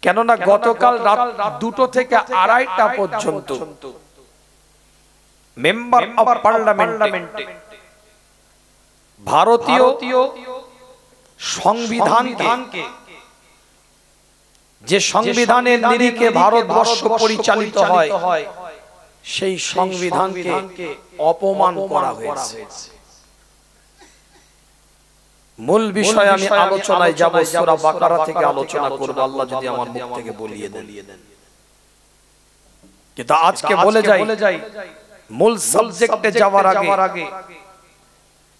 কেননা গতকাল রাত 2টো থেকে 2:30টা পর্যন্ত মেম্বার অফ পার্লামেন্টে ভারতীয় সংবিধানকে, যে সংবিধানের নিরিখে ভারতবর্ষ পরিচালিত হয়, সেই সংবিধানকে অপমান করা হয়েছে। মূল বিষয় আমি আলোচনায় যাব, সূরা বাকারা থেকে আলোচনা করব, আল্লাহ যদি আমার মুখ থেকে বলিয়ে দেন। কিন্তু আজকে বলে যাই মূল সাবজেক্টে যাওয়ার আগে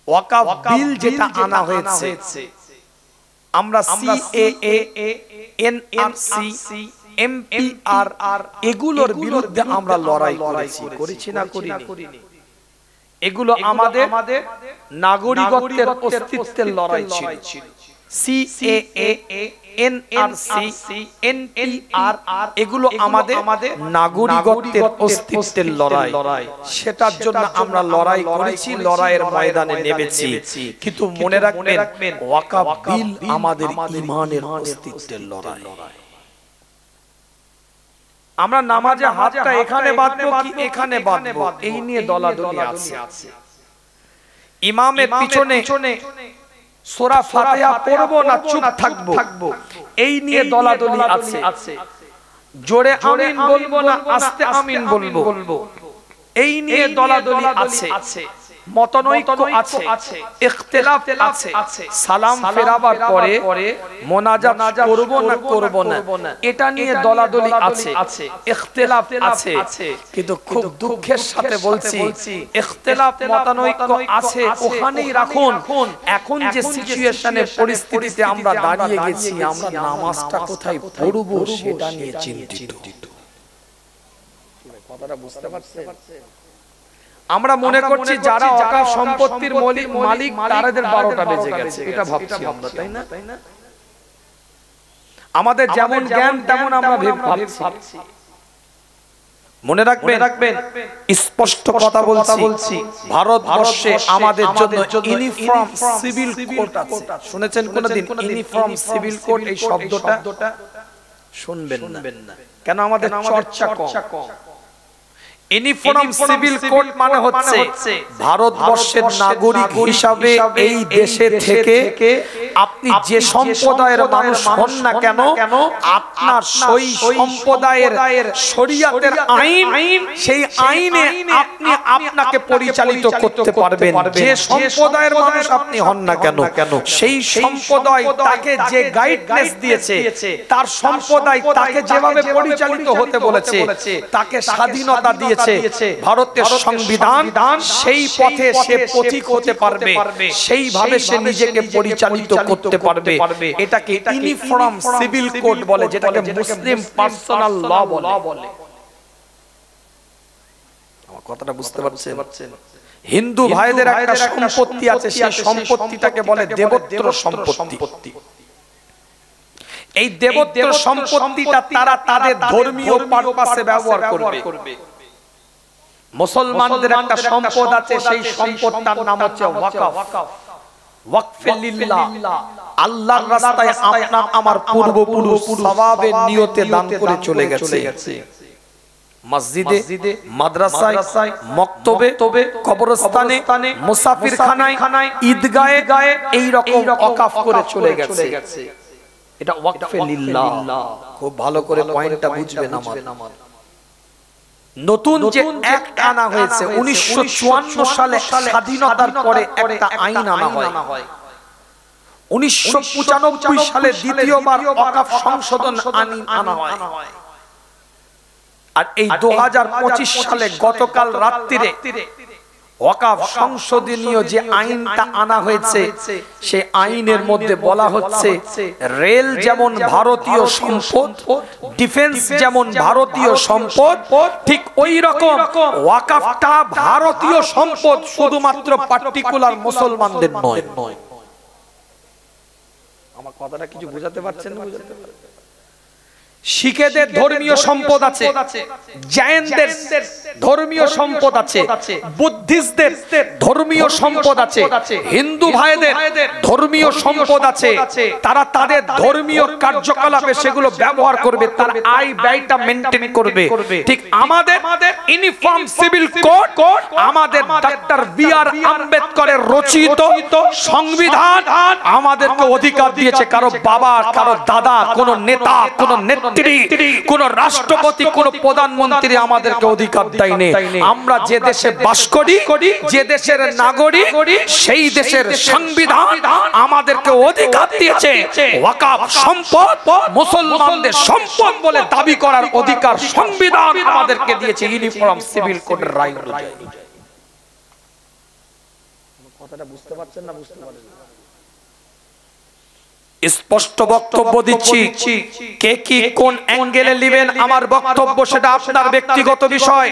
ওয়াকফ বিল যেটা আনা হয়েছে, আমরা সিএএ, এনআরসি, এমপিআর এগুলোর বিরুদ্ধে আমরা লড়াই করেছি না করিনি? এগুলো আমাদের নাগরিকত্বের অস্তিত্বের লড়াই ছিল। সিএএ, এনআরসি, এনপিআর এগুলো আমাদের নাগরিকত্বের অস্তিত্বের লড়াই। সেটার জন্য আমরা লড়াই করেছি, লড়াইয়ের ময়দানে নেমেছি। কিন্তু মনে রাখবেন, ওয়াকফ বিল আমাদের ঈমানের অস্তিত্বের লড়াই। আমরা নামাজে হাতটা এখানে বাঁধবো কি এখানে বাঁধবো, এই নিয়ে দলাদলি আছে। ইমামের পিছনে সূরা ফাতিহা পড়বো না চুপ থাকবো, এই নিয়ে দলাদলি আছে। জোরে আমিন বলবো না আস্তে আমিন বলবো, এই নিয়ে দলাদলি আছে। মতনৈক্য আছে, ইখতিলাফ আছে। সালাম ফেরাবার পরে মোনাজাত করব না এটা নিয়ে দলাদলি আছে, ইখতিলাফ আছে। কিন্তু খুব দুঃখের সাথে বলছি, ইখতিলাফ মতনৈক্য আছে, ওখানেই রাখুন। এখন যে সিচুয়েশনে, পরিস্থিতিতে আমরা দাঁড়িয়ে গেছি, আমরা নামাজটা কোথায় পড়ব সেটা নিয়ে চিন্তিত। কথাটা বুঝতে পারছেন? আমরা মনে করছি যারা ওয়াকফ সম্পত্তির মালিক তাদের 12টা বেজে গেছে, এটা ভাবছি আমরা, তাই না? আমাদের যেমন জ্ঞান তেমন আমরা ভাবছি। মনে রাখবেন, স্পষ্ট কথা বলছি, ভারতবর্ষে আমাদের জন্য ইউনিফর্ম সিভিল কোড আছে। শুনেছেন কোনদিন ইউনিফর্ম সিভিল কোড? এই শব্দটা শুনবেন না, কেন আমাদের চর্চা কম। ইউনিফর্ম সিভিল কোড মানে হচ্ছে ভারতবর্ষের নাগরিক হিসাবে এই দেশে থেকে আপনি যে সম্প্রদায়ের মানুষ হন না কেন, আপনার সেই সম্প্রদায়ের শরিয়াতের আইন, সেই আইনে আপনি আপনাকে পরিচালিত করতে পারবেন। যে সম্প্রদায়ের মানুষ আপনি হন না কেন, সেই সম্প্রদায় তাকে যে গাইডলাইন দিয়েছে, তার সম্প্রদায় তাকে যেভাবে পরিচালিত হতে বলেছে, তাকে স্বাধীনতা দিয়ে ভারতের সংবিধান, সেই পথে সে পথিক হতে পারবে, সেইভাবে সে নিজেকে পরিচালিত করতে পারবে। এটাকে ইউনিফর্ম সিভিল কোড বলে, যেটাকে মুসলিম পার্সোনাল ল বলে। আমার কথাটা বুঝতে পারছেন? হিন্দু ভাইদের একটা সম্পত্তি আছে, সেই সম্পত্তিটাকে বলে দেবত্র সম্পত্তি। এই দেবত্র সম্পত্তিটা তারা তাদের ধর্মীয় পারপাসে ব্যবহার করবে। মুসলমানদের একটা সম্পদ আছে, সেই সম্পদটার নাম হচ্ছে ওয়াকফ। ওয়াকফে লিল্লাহ, আল্লাহর রাস্তায় আপনার আমার পূর্বপুরুষ সওয়াবের নিয়তে দান করে চলে গেছে। মসজিদে, মাদ্রাসায়, মক্তবে, কবরস্থানে, মুসাফিরখানায়, ঈদগাহে এই রকম ওয়াকফ করে চলে গেছে। এটা ওয়াকফে লিল্লাহ। খুব ভালো করে পয়েন্টটা বুঝবেন আমার। নতুন যে অ্যাক্ট আনা হয়েছে 1954 সালে, স্বাধীনতার পরে একটা আইন আনা হয়। 1995 সালে দ্বিতীয়বার ওয়াকফ সংশোধন আইন আনা হয়। আর এই 2025 সালে গতকাল রাত্রিরে ওয়াকফ সংশোধনীয় যে আইনটা আনা হয়েছে, সেই আইনের মধ্যে বলা হচ্ছে রেল যেমন ভারতীয় সম্পদ, ডিফেন্স যেমন ভারতীয় সম্পদ, ঠিক ওই রকম ওয়াকফটা ভারতীয় সম্পদ, শুধুমাত্র পার্টিকুলার মুসলমানদের নয়। আমার কথাটা কিছু বুঝাতে পারছেন না? শিখেদের ধর্মীয় সম্পদ আছে, জৈনদের ধর্মীয় সম্পদ আছে, বুদ্ধিস্টদের ধর্মীয় সম্পদ আছে, হিন্দু ভাইদের ধর্মীয় সম্পদ আছে। তারা তাদের ধর্মীয় কার্যকলাপে সেগুলো ব্যবহার করবে, তার আয় ব্যয়টা মেইনটেইন করবে। ঠিক আমাদের ইউনিফর্ম সিভিল কোড, আমাদের ডক্টর বি আর আম্বেদকরের রচিত সংবিধান আমাদেরকে অধিকার দিয়েছে। কারো বাবা, কারো দাদা, কোন নেতা, কোন নেত্রী, কোন রাষ্ট্রপতি, কোন প্রধানমন্ত্রী আমাদেরকে অধিকার দেয়নি। আমরা যে দেশে বাস করি, যে দেশের নাগরিক, সেই দেশের সংবিধান আমাদেরকে অধিকার দিয়েছে। ওয়াকফ সম্পদ মুসলমানদের সম্পদ বলে দাবি করার অধিকার সংবিধান আমাদেরকে দিয়েছে ইউনিফর্ম সিভিল কোডের রায় অনুযায়ী। কথাটা বুঝতে পারছেন না? বুঝতে পারছেন? স্পষ্ট বক্তব্য দিচ্ছি, কে কি কোন অ্যাঙ্গেলে নেবেন আমার বক্তব্য সেটা আপনার ব্যক্তিগত বিষয়।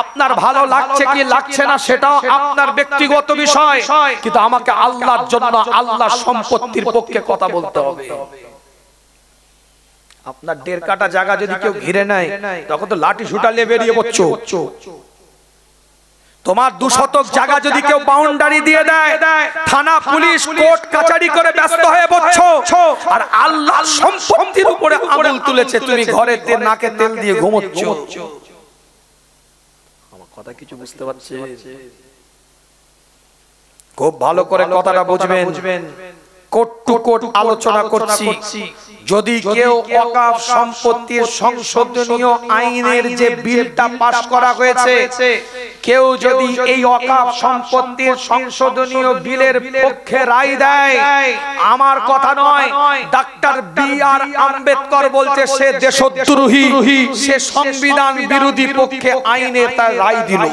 আপনার ভালো লাগছে কি লাগছে না সেটাও আপনার ব্যক্তিগত বিষয়, কিন্তু আমাকে আল্লাহর জন্য, আল্লাহর সম্পত্তির পক্ষে কথা বলতে হবে। আপনার 1.5 কাঠা জায়গা যদি কেউ ঘিরে নেয়, তখন তো লাঠি শুটা নিয়ে বেরিয়ে পড়ছো। তোমার 2 শতক জায়গা যদি কেউ বাউন্ডারি দিয়ে দেয়, থানা পুলিশ কোর্ট কাচারি করে ব্যস্ত হয়ে পড়ছো। আর আল্লাহর সম্পত্তির উপরে আঙুল তুলেছে, তুমি ঘরে নাকে তেল দিয়ে ঘুমোচ্ছ। আমার কথা কিছু বুঝতে পারছে? খুব ভালো করে কথাটা বুঝবেন। কোট টু কোট আলোচনা করছি। যদি কেউ ওয়াকফ সম্পত্তির সংশোধনীয় আইনের যে বিলটা পাস করা হয়েছে, কেউ যদি এই ওয়াকফ সম্পত্তির সংশোধনীয় বিলের পক্ষে রায় দেয়, আমার কথা নয়, ডক্টর বি আর আম্বেদকর বলছে সে দেশদ্রোহী, সে সংবিধান বিরোধী পক্ষে আইনে তার রায় দিল।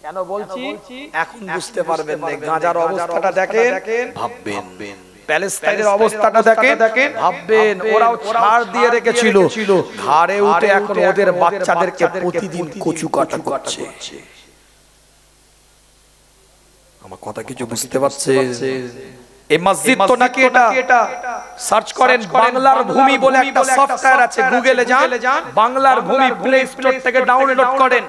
কেন বলছি এখন বুঝতে পারবেন না। গাঁজার অবস্থাটা দেখেন, ভাববেন। প্যালেস্টাইনের অবস্থাটা দেখেন, ভাববেন। ওরাও ছাড় দিয়ে রেখেছিল, ঘাড়ে উঠে এখন ওদের বাচ্চাদেরকে প্রতিদিন কচু কাটা করছে। আমার কথা কিছু বুঝতে পারছে? এই মসজিদ তো নাকি এটা সার্চ করেন, বাংলার ভূমি বলে একটা সফটওয়্যার আছে, গুগলে যান, বাংলার ভূমি প্লে স্টোর থেকে ডাউনলোড করেন।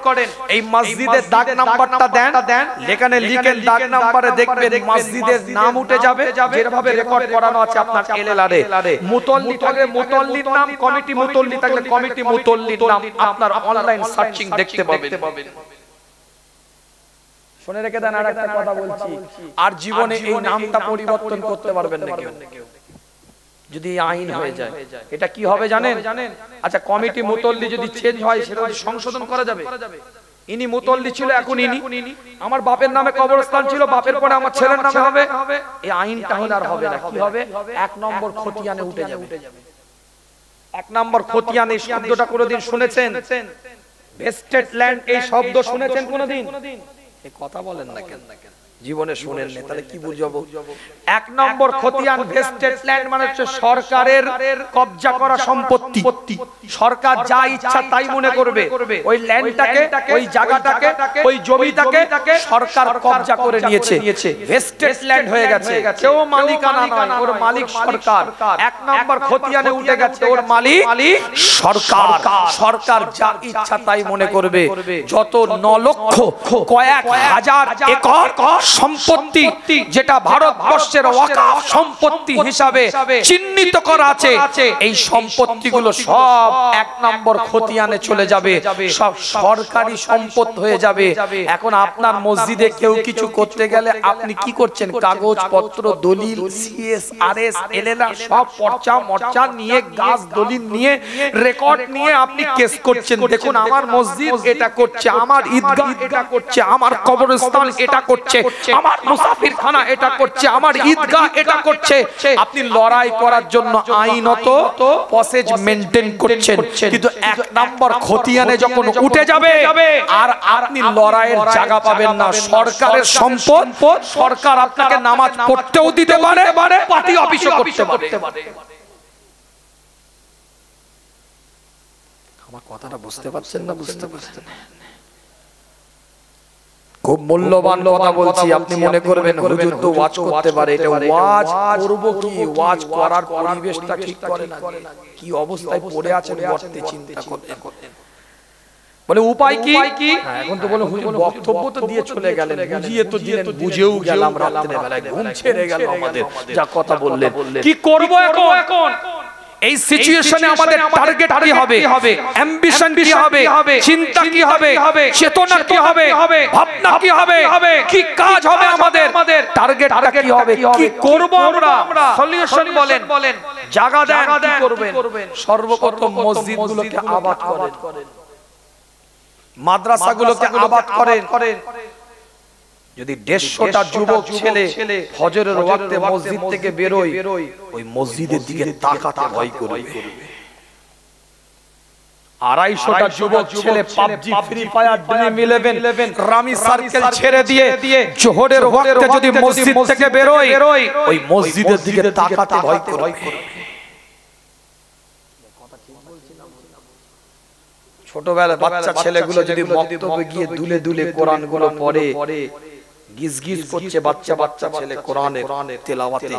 এই মসজিদের দাগ নাম্বারটা দেন, এখানে লিখেন দাগ নাম্বারে দেখবেন মসজিদের নাম উঠে যাবে, যেভাবে রেকর্ড করানো আছে আপনার এলএলআরে। মুতল্লি থাকলে মুতল্লির নাম, কমিটি মুতল্লি থাকলে কমিটি মুতল্লির নাম আপনার অনলাইন সার্চিং দেখতে পাবেন। শুনে রেখে দেন, আর একটা কথা বলছি, আর জীবনে এই নামটা পরিবর্তন করতে পারবেন না কেউ, যদি আইন হয়ে যায়। এটা কি হবে জানেন? আচ্ছা, কমিটি মুতল্লি যদি চেঞ্জ হয়, সেটা সংশোধন করা যাবে। ইনি মুতল্লি ছিল, এখন ইনি। আমার বাপের নামে কবরস্থান ছিল, বাপের পরে আমার ছেলের নামে হবে। এই আইনটা হলে আর হবে না। কি হবে? 1 নম্বর খতিয়ানে উঠে যাবে। 1 নম্বর খতিয়ান, এই শব্দটা কোনোদিন শুনেছেন? ভেস্টেড ল্যান্ড এই শব্দ শুনেছেন কোনোদিন? এই কথা বলেন না কেন? জীবনে শুনেন না, তাহলে কি বুঝাবো? 1 নম্বর খতিয়ান, ভেস্টেড ল্যান্ড মানে হচ্ছে সরকারের কবজা করা সম্পত্তি। সরকার যা ইচ্ছা তাই মনে করবে। ওই ল্যান্ডটাকে, ওই জায়গাটাকে, ওই জমিটাকে সরকার কবজা করে নিয়েছে, ভেস্টেড ল্যান্ড হয়ে গেছে। কেউ মালিকানা নয়, ওর মালিক সরকার। 1 নম্বর খতিয়ানে উঠে গেছে, ওর মালিক সরকার। সরকার যা ইচ্ছা তাই মনে করবে। যত 9 লক্ষ কয়েক হাজার একর সম্পত্তি যেটা ভারতবর্ষের ওয়াকফ সম্পত্তি হিসাবে চিহ্নিত করা আছে, এই সম্পত্তিগুলো সব 1 নম্বর খতিয়ানে চলে যাবে, সব সরকারি সম্পদ হয়ে যাবে। এখন আপনার মসজিদে কেউ কিছু করতে গেলে আপনি কি করছেন? কাগজপত্র, দলিল, সিএসআরএস, এলএলআর সব পর্চা মর্চা নিয়ে, গাছ দলিল নিয়ে, রেকর্ড নিয়ে আপনি কেস করছেন। দেখুন, আমার মসজিদ এটা করছে, আমার ঈদগাহ এটা করছে, আমার কবরস্থান এটা করছে, আমার মুসাফিরখানা এটা করছে, আমার ঈদগাহ এটা করছে। আপনি লড়াই করার জন্য আইনত প্রসেস মেইনটেইন করছেন, কিন্তু 1 নম্বর খতিয়ানে যখন উঠে যাবে, আর আপনি লড়াইয়ের জায়গা পাবেন না। সরকারের সম্পদ, সরকার আপনাকে নামাজ পড়তেও দিতে পারে, পার্টি অফিসও করতে পারে। আমার কথাটা বুঝতে পারছেন না? বুঝতে পারছেন? খুব মূল্যবান কথা বলছি, আপনি মনে করবেন হুজুর তো ওয়াজ করতে পারে, এটা ওয়াজ করব কি, ওয়াজ করার পরিবেশটা ঠিক করে না, কি অবস্থায় পড়ে আছেন গর্তে চিন্তা করেন। বলে উপায় কি? এখন তো বলে হুজুর বক্তব্য তো দিয়ে চলে গেলেন, বুঝিয়ে তো দিলেন, বুঝেও গেলাম, রাত্রে বেলায় ঘুম ছেড়ে গেল আমাদের, যা কথা বললেন। কি করব এখন? এই সিচুয়েশনে আমাদের টার্গেট কি হবে, অ্যাম্বিশন কি হবে, চিন্তা কি হবে, চেতনা কি হবে, ভাবনা কি হবে, কি কাজ হবে, আমাদের টার্গেটটা কি হবে, কি করব আমরা, সলিউশন বলেন, জায়গা দেন, কি করবেন? সর্বপ্রথম মসজিদগুলোকে আবাদ করেন, মাদ্রাসাগুলোকে আবাদ করেন। যদি 150টা যুবক ছেলে ফজরের ওয়াক্তে মসজিদ থেকে বেরোয়, ওই মসজিদের দিকে তাকাতে ভয় করবে। 250টা যুবক ছেলে PUBG, Free Fire, Dream 11, Rummy Circle ছেড়ে দিয়ে জোহরের ওয়াক্তে যদি মসজিদ থেকে বেরোয়, ওই মসজিদের দিকে তাকাতে ভয় করবে। ছোটবেলা বাচ্চা ছেলেগুলো যদি মক্তবে গিয়ে দুলে দুলে কোরআন গুলো পড়ে, গিজ গিজ করছে, বাচ্চা ছেলে কোরআনের তেলাওয়াতে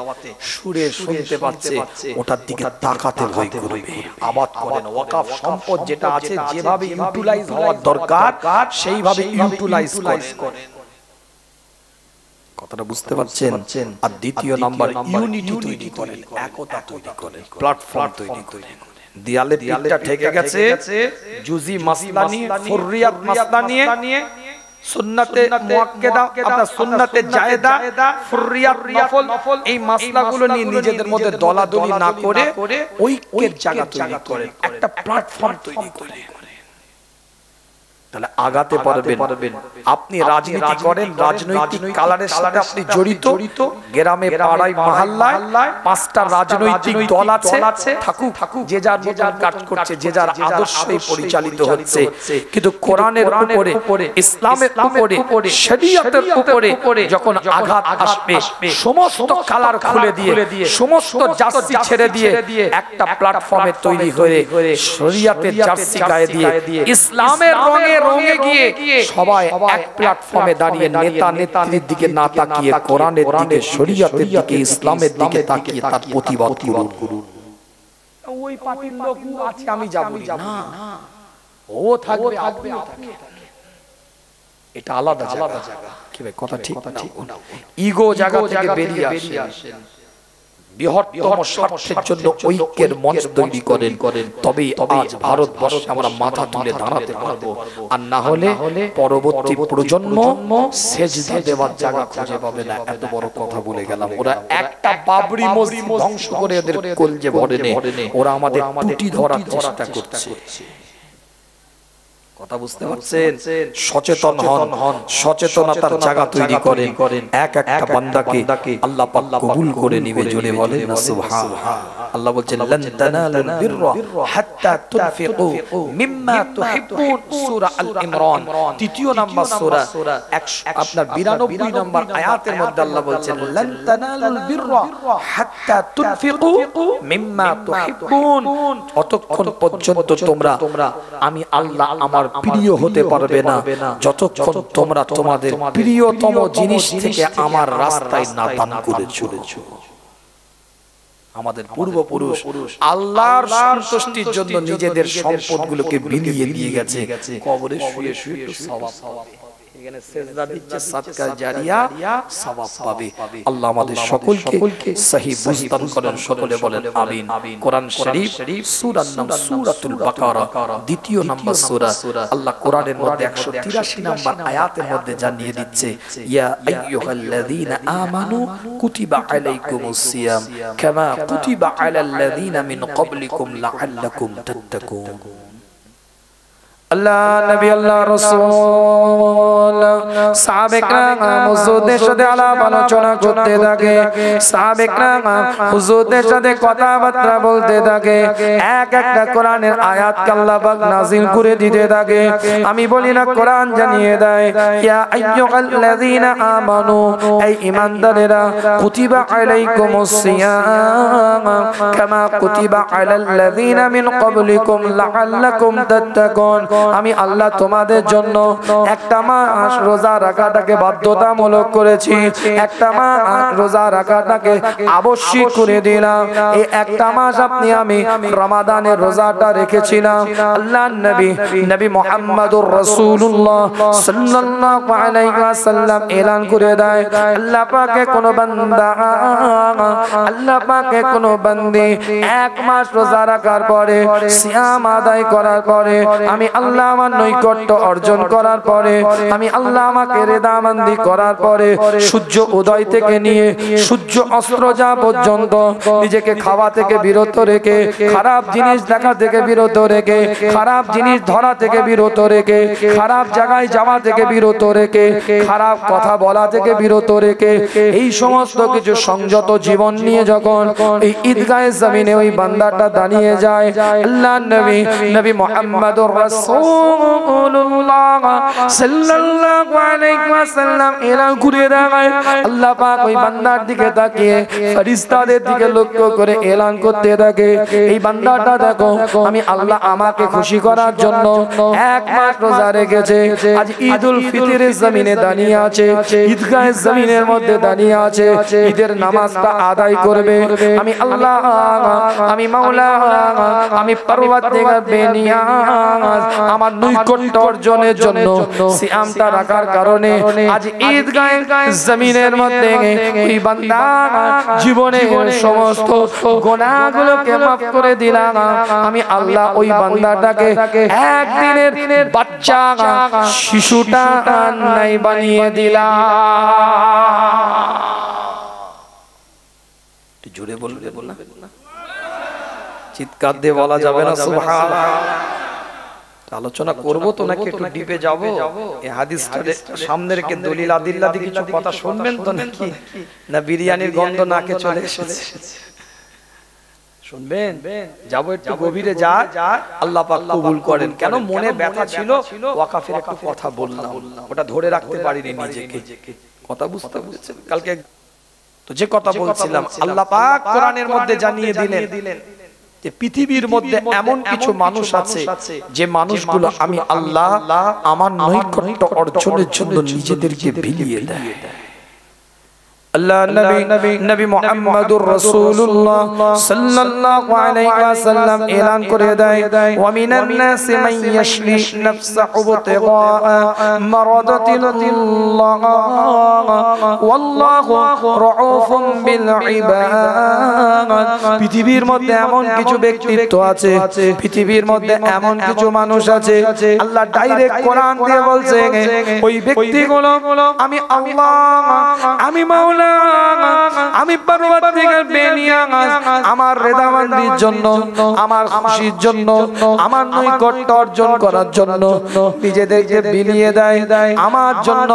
সুরে শুনতে পাচ্ছে, ওটার দিকে তাকাতে ভয় করবে। আবাদ করেন, ওয়াকফ সম্পদ যেটা আছে যেভাবে ইউটিলাইজ হওয়ার দরকার সেইভাবে ইউটিলাইজ করেন। কথাটা বুঝতে পারছেন? আর দ্বিতীয় নাম্বার, ইউনিটি তৈরি করেন, একতা তৈরি করেন, প্ল্যাটফর্ম তৈরি করেন। দেয়ালে পিঠটা ঠেকে গেছে জুজি মাসলা নিয়ে, ফুররিয়াত মাসলা নিয়ে, সুন্নাতে মুআক্কাদা, আপনার সুন্নাতে জায়েদা, ফুররিয়াত নফল, এই মাসলাগুলো নিয়ে নিজেদের মধ্যে দলাদলি না করে ঐক্যের জায়গা তৈরি করেন, একটা প্ল্যাটফর্ম তৈরি করেন, তাহলে আগাতে পারবেন। আপনি রাজনীতি করেন, রাজনৈতিক কালারের সাথে আপনি জড়িত, গ্রামে পাড়ায় মহল্লায় 5টা রাজনৈতিক দল আছে, থাকুক, যে যার মতন কাজ করছে, যে যার আদর্শে পরিচালিত হচ্ছে, কিন্তু কোরআনের উপরে, ইসলামের উপরে, শরীয়তের উপরে যখন আঘাত আসবে, সমস্ত কালার খুলে দিয়ে, সমস্ত জার্সি ছেড়ে দিয়ে একটা প্ল্যাটফর্মে তৈরি হয়ে শরীয়তের জার্সি গায়ে দিয়ে ইসলামের রঙে গিয়ে সবাই এক প্ল্যাটফর্মে দাঁড়িয়ে নেতা নেত্রীর দিকে না তাকিয়ে কোরআনের দিকে, শরীয়তের দিকে, ইসলামের দিকে তাকিয়ে তার প্রতিবাদ করুন। ওই পার্টির লোক আছে আমি যাব না, ও থাকবে, আপনিও থাকবেন, এটা আলাদা জায়গা। কি ভাই কথা ঠিক না? ইগো জায়গা থেকে বেরিয়ে আসেন, বৃহত্তম স্বার্থের জন্য ঐক্যের মঞ্চ তৈরি করেন, তবেই আজ ভারতবর্ষে আমরা মাথা তুলে দাঁড়াতে পারবো। আর না হলে পরবর্তী প্রজন্ম সেজদা দেওয়ার জায়গা খুঁজে পাবে না। এত বড় কথা বলে গেলাম, ওরা একটা বাবরি মসজিদ ধ্বংস করে ওদের কলজে ভরে নে, ওরা আমাদের টুটি ধরার চেষ্টা করছে। কথা বুঝতে পারছেন? সচেতন হন, সচেতনতার জায়গা তৈরি করেন, এক একটা বান্দাকে আল্লাহ পাক কবুল করে নিবে। জোরে বলেন না সুবহানাল্লাহ। আল্লাহ বলছেন লান তানালুল বিররা হাত্তা তুনফিকু মিম্মা তুহিব্বুন, সূরা আল ইমরান 3 নাম্বার সূরা, আপনার 92 নাম্বার আয়াতের মধ্যে আল্লাহ বলছেন লান তানালুল বিররা হাত্তা তুনফিকু মিম্মা তুহিব্বুন, অতক্ষণ পর্যন্ত তোমরা আমি আল্লাহ আমার প্রিয় হতে পারবে না যতক্ষণ তোমরা তোমাদের প্রিয়তম জিনিস থেকে আমার রাস্তায় না দান করেছো। আমাদের পূর্বপুরুষ আল্লাহর সন্তুষ্টির জন্য নিজেদের সম্পদগুলোকে বিলিয়ে দিয়ে গেছে, কবরে শুয়ে শুয়ে সওয়াব পাবে, এখানে সেজদা দিচ্ছে, সাদকা জারিয়া সওয়াব পাবে। আল্লাহ আমাদের সকলকে সহি বুঝদান করেন, সকলে বলেন আমিন। কোরআন শরীফ সূরার নাম সূরাতুল বাকারা, 2 নম্বর সূরা। আল্লাহ কোরআনের মধ্যে 183 নম্বর আয়াতের মধ্যে জানিয়ে দিচ্ছে ইয়া আইয়ুহাল্লাযীনা আমানু কুতিবা আলাইকুমুস সিয়াম কামা কুতিবা আলাল্লাযীনা মিন ক্বাবলিকুম লাআল্লাকুম তাত্তাকুন। আল্লাহ নবী, আল্লাহ রাসূল, সাহাবে کرام হুজুরদের সাথে আলাপ আলোচনা করতে থাকে, সাহাবে کرام হুজুরদের সাথে কথাবার্তা বলতে থাকে, এক একটা কোরআনের আয়াত আল্লাহ পাক নাযিল করে দিতে থাকে। আমি বলি না, কোরআন জানিয়ে দেয় ইয়া আইয়ুহাল্লাযীনা আমানু, এই ঈমানদারেরা, কুতিবা আলাইকুমুস সিয়াম কামা কুতিবা আলাল্লাযীনা মিন ক্বাবলিকুম লাআল্লাকুম তাত্তাকুন, আমি আল্লাহ তোমাদের জন্য একটা মাস রোজা রাখাটাকে বাধ্যতামূলক করেছি, একটা মাস রোজা রাখাটাকে আবশ্যক করে দিলাম। এই একটা মাস আপনি আমি রমাদানের রোজাটা রেখেছিলাম। আল্লাহর নবী মুহাম্মদুর রাসূলুল্লাহ সাল্লাল্লাহু আলাইহি ওয়াসাল্লাম এলান করে দেয়, আল্লাহ পাকে কোন বান্দা, আল্লাহ পাকে কোন বান্দী এক মাস রোজা রাখার পরে, সিয়াম আদায় করার পরে, আমি আল্লাহ আমার নৈকট্য অর্জন করার পরে, আমি আল্লাহ আমাকে রেদামন্দি করার পরে, সূর্য উদয় থেকে নিয়ে সূর্য অস্ত যা পর্যন্ত নিজেকে খাওয়া থেকে বিরত রেখে, খারাপ জিনিস দেখা থেকে বিরত রেখে, খারাপ জিনিস ধরা থেকে বিরত রেখে, খারাপ জায়গায় যাওয়া থেকে বিরত রেখে, খারাপ কথা বলা থেকে বিরত রেখে, এই সমস্ত কিছু সংযত জীবন নিয়ে যখন এই ঈদগাহে জমিনে ওই বান্দাটা দাঁড়িয়ে যায়, আল্লাহর নবী মুহাম্মদুর রাসূলুল্লাহ সাল্লাল্লাহু আলাইহি ওয়াসাল্লাম এলান করে দেয়, আল্লাহ পাক ওই বান্দার দিকে তাকিয়ে ফেরেশতাদের দিকে লক্ষ্য করে এলান করতে থাকে, এই বান্দাটা দেখো আমি আল্লাহ আমাকে খুশি করার জন্য এক মাস রোজা রেখেছে, আজ ঈদুল ফিতরের জমিনে দাঁড়িয়ে আছে, ঈদগাহের জমিনের মধ্যে দাঁড়িয়ে আছে, ঈদের নামাজটা আদায় করবে। আমি আল্লাহ, আমি মাওলা, আমি পরওয়ারদিগার বেনিয়াজ আমার নৈকট্য অর্জনের জন্য সিয়ামটা রাখার কারণে আজ ঈদগাহের জমিনের মধ্যে ওই বান্দা জীবনের সমস্ত গুনাহগুলোকে মাফ করে দিলাম। আমি আল্লাহ ওই বান্দাটাকে একদিনের বাচ্চা শিশুটা নাই বানিয়ে দিলাম। জোরে বলবে না, চিৎকার দিয়ে বলা যাবে না সুবহানাল্লাহ। আলোচনা করব তো নাকি একটু ডিপে যাব? এই হাদিসটা সামনে রেখে দলিল আদিল্লা দিয়ে কিছু কথা শুনবেন তো নাকি, না বিরিয়ানির গন্ধ নাকে চলে এসেছে? শুনবেন, যাব একটু গভীরে, যা আল্লাহ পাক কবুল করেন। কেন মনে ব্যথা ছিল, ওয়াকাফের একটু কথা বললাম, ওটা ধরে রাখতে পারিনি নিজেকে। কথা বুঝতে পেরেছেন? কালকে তো যে কথা বলছিলাম, আল্লাহ পাক কোরআনের মধ্যে জানিয়ে দিলেন যে পৃথিবীর মধ্যে এমন কিছু মানুষ আছে যে মানুষগুলো আমি আল্লাহ আমার নৈকট্য অর্জনের জন্য নিজেদেরকে বিলিয়ে দেয়। আল্লাহ নবী মুহাম্মদুর রাসূলুল্লাহ সাল্লাল্লাহু আলাইহি ওয়াসাল্লাম এলান করে দেয়, ওয়া মিনান নাসি মান ইয়াশরি নাফসাহু ইবতিগা মারাদাতিল্লাহ ওয়াল্লাহু রাউফুম বিল ইবাদ। পৃথিবীর মধ্যে এমন কিছু ব্যক্তিত্ব আছে, পৃথিবীর মধ্যে এমন কিছু মানুষ আছে, আল্লাহ ডাইরেক্ট কোরআন দিয়ে বলছে ওই ব্যক্তিগুলো আমি আল্লাহ, আমি মাওলা, আমি পরওয়ারদিগার বেনিয়াজ আমার রেদামন্দির জন্য, আমার খুশির জন্য, আমার নৈকট্য অর্জন করার জন্য নিজেদেরকে বিলিয়ে দেয়, আমার জন্য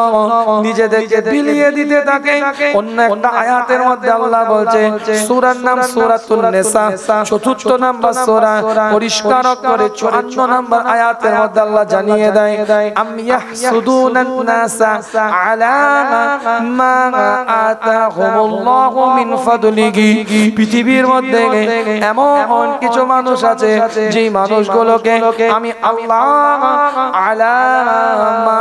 নিজেদেরকে বিলিয়ে দিতে থাকে। অন্য একটা আয়াতের মধ্যে আল্লাহ বলছে, সূরার নাম সূরাতুন নিসা, ৪র্থ নাম্বার সূরা, পরিষ্কার করে ৫৪ নাম্বার আয়াতের মধ্যে আল্লাহ জানিয়ে দেয়, আম ইয়াহসুদুনান নাসা আলা মা আতাহুমুল্লাহু মিন ফাদলিহি। পৃথিবীর মধ্যে এমন কিছু মানুষ আছে যে মানুষগুলোকে আমি আল্লাহ আলা মা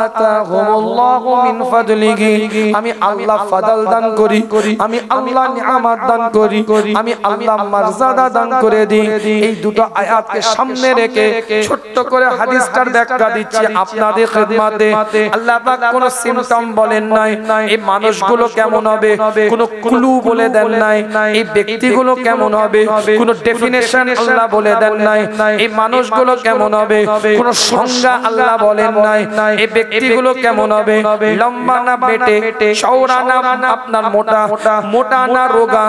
আতাহুমুল্লাহু মিন ফাদলিহি, আমি আল্লাহ ফাদল দান করি, আমি আল্লাহ নিয়ামত দান করি, আমি আল্লাহ মর্যাদা দান করে দিই। এই দুটো আয়াতকে সামনে রেখে ছোট্ট করে হাদিসটার ব্যাখ্যা দিচ্ছি আপনাদের খিদমতে। আল্লাহ পাক কোন সিম্পটম বলেন নাই, এই মানুষগুলো কেমন হবে কোন ক্লু বলে দেন নাই, এই ব্যক্তিগুলো কেমন হবে কোন ডেফিনেশন আল্লাহ বলে দেন নাই, এই মানুষগুলো কেমন হবে কোন সংজ্ঞা আল্লাহ বলেন নাই, এই ব্যক্তিগুলো কেমন হবে লম্বা না বেটে, চওড়া না আপনার মোটা, মোটা না রোগা,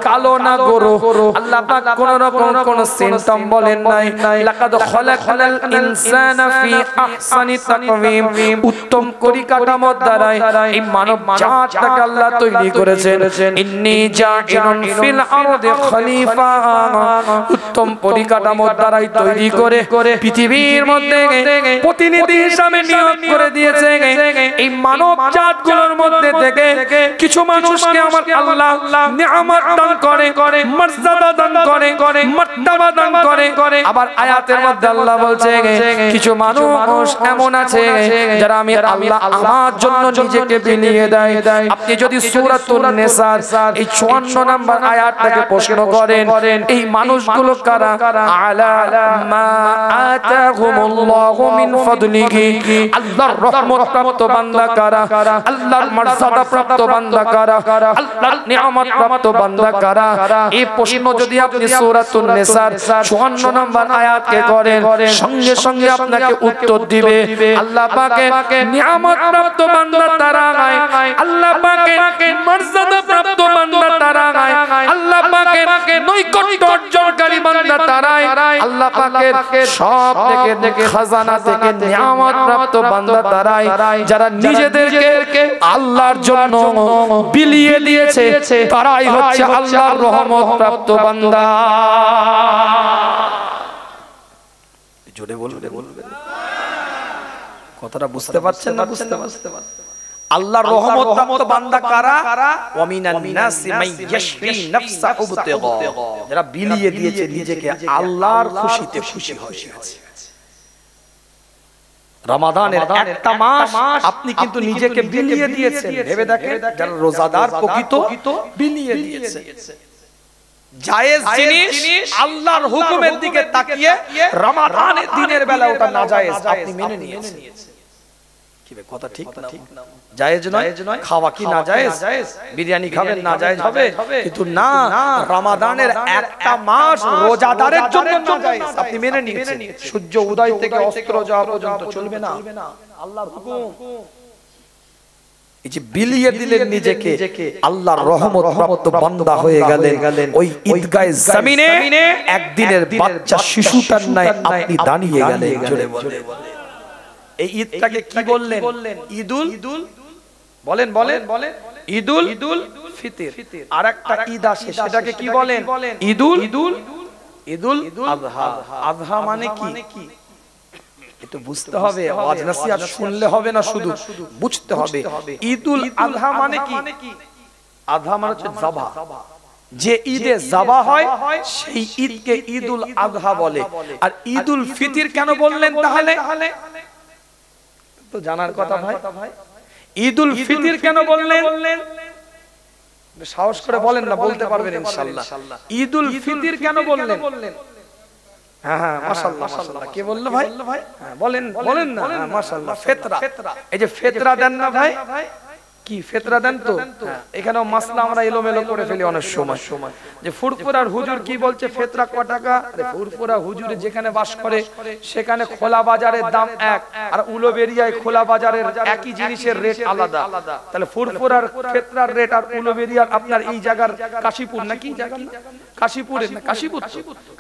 কালো না গোরো, আল্লাহ পাক কোন রকম কোন সিম্পটম বলেন নাই। লাকাদ খলাকনাল ইনসানা ফি আহসানি তাকওয়িম, উত্তম পরিকাঠামোর দ্বারা এই মানব জাত আপনাকে আল্লাহ তৈরি করেছেন ইন্নী জাইলুন ফিল আরদি খলিফা উত্তম পরিকাঠামোর দ্বারাই তৈরি করে পৃথিবীর মধ্যে প্রতিনিধি হিসাবে নিয়োগ করে দিয়েছে এই মানব জাতগুলোর মধ্যে থেকে কিছু মানুষকে আমার আল্লাহ নিয়ামত দান করে মর্যাদা দান করে মর্তবা দান করে আবার আয়াতের মধ্যে আল্লাহ বলছে কিছু মানুষ এমন আছে যারা আমি আল্লাহ আমার জন্য নিজেকে বিলিয়ে দেয় আপনি যদি সূরাতুন নিসার এই 54 নম্বর আয়াতটাকে প্রশ্ন করেন এই মানুষগুলো কারা আলা মা আতাহুমুল্লাহু মিন ফাদলিহি আল্লাহর রহমত প্রাপ্ত বান্দা কারা আল্লাহর মর্যাদা প্রাপ্ত বান্দা কারা আল্লাহর নিয়ামত প্রাপ্ত বান্দা কারা এই প্রশ্ন যদি আপনি সূরাতুন নিসার 54 নম্বর আয়াতকে করেন সঙ্গে সঙ্গে আপনাকে উত্তর দিবে আল্লাহ পাকে নিয়ামত প্রাপ্ত বান্দা তারা আল্লাহ পাকে মর্যাদা প্রাপ্ত বান্দা তারা আল্লাহ পাকে নৈকট্য অর্জনকারী বান্দা তারা আল্লাহ পাকের সব থেকে খাজানা থেকে নিয়ামত প্রাপ্ত বান্দা তারা যারা নিজেদেরকে আল্লাহর জন্য বিলিয়ে দিয়েছে তারাই হচ্ছে আল্লাহর রহমত প্রাপ্ত বান্দা জোরে বলবেন কথাটা বুঝতে পারছেন না বুঝতে পারছেন আল্লাহর রহমত প্রাপ্ত বান্দা কারা ওয়ামিনান নাসি মাইয়াশরি নাফসাহু ইবতিগা যারা বিলিয়ে দিয়েছে নিজেকে আল্লাহর খুশিতে খুশি হয়েছে রমাদানের একটা মাস আপনি কিন্তু নিজেকে বিলিয়ে দিয়েছেন ভেবে দেখেন যারা রোজাদার প্রকৃত বিলিয়ে দিয়েছে জায়েজ জিনিস আল্লাহর হুকুমের দিকে তাকিয়ে রমাদানের দিনের বেলা ওটা নাজায়েজ আপনি মেনে নিয়েছেন কি বে কথা ঠিক না জায়েজ নয় খাওয়া কি নাজায়েজ বিরিয়ানি খাবেন নাজায়েজ হবে কিন্তু না রমাদানের একটা মাস রোজাদারের জন্য নাজায়েজ আপনি মেনে নিয়েছেন সূর্য উদয় থেকে অস্ত যাওয়া পর্যন্ত চলবে না আল্লাহর হুকুম এই যে বিলিয়ে দিলেন নিজেকে আল্লাহর রহমত প্রাপ্ত বান্দা হয়ে গেলেন ওই ঈদগাহে জমিনে একদিনের বাচ্চা শিশুটার ন্যায় আপনি দাঁড়িয়ে গেলেন জোরে বলেন এই ঈদটাকে কি বললেন ঈদুল বলেন ঈদুল ফিতর আরেকটা ঈদ আসে সেটাকে কি বলেন ঈদুল আযহা মানে কি একটু বুঝতে হবে আওয়াজ নসিহত শুনলে হবে না শুধু বুঝতে হবে ঈদুল আযহা মানে কি আযহা মানে হচ্ছে যাবা যে ঈদে যাবা হয় সেই ঈদকে ঈদুল আযহা বলে আর ঈদুল ফিতর কেন বললেন তাহলে তো জানার কথা ভাই ঈদুল ফিতর কেন বললেন সাহস করে বলেন না বলতে পারবেন ইনশাআল্লাহ ঈদুল ফিতর কেন বললেন হ্যাঁ মাশাআল্লাহ কে বললো ভাই হ্যাঁ বলেন না মাশাআল্লাহ ফিতরা এই যে ফিতরা দেন না ভাই কি ফিতরা দেন তো এখানেও মাসলা আমরা এলোমেলো করে ফেলি অনেক সময় যে ফুরফুরার হুজুর কি বলছে ফিতরা কত টাকা আরে ফুরফুরা হুজুর যেখানে বাস করে সেখানে খোলা বাজারের দাম এক আর উলোবেরিয়ায় খোলা বাজারের একই জিনিসের রেট আলাদা তাহলে ফুরফুরার ফিতরার রেট আর উলোবেরিয়ার আপনার এই জায়গার কাশীপুর নাকি জায়গা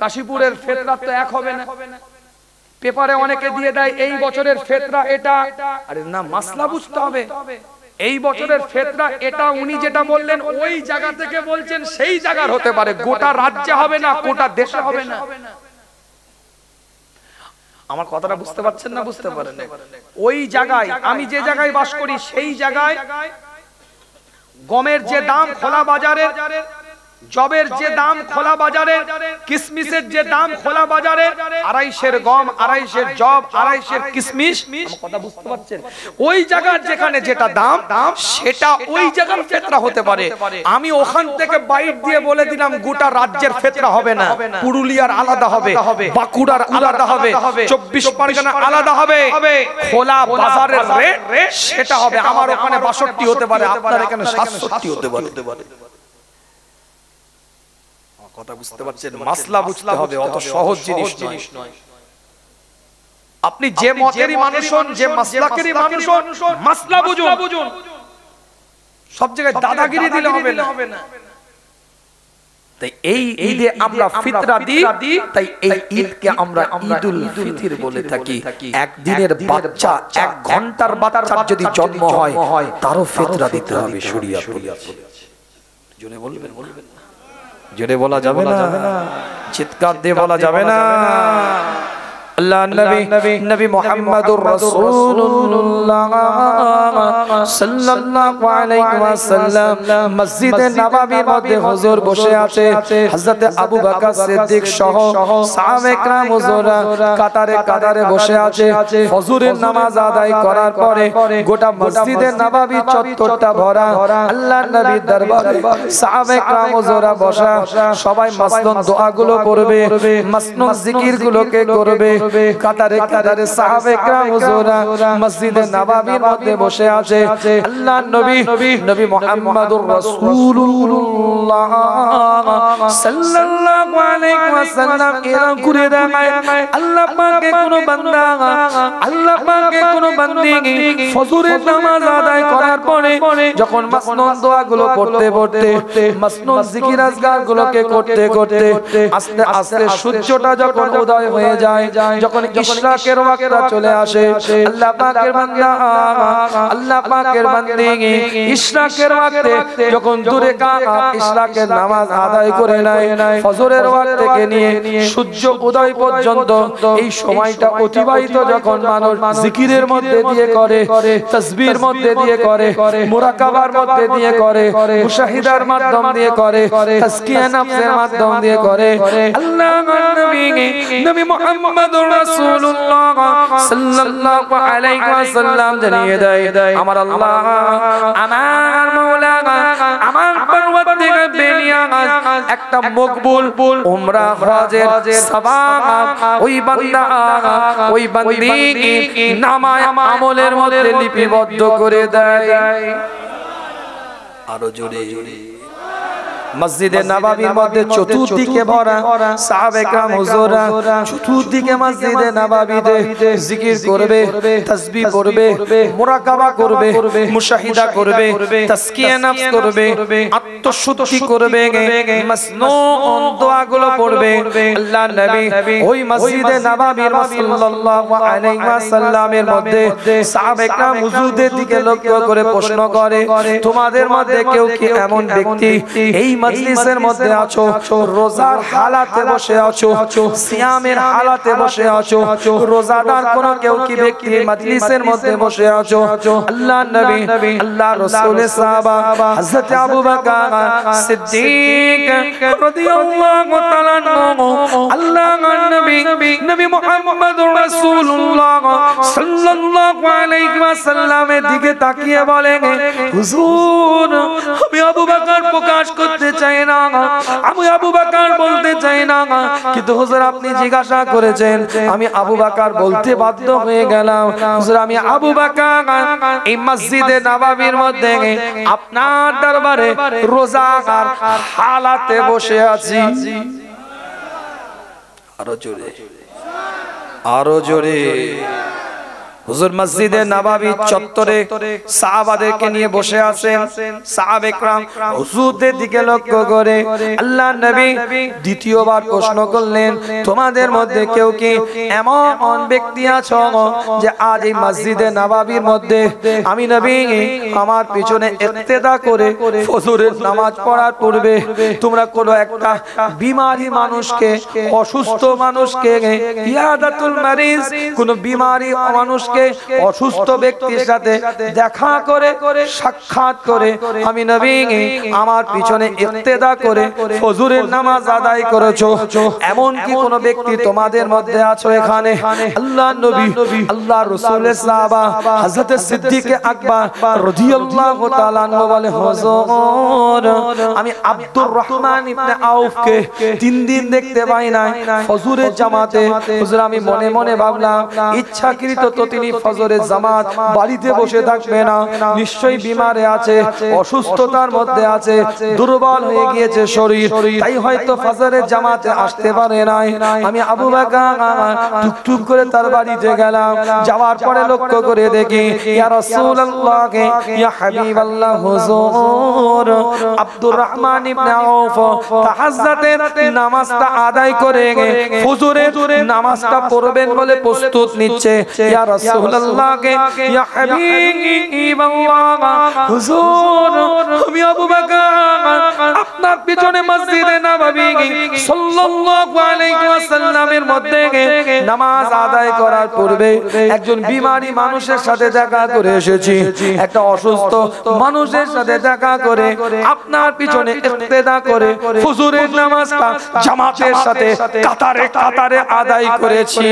কাশীপুরের ফিতরা তো এক হবে না পেপারে অনেকে দিয়ে দেয় এই বছরের ফিতরা এটা আরে না মাসলা বুঝতে হবে এই বছরের ফিতরা এটা উনি যেটা বললেন ওই জায়গা থেকে বলছেন সেই জায়গার হতে পারে গোটা রাজ্যে হবে না গোটা দেশে হবে না আমার কথাটা বুঝতে পারছেন না বুঝতে পারেন ওই জায়গায় আমি যে জায়গায় বাস করি সেই জায়গায় গমের যে দাম খোলা বাজারে জবের যে দাম খোলা বাজারে কিসমিসের যে দাম খোলা বাজারে 250 গম 250 জব 250 কিসমিস কথা বুঝতে পারছেন ওই জায়গার যেখানে যেটা দাম সেটা ওই জায়গার ফিতরা হতে পারে আমি ওখান থেকে বাইট দিয়ে বলে দিলাম গোটা রাজ্যের ফিতরা হবে না পুরুলিয়ার আলাদা হবে বাঁকুড়ার আলাদা হবে 24 পরগনা আলাদা হবে খোলা বাজারের রেট সেটা হবে আমার ওখানে 62 হতে পারে আপনার এখানে 67 হতে পারে কথা বুঝতে পারছেন মাসলা বুঝতে হবে অত সহজ জিনিস নয় আপনি যে মতেরই মানুষ হন যে মাসলাকেরই মানুষ হন মাসলা বুঝুন সব জায়গায় দাদাগিরি দিলে হবে না তাই এই ঈদে আমরা ফিতরা দিই, তাই এই ঈদকে আমরা ঈদুল ফিতর বলে থাকি। একদিনের বাচ্চা, 1 ঘন্টার বাচ্চার যদি জন্ম হয় তারও ফিতরা দিতে হবে শরিয়ত বলেছে। জোরে বলবেন, জোরে বলা যাবে না, চিৎকার দিয়ে বলা যাবে না। আল্লাহ নবী মুহাম্মদুর রাসূলুল্লাহ সাল্লাল্লাহু আলাইহি ওয়াসাল্লাম মসজিদে নববীর মধ্যে হুজুর বসে আছে। হযরত আবু বকর সিদ্দিক সহ সাহাবায়ে কেরাম হুজুররা কাতারে কাতারে বসে আছে। ফজরের নামাজ আদায় করার পরে গোটা মসজিদে নববী চত্বরটা ভরা। আল্লাহর নবীর দরবারে সাহাবায়ে কেরাম হুজুররা বসা, সবাই মাসনুন দোয়াগুলো করবে, মাসনুন জিকিরগুলোকে করবে। কাতারে কাতারে সাহাবায়ে কেরাম হুজুররা মসজিদে নববীর মধ্যে বসে আছে। আল্লাহর নবী মুহাম্মদুর রাসূলুল্লাহ সাল্লাল্লাহু আলাইহি ওয়াসাল্লাম এরকম করে দেখায়, আল্লাহ পাকের কোন বান্দা, আল্লাহ পাকের কোন বান্দি ফজরের নামাজ আদায় করার পরে যখন মাসনুন দোয়াগুলো পড়তে পড়তে, মাসনুন জিকির আজকারগুলোকে করতে করতে আস্তে আস্তে সূর্যটা যখন উদয় হয়ে যায়, যখন ইশরাকের ওয়াক্তটা চলে আসে, আল্লাহ পাকের বান্দা, আল্লাহ পাকের বান্দি ইশরাকের ওয়াক্তে যখন দূরে ইশরাকের নামাজ আদায় করে নেয়, ফজরের ওয়াক্ত থেকে নিয়ে সূর্য উদয় পর্যন্ত এই সময়টা অতিবাহিত যখন মানুষ জিকিরের মধ্যে দিয়ে করে, তাসবিহের মধ্যে দিয়ে করে, মুরাকাবার মধ্যে দিয়ে করে, মুশাহিদার মাধ্যম দিয়ে করে, তাজকিয়া নফসের মাধ্যম দিয়ে করে, আল্লাহর নবী মুহাম্মদুর রাসূলুল্লাহ সাল্লাল্লাহু আলাইহি ওয়াসাল্লাম জানিয়ে দেয়, আমার আল্লাহ, আমার মাওলা, আমার পরওয়ারদিগার বেনিয়াজ একটা মকবুল উমরা হজের সওয়াব ওই বান্দা, ওই বান্দি নামায় আমলের মধ্যে লিপিবদ্ধ করে দেয়। আরো জোরে মসজিদে নববীর মধ্যে চতুর্দিকে ভরা সাহাবায়ে কেরাম হুজুররা চতুর্দিকে মসজিদে নববীতে জিকির করবে, তাসবিহ করবে, মুরাকাবা করবে, মুশাহিদা করবে, তাজকিয়া নফস করবে, আত্মশুদ্ধি করবে, মাসনুন দোয়াগুলো পড়বে। আল্লাহর নবী ওই মসজিদে নববীর সাল্লাল্লাহু আলাইহি ওয়াসাল্লামের মধ্যে সাহাবায়ে কেরাম হুজুরদের দিকে লক্ষ্য করে প্রশ্ন করে, তোমাদের মধ্যে কেউ কি এমন ব্যক্তি এই মজলিসের মধ্যে আছো, রোজার হালাতে বসে আছো, সিয়ামের হালাতে বসে আছো, রোজাদার কোন কেউ কি ব্যক্তি মজলিসের মধ্যে বসে আছো? আল্লাহর নবী, আল্লাহর রাসূলের সাহাবা হযরত আবু বকর সিদ্দিক রাদিয়াল্লাহু তাআলা আনহু, আল্লাহর নবী মুহাম্মদুর রাসূলুল্লাহ সাল্লাল্লাহু আলাইহি ওয়াসাল্লামের দিকে তাকিয়ে বলেন, হুজুর, আমি আবু বকর প্রকাশ করতে চাই না, আমি আবু বকর বলতে চাই না, কিন্তু হুজুর আপনি জিজ্ঞাসা করেছেন, আমি আবু বকর বলতে বাধ্য হয়ে গেলাম। হুজুর, আমি আবু বকর এই মসজিদে নববীর মধ্যে আপনার দরবারে রোজার হালাতে বসে আছি। আরো জোরে, আরো জোরে। হুজুর মসজিদে নববী চত্বরে সাহাবাদেরকে নিয়ে বসে আছেন। সাহাবে کرام হুজুরদের দিকে লক্ষ্য করে আল্লাহর নবী দ্বিতীয়বার প্রশ্ন করলেন, তোমাদের মধ্যে কেউ কি এমন ব্যক্তি আছো যে আজ এই মসজিদে নববীর মধ্যে আমি নবী আমার পিছনে ইক্তেদা করে ফজরের নামাজ পড়ার পূর্বে তোমরা কোনো একটা বিমারি মানুষকে, অসুস্থ মানুষকে, ইয়াদাতুল মারিজ, কোন বিমারি মানুষকে, অসুস্থ ব্যক্তির সাথে দেখা করে, সাক্ষাৎ করে আমি নবী আমার পিছনে ইক্তেদা করে ফজরের নামাজ আদায় করেছো, এমন কি কোন ব্যক্তি তোমাদের মধ্যে আছো এখানে? আল্লাহর নবী, আল্লাহর রাসূলের সাহাবা হযরত সিদ্দিক আকবর রাদিয়াল্লাহু তাআলা আনহু বলে, হুজুর আমি আব্দুর রহমান ইবনে আউফকে 3 দিন দেখতে পাই নাই ফজরের জামাতে। হুজুর আমি মনে মনে ভাবলাম ইচ্ছাকৃত তো তিনি ফজরের জামাত বাড়িতে বসে থাকবে না, নিশ্চয়ই বিমারে আছে, অসুস্থতার মধ্যে আছে, দুর্বল হয়ে গিয়েছে শরীর, তাই হয়তো ফজরের জামাতে আসতে পারে নাই। আমি আবু বকর টুকটুক করে তার বাড়িতে গেলাম, যাওয়ার পরে লক্ষ্য করে দেখি ইয়া রাসূলুল্লাহ ইয়া হাবিবাল্লাহ হুজুর আব্দুর রহমান ইবনে আউফ তাহাজ্জুদের নামাজটা আদায় করে ফজরের নামাজটা পড়বেন বলে প্রস্তুত নিচ্ছে। ইয়া রাসূলুল্লাহ ইয়া হাবিবাল্লাহ হুজুর আমি আবু বকর আপনার পিছনে মসজিদে নববী সাল্লাল্লাহু আলাইহি ওয়াসাল্লামের মধ্যে নামাজ আদায় করার পূর্বে একজন বিমারি মানুষের সাথে দেখা করে এসেছি, একটা অসুস্থ মানুষের সাথে দেখা করে আপনার পিছনে ইক্তেদা করে ফজরের নামাজটা জামাতের সাথে কাতারে কাতারে আদায় করেছি।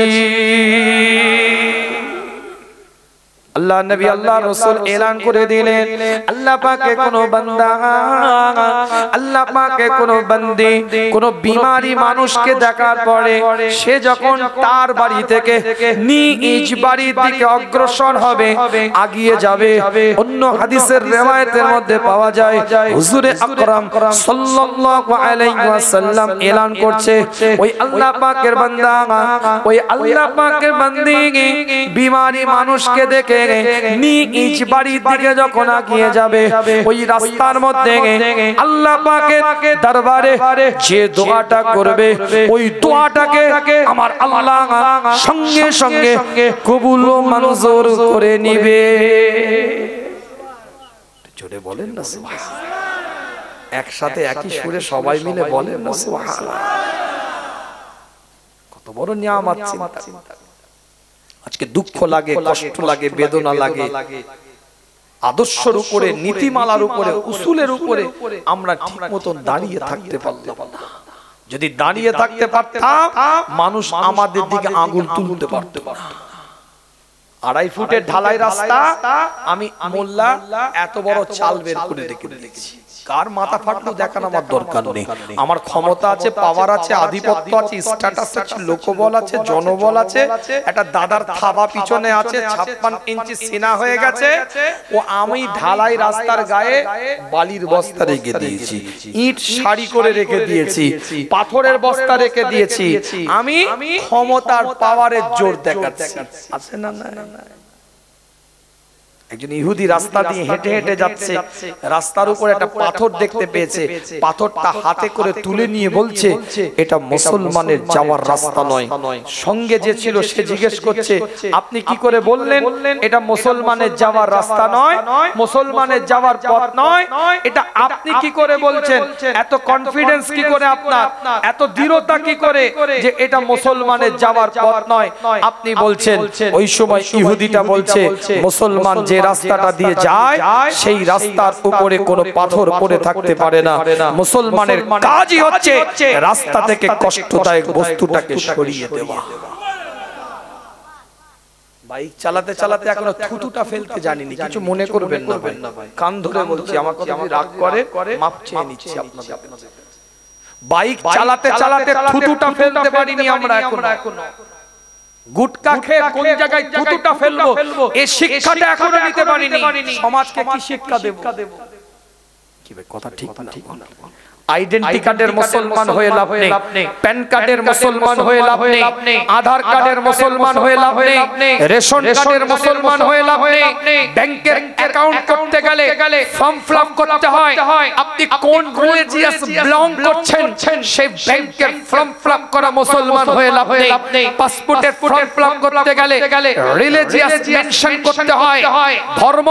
আল্লাহ নবী আল্লাহ রাসূল এলান করে দিলেন, আল্লাহ পাকে কোন বান্দা, আল্লাহ পাকে কোন বান্দি কোন বিমারি মানুষকে দেখার পরে সে যখন তার বাড়ি থেকে নিজ বাড়ির দিকে অগ্রসর হবে, আগিয়ে যাবে, অন্য হাদিসের riwayতের মধ্যে পাওয়া যায় হুজুরে আকরাম সাল্লাল্লাহু আলাইহি ওয়াসাল্লাম এলান করছে ওই আল্লাহ পাকের বান্দা, ওই আল্লাহ পাকের বান্দি বিমারি মানুষকে দেখে নিজ বাড়ির দিকে যখন আগিয়ে যাবে, ওই রাস্তার মধ্যে আল্লাহ পাকের দরবারে যে দোয়াটা করবে ওই দোয়াটাকে আমার আল্লাহ সঙ্গে সঙ্গে কবুল ও মঞ্জুর করে নিবে। জোরে বলেন না সুবহানাল্লাহ, একসাথে একই সুরে সবাই মিলে বলেন না সুবহানাল্লাহ। কত বড় নিয়ামত চিন্তা। আজকে দুঃখ লাগে, কষ্ট লাগে, বেদনা লাগে, আদর্শের উপরে, নীতিমালার উপরে, উসুলের উপরে আমরা ঠিক মতন দাঁড়িয়ে থাকতে পারলাম না। যদি দাঁড়িয়ে থাকতে পারতাম মানুষ আমাদের দিকে আঙুল তুলতে পারত না। 2.5 ফুটের ঢালাই রাস্তা, আমি মোল্লা এত বড় চাল বের করে রেখে দিয়েছি। কার মাথা ফাটলো দেখানো আমার দরকার নেই, আমার ক্ষমতা আছে, পাওয়ার আছে, আধিপত্য আছে, স্ট্যাটাস আছে, লোকবল আছে, জনবল আছে, একটা দাদার থাবা পিছনে আছে, 56 ইঞ্চি সিনা হয়ে গেছে, ও আমি ঢালাই রাস্তার গায়ে বালির বস্তা রেখে দিয়েছি, ইট সারি করে রেখে দিয়েছি, পাথরের বস্তা রেখে দিয়েছি, আমি ক্ষমতার পাওয়ারের জোর দেখাচ্ছি। আছে না? না। একজন ইহুদি রাস্তা দিয়ে হেঁটে হেঁটে যাচ্ছে, রাস্তার উপর একটা পাথর দেখতে পেয়েছে, পাথরটা হাতে করে তুলে নিয়ে বলছে এটা মুসলমানের যাওয়ার রাস্তা নয়। সঙ্গে যে ছিল সে জিজ্ঞেস করছে আপনি কি করে বললেন এটা মুসলমানের যাওয়ার রাস্তা নয়, মুসলমানের যাওয়ার পথ নয়, এটা আপনি কি করে বলছেন? এত কনফিডেন্স কি করে আপনার, এত দৃঢ়তা কি করে যে এটা মুসলমানের যাওয়ার পথ নয় আপনি বলছেন? ওই সময় ইহুদিটা বলছে মুসলমান যে রাস্তাটা দিয়ে যায় সেই রাস্তার উপরে কোনো পাথর পড়ে থাকতে পারে না, মুসলমানের কাজই হচ্ছে রাস্তা থেকে কষ্টদায়ক বস্তুটাকে সরিয়ে দেওয়া। বাইক চালাতে চালাতে এখনো থুতুটা ফেলতে জানিনি, কিছু মনে করবেন না ভাই, কান ধরে বলছি, আমার কথা যদি রাগ করে মাপ চেয়ে নিচ্ছি আপনাদের। বাইক চালাতে চালাতে থুতুটা ফেলতে পারিনি আমরা এখনো। গুটকা খেয়ে কোন জায়গায় থুতুটা ফেলবো এই শিক্ষাটা এখনো নিতে পারিনি। সমাজকে কি শিক্ষা দেব? কি ভাই কথা ঠিক না? আইডেন্টি কার্ডের মুসলমান হয়ে লাভ নেই, প্যান কার্ডের মুসলমান হয়ে লাভ নেই, আধার কার্ডের মুসলমান হয়ে লাভ নেই, রেশন কার্ডের মুসলমান হয়ে লাভ নেই, ব্যাংকের অ্যাকাউন্ট করতে গেলে ফর্ম ফিল আপ করতে হয়, আপনি কোন রিলিজিয়াস বিলং করছেন সেই ব্যাংকের ফর্ম ফিল আপ করা মুসলমান হয়ে লাভ নেই, পাসপোর্টের ফর্ম ফিল আপ করতে গেলে রিলিজিয়াস মেনশন করতে হয়, ধর্ম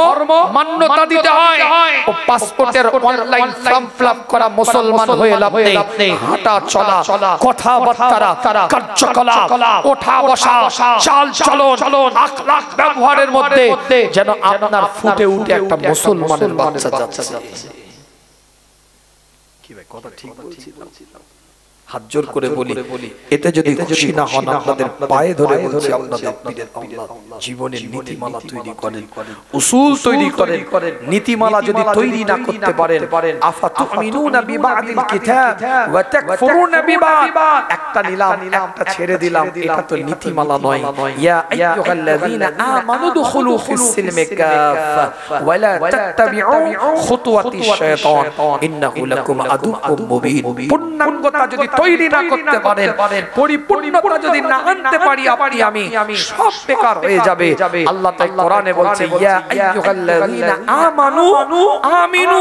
মান্যতা দিতে হয়, ও পাসপোর্টের অনলাইন ফর্ম ফিল আপ করা মুসলমান হয়ে লাভ নেই। হাঁটা চলা, কথাবার্তা, কার্যকলাপ, ওঠা বসা, চাল চলন, আখলাক ব্যবহারের মধ্যে যেন আপনার ফুটে উঠে একটা মুসলমানের বাচ্চা যাচ্ছে। কি ভাই কথা ঠিক বলছি? হাত জোর করে বলি, এতে যদি খুশি না হন আপনাদের পায়ে ধরে বলছি, আপনাদের পীরের আল্লাহ জীবনের নীতিমালা তৈরি করেন, উসুল তৈরি করেন। নীতিমালা যদি তৈরি না করতে পারেন, আফাতুমিনুনা বিবাদিল কিতাব ওয়া তাকফুরুনা বিবাদ, একটা নিলাম একটা ছেড়ে দিলাম, এটা তো নীতিমালা নয়। ইয়া আইয়ুহাল্লাযীনা আমানু দুখুলু ফিস সিলমি কাফা ওয়া লা তাত্তাবিউ খুতুওয়াতিশ শাইতান ইন্নাহু লাকুম আদুউম মুবিন। পূর্ণাঙ্গতা যদি তৈরি না করতে পারেন, পরিপূর্ণতা যদি না আনতে পারি আপনি আমি, সব বেকার হয়ে যাবে। আল্লাহ তাই কোরআনে বলছে, ইয়া আইয়ুহাল্লাযীনা আমানু আমিনু,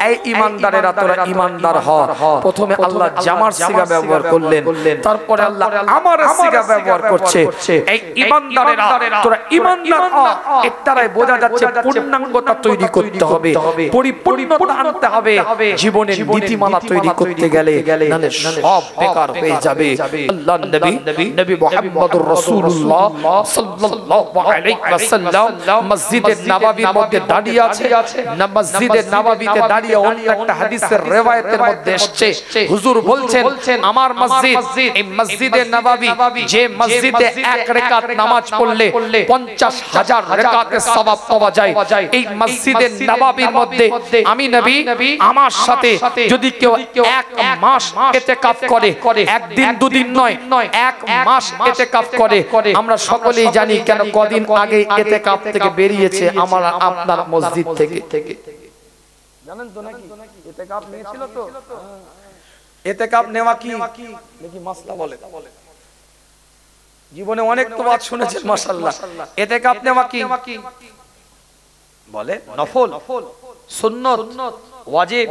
এই ঈমানদারেরা তোরা ঈমানদার হ। প্রথমে আল্লাহ জামার সিগা ব্যবহার করলেন, তারপরে আল্লাহ আমার সিগা ব্যবহার করছে। এই ঈমানদারেরা তোরা ঈমানদার হ, এর দ্বারাই বোঝা যাচ্ছে পূর্ণাঙ্গতা তৈরি করতে হবে, পরিপূর্ণতা আনতে হবে জীবনের নীতিমালা তৈরি করতে গেলে, নালে সব বেকার হয়ে যাবে। আল্লাহর নবী মুহাম্মদুর রাসূলুল্লাহ সাল্লাল্লাহু আলাইহি ওয়াসাল্লাম মসজিদে নববীর মধ্যে দাঁড়িয়ে আছে। না মসজিদে নববীতে দাঁড়িয়ে অন্য একটা হাদিসের রিওয়ায়াতের মধ্যে এসেছে, হুজুর বলছেন আমার মসজিদ, এই মসজিদে নববী, যে মসজিদে এক রাকাত নামাজ পড়লে 50,000 রাকাতের সওয়াব পাওয়া যায়, এই মসজিদে নববীর মধ্যে আমি নবী আমার সাথে যদি কেউ এক মাস ইতিকাফ করে, একদিন দুদিন নয়, এক মাস ইতিকাফ করে, আমরা সকলেই জানি কেন কদিন আগে ইতিকাফ থেকে বেরিয়েছে আমার আপনার মসজিদ থেকে, জানেন তো নাকি? ইতিকাফ নিয়েছিল তো, ইতিকাফ নেওয়া কি নাকি মাসলা বলে, জীবনে অনেক তো বাত শুনেছেন মাশাআল্লাহ। ইতিকাফ নেওয়া কি বলে? নফল, সুন্নাত, ওয়াজিব,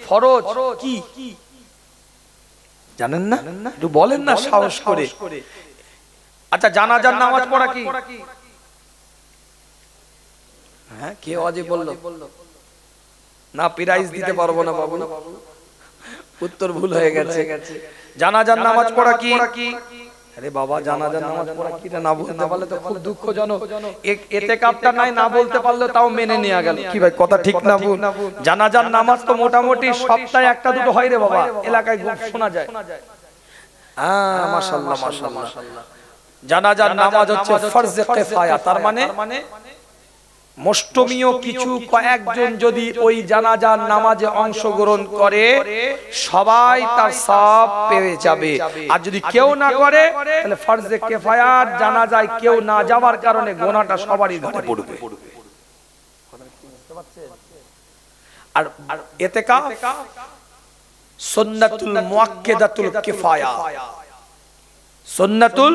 ফরজ কি জানেন না? একটু বলেন না সাহস করে। আচ্ছা, জানাজার নামাজ পড়া কি? হ্যাঁ, কে ওয়াজিব বললো? না, প্রাইজ দিতে পারবো না বাবু, উত্তর ভুল হয়ে গেছে। জানাজার নামাজ পড়া কি? আরে বাবা, জানাজার নামাজ পড়া কি না বলতে পারলে তো খুব দুঃখজনক। ইতিকাফটা নাই না বলতে পারলে তাও মেনে নেওয়া গেল। কি ভাই, কথা ঠিক না ভুল? জানাজার নামাজ তো মোটামুটি সপ্তাহে একটা দুটো হয় রে বাবা, এলাকায় শোনা যায়। হ্যাঁ, মাশাআল্লাহ মাশাআল্লাহ। জানাজার নামাজ হচ্ছে ফরজে কিফায়া, তার মানে মুষ্টমীয় কিছু কয়েকজন যদি ওই জানাজার নামাজে অংশগ্রহণ করে সবাই তার সওয়াব পেয়ে যাবে। আর যদি কেউ না করে তাহলে ফরজে কিফায়ার জানাজায় কেউ না যাওয়ার কারণে গুনাহটা সবারই ঘাড়ে পড়বে। আর ইতিকাফ সুন্নাতুল মুআক্কাদাতুল কিফায়া, সুন্নাতুল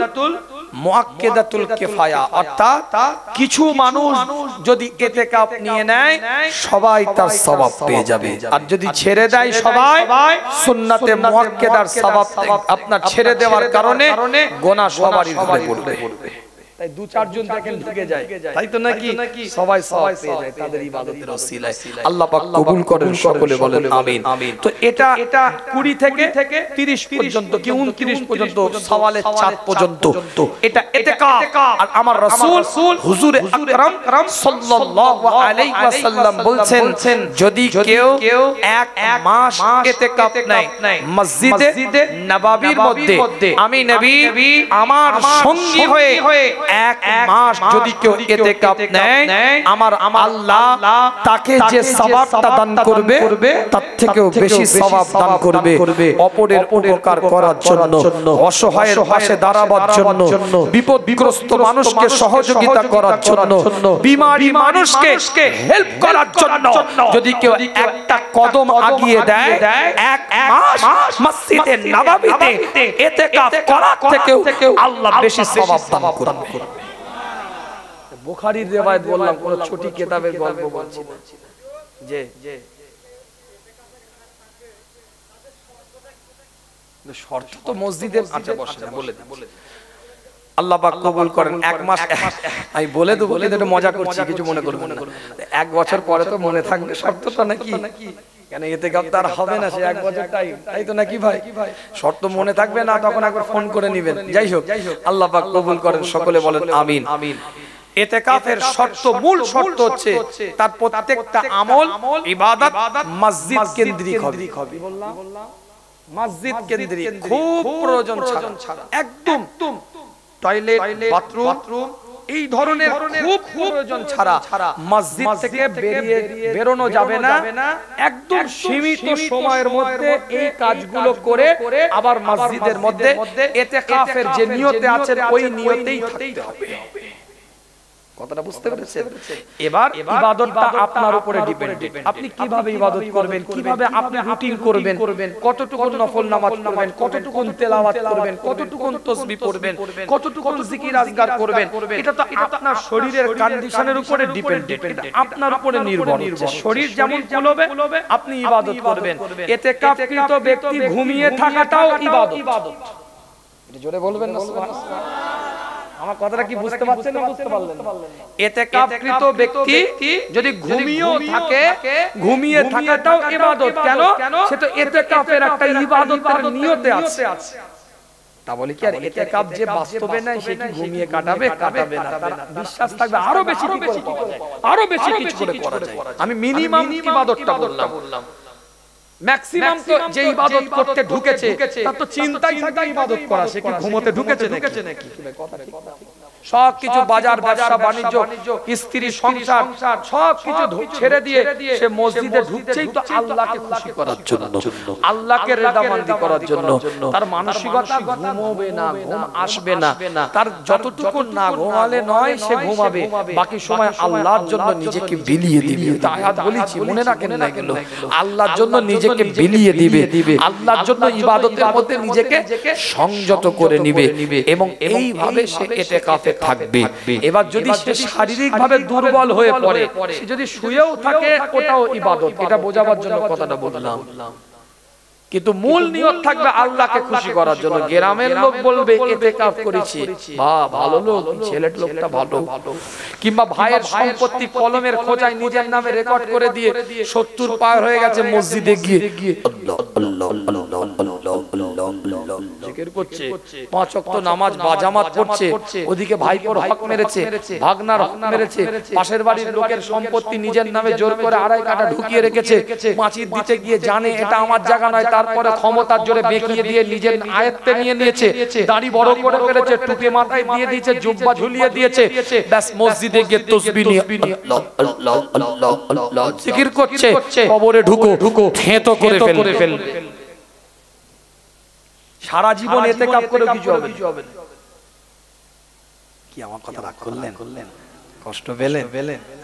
মুআক্কাদাতুল কিফায়া, অর্থাৎ কিছু মানুষ যদি ইতিকাফ নিয়ে নেয় সবাই তার সওয়াব পেয়ে যাবে। আর যদি ছেড়ে দেয় সবাই, সুন্নাতে মুআক্কাদার সওয়াব আপনার ছেড়ে দেওয়ার কারণে গুনাহ সবারই ঘাড়ে পড়বে। তাই দু চারজন দেখেন ঢুকে যায়, তাই তো নাকি? সবাই সওয়াব পেয়ে যায় তাদের ইবাদতের ওসিলায়। আল্লাহ পাক কবুল করেন, সকলে বলেন আমিন। তো এটা 20 থেকে 30 পর্যন্ত কি 29 পর্যন্ত সওয়ালের চাঁদ পর্যন্ত এটা ইতিকাফ। আর আমার রাসূল হুজুরে আকরাম সাল্লাল্লাহু আলাইহি ওয়াসাল্লাম বলছেন, যদি কেউ এক মাস ইতিকাফ নেয় মসজিদে নববীর মধ্যে, আমি নবী আমার সঙ্গী হয়ে এক মাস যদি কেউ ইতিকাফ নেয়, আমার আল্লাহ তাকে যে সওয়াবটা দান করবে তার থেকেও বেশি সওয়াব দান করবে। অপরের উপকার করার জন্য, অসহায়ের পাশে দাঁড়াবার জন্য, বিপদগ্রস্ত মানুষকে সহযোগিতা করার জন্য, বিমারি মানুষকে হেল্প করার জন্য যদি কেউ একটা কদম আগিয়ে দেয়, এক মাস মসজিদে নববীতে ইতিকাফ করার থেকেও আল্লাহ বেশি সওয়াব দান করবে। বুখারীর রিওয়ায়াত বললাম, কোন ছোট কিতাবের গল্প বলছি না। যে শর্ত তো মসজিদের, আচ্ছা বসে বলে আল্লাহ পাক কবুল করেন। এক মাস আমি বলে দেবো, একটু মজা করছি, কিছু মনে করবেন না। 1 বছর পরে তো মনে থাকবে শর্তটা নাকি? কেন ইতিকাফ তার হবে না, সে 1 বছর টাইম, তাই তো নাকি ভাই? শর্ত মনে থাকবে না, তখন একবার ফোন করে নেবেন। যাই হোক, আল্লাহ পাক কবুল করেন, সকলে বলেন আমিন। ইতিকাফের শর্ত, মূল শর্ত হচ্ছে তার প্রত্যেকটা আমল ইবাদত মসজিদ কেন্দ্রিক হবে। মসজিদ কেন্দ্রিক খুব প্রয়োজন ছাড়া একদম টয়লেট বাথরুম এই ধরনের খুব প্রয়োজন ছাড়া মসজিদ থেকে বেরোনো যাবে না। একদম সীমিত সময়ের মধ্যে এই কাজগুলো করে আবার মসজিদের মধ্যে ইতিকাফের যে নিয়তে আছেন ওই নিয়তেই থাকতে হবে। কথাটা বুঝতে পেরেছেন? এবার ইবাদতটা আপনার উপরে ডিপেন্ডেন্ট। আপনি কিভাবে ইবাদত করবেন, কিভাবে আপনি রুটিন করবেন, কতটুকু নফল নামাজ পড়বেন, কতটুকু তেলাওয়াত করবেন, কতটুকু তাসবিহ পড়বেন, কতটুকু জিকির আজকার করবেন, এটা তো আপনার শরীরের কন্ডিশনের উপরে ডিপেন্ডেন্ট। এটা আপনার উপরে নির্ভর হচ্ছে। শরীর যেমন কুলবে আপনি ইবাদত করবেন। ইতিকাফকৃত ব্যক্তি ঘুমিয়ে থাকাটাও ইবাদত। এটা জোরে বলবেন না সুবহানাল্লাহ। আমার কথাটা কি বুঝতে পারছেন না বুঝতে পারলেন? ইতিকাফকৃত ব্যক্তি যদি ঘুমিয়েও থাকে, ঘুমিয়ে থাকাটাও ইবাদত। কেন? সে তো ইতিকাফের একটা ইবাদতের নিয়তে আছে। তা বলি কি আর ইতিকাফ যে বাস্তবে নাই সে কি ঘুমিয়ে কাটাবে না? তার বিশ্বাস থাকবে আরো বেশি কি করে পাওয়া যায়, আরো বেশি কিছু করে করা যায়। আমি মিনিমাম ইবাদতটা বললাম। ম্যাক্সিমাম তো যে ইবাদত করতে ঢুকেছে তার তো চিন্তাই থাকে ইবাদত করা, সে কি ঘুমোতে ঢুকেছে নাকি? সব কিছু বাজার ব্যবসা বাণিজ্য স্ত্রী সংসার সব কিছু ছেড়ে দিয়ে সে মসজিদে ঢুকছেই তো আল্লাহকে খুশি করার জন্য, আল্লাহকে রেদামন্দি করার জন্য। তার মানসিকতা ঘুমোবে না, ঘুম আসবে না। তার যতটুকু না ঘুমালে নয় সে ঘুমাবে, বাকি সময় আল্লাহর জন্য নিজেকে বিলিয়ে দিবে। আয়াত বলেছি মনে রাখেন না গেল, আল্লাহর জন্য নিজেকে বিলিয়ে দিবে, আল্লাহর জন্য ইবাদতের মধ্যে নিজেকে সংযত করে নিবে এবং এইভাবে সে ইতিকাফে থাকবে। এবার যদি সে শারীরিকভাবে দুর্বল হয়ে পড়ে, সে যদি শুয়েও থাকে ওটাও ইবাদত। এটা বোঝাবার জন্য কথাটা বললাম। কিন্তু মূল নিয়ত থাকবে আল্লাহকে খুশি করার জন্য। গ্রামের লোক বলবে ইতিকাফ করেছি, বাহ ভালো লোক, ছেলের লোকটা ভালো। কিংবা ভাইয়ের সম্পত্তি কলমের খোঁজায় নিজের নামে রেকর্ড করে দিয়ে 70 পার হয়ে গেছে মসজিদে গিয়ে আল্লাহ আল্লাহ আল্লাহ আল্লাহ জিকির করছে, 5 ওয়াক্ত নামাজ বাজামাত পড়ছে, ওদিকে ভাইপোর হক মেরেছে, ভাগনার হক মেরেছে, পাশের বাড়ির লোকের সম্পত্তি নিজের নামে জোর করে আড়াই কাটা ঢুকিয়ে রেখেছে, মাছির দিতে গিয়ে জানে এটা আমার জায়গা নয়, তারপরে ক্ষমতার জোরে বেঁকিয়ে দিয়ে নিজের আয়ত্তে নিয়ে নিয়েছে, দাড়ি বড় করে ফেলেছে, টুপি মাথায় দিয়ে দিয়েছে, জুব্বা ঝুলিয়ে দিয়েছে, ব্যাস মসজিদে গিয়ে তাসবিহ নিয়ে আল্লাহ আল্লাহ আল্লাহ আল্লাহ জিকির করছে, কবরে ঢুকো থেঁতো করে ফেলবে। সারা জীবন ইতিকাফ করে কিছু হবে না। কি আমার কথা রাগ করলেন, কষ্ট পেলেন?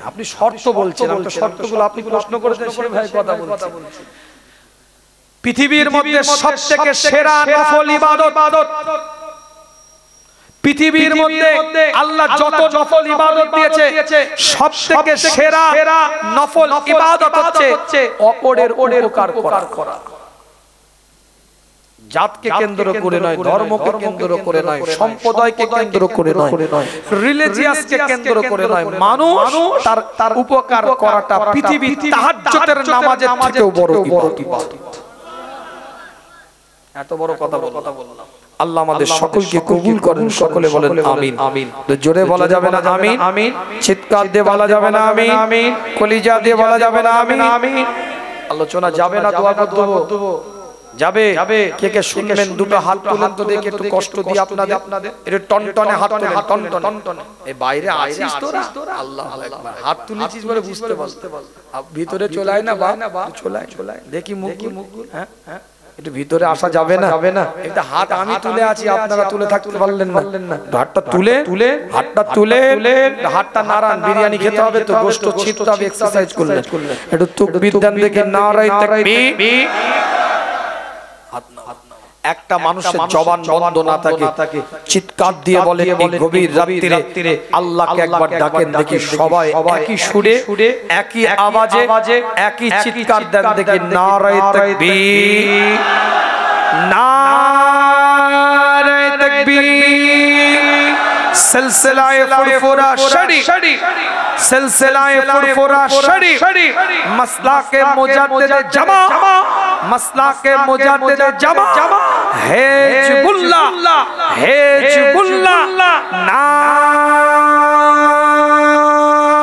আপনি শর্ত বলছেন, আমি তো শর্তগুলো আপনি প্রশ্ন করেছেন সে ভাই কথা বলছি। পৃথিবীর মধ্যে সবথেকে সেরা নফল ইবাদত, পৃথিবীর মধ্যে আল্লাহ যত নফল ইবাদত দিয়েছে সবথেকে সেরা নফল ইবাদত হচ্ছে অপরের উপকার করা। জাতকে কেন্দ্র করে নয়, ধর্মকে কেন্দ্র করে নয়, সম্প্রদায়কে কেন্দ্র করে নয়, রিলিজিয়াসকে কেন্দ্র করে নয়, মানুষ তার উপকার করাটা পৃথিবীর তাহাজ্জুদের নামাজের থেকেও বড় ইবাদত। এত বড় কথা বললাম। আল্লাহ আমাদের সকলকে কবুল করেন, সকলে বলেন আমিন। আমিন জোরে বলা যাবে না আমিন? আমিন চিৎকার দিয়ে বলা যাবে না আমিন? আমিন কলিজা দিয়ে বলা যাবে না আমিন? আমিন আলোচনা যাবে না, দোয়া করতে দেবো যাবে। কে কে শুনবেন দুটো হাত তুলেন তো দেখি, একটু কষ্ট দিয়ে আপনাদের একটু টনটনে হাত তুলেন, টনটনে। এই বাইরে আছিস তোরা, আল্লাহু আকবার, হাত তুলেছিস বলে বুঝতে পারতে ভিতরে চলে আয় না, বা চলে আয় দেখি মুখ। হ্যাঁ একটু ভিতরে আসা যাবে না? একটা হাত আমি তুলে আছি, আপনারা তুলে থাকতে পারলেন না। হাতটা তুলে হাতটা নাড়ান। বিরিয়ানি খেতে হবে তো, গোশত ছিটতে হবে, এক্সারসাইজ করলেন। একটু তাকবীর দেন দেখে, নারায়ে তাকবীর। একটা মানুষের জবান বন্ধ না থাকে, চিৎকার দিয়ে বলে এই গভীর রাত্রিরে আল্লাহকে একবার ডাকেন দেখি। সবাই একই সুরে একই আওয়াজে একই চিৎকার দেন দেখি, নারায়ে তাকবীর, নারায়ে তাকবীর। সিলসিলায়ে ফুরফুরা শরীফ, সিলসিলায়ে ফুরফুরা শরীফ, মাসলাকে মুজাদ্দিদ জামা, মাসলাকে মুজাদ্দিদ জামা, হিজবুল্লাহ, হিজবুল্লাহ,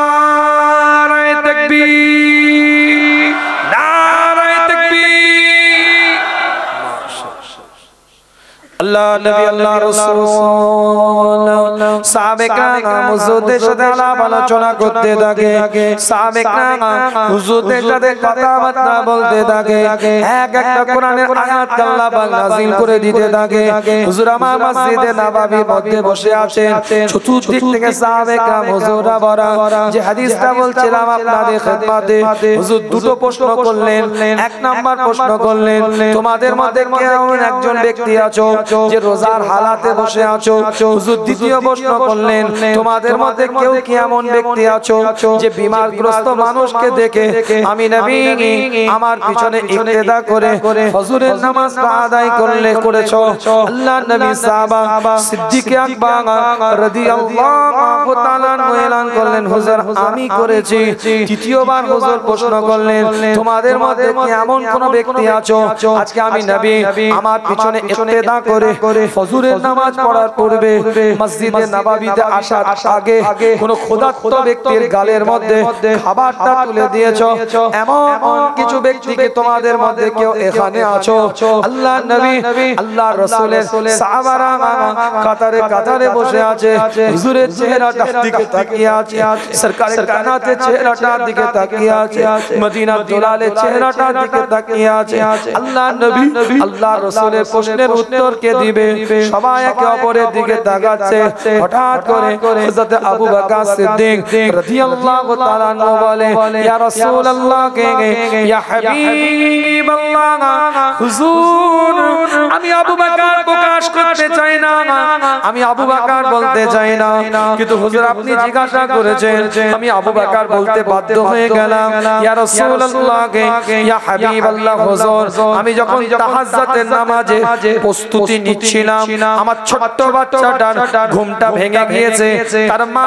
নারায়ে তাকবীর, নারায়ে তাকবীর। আল্লাহ নবী আল্লাহ রাসূল সাহাবে کرام হুজুরদের সাথে আলাপ আলোচনা করতে থাকে সাহাবে کرام হুজুরদের সাথে কথাবার্তা বলতে থাকে এক একটা কোরআনের আয়াত আল্লাহ পাক নাযিল করে দিতে থাকে হুজুর আমার মসজিদে নববীর মধ্যে বসে আছেন চতুর্দিক থেকে সাহাবে کرام হুজুররা ভরা যে হাদিসটা বলছিলাম আপনাদের খিদমতে হুজুর দুটো প্রশ্ন করলেন এক নাম্বার প্রশ্ন করলেন তোমাদের মধ্যে কেমন একজন ব্যক্তি আছো যে রোজার হালাতে বসে আছো হুজুর দ্বিতীয় প্রশ্ন করলেন তোমাদের মধ্যে কেউ কি এমন ব্যক্তি আছো যে বিমারগ্রস্ত মানুষকে দেখে আমি নবী আমার পিছনে ইক্তেদা করে ফজরের নামাজ আদায় করেছো আল্লাহ নবী সাহাবা সিদ্দিক আকবর রাদিয়াল্লাহু তাআলা এলান করলেন হুজুর আমি করেছি তৃতীয়বার হুজুর প্রশ্ন করলেন তোমাদের মধ্যে কি এমন কোন ব্যক্তি আছো আজকে আমি নবী আমার পিছনে ইক্তেদা করে ফজরের নামাজ পড়ার পূর্বে মসজিদে নববীতে আসার আগে কোন ক্ষুধার্ত ব্যক্তির গালের মধ্যে খাবারটা তুলে দিয়েছো এমন কিছু ব্যক্তিকে তোমাদের মধ্যে কেউ এখানে আছো আল্লাহ নবী আল্লাহ রাসূলের সাহাবারা কাতারে কাতারে বসে আছে হুজুরের চেহারাটার দিকে তাকিয়ে আছে সরকারের কায়নাতের চেহারাটার দিকে তাকিয়ে আছে মদিনার দুলালের চেহারাটার দিকে তাকিয়ে আছে আল্লাহ নবী আল্লাহ রাসূলের প্রশ্নের উত্তর কে দিবে সবাই একে অপরের দিকে তাকাচ্ছে হঠাৎ করে হযরত আবু বকর সিদ্দিক রাদিয়াল্লাহু তাআলা আনহু বলে ইয়া রাসূলুল্লাহ ইয়া হাবিবাল্লাহ হুজুর আমি আবু বকর প্রকাশ করতে চাই না আমি আবু বকর বলতে চাই না কিন্তু হুজুর আপনি জিজ্ঞাসা করেছেন আমি আবু বকর বলতে বাধ্য হয়ে গেলাম ইয়া রাসূলুল্লাহ ইয়া হাবিবাল্লাহ হুজুর আমি যখন তাহাজ্জুদের নামাজে প্রস্তুতি নিচ্ছিলাম আমার ছোট্ট বাচ্চাটার ঘুমটা ভেঙে গিয়েছে তার মা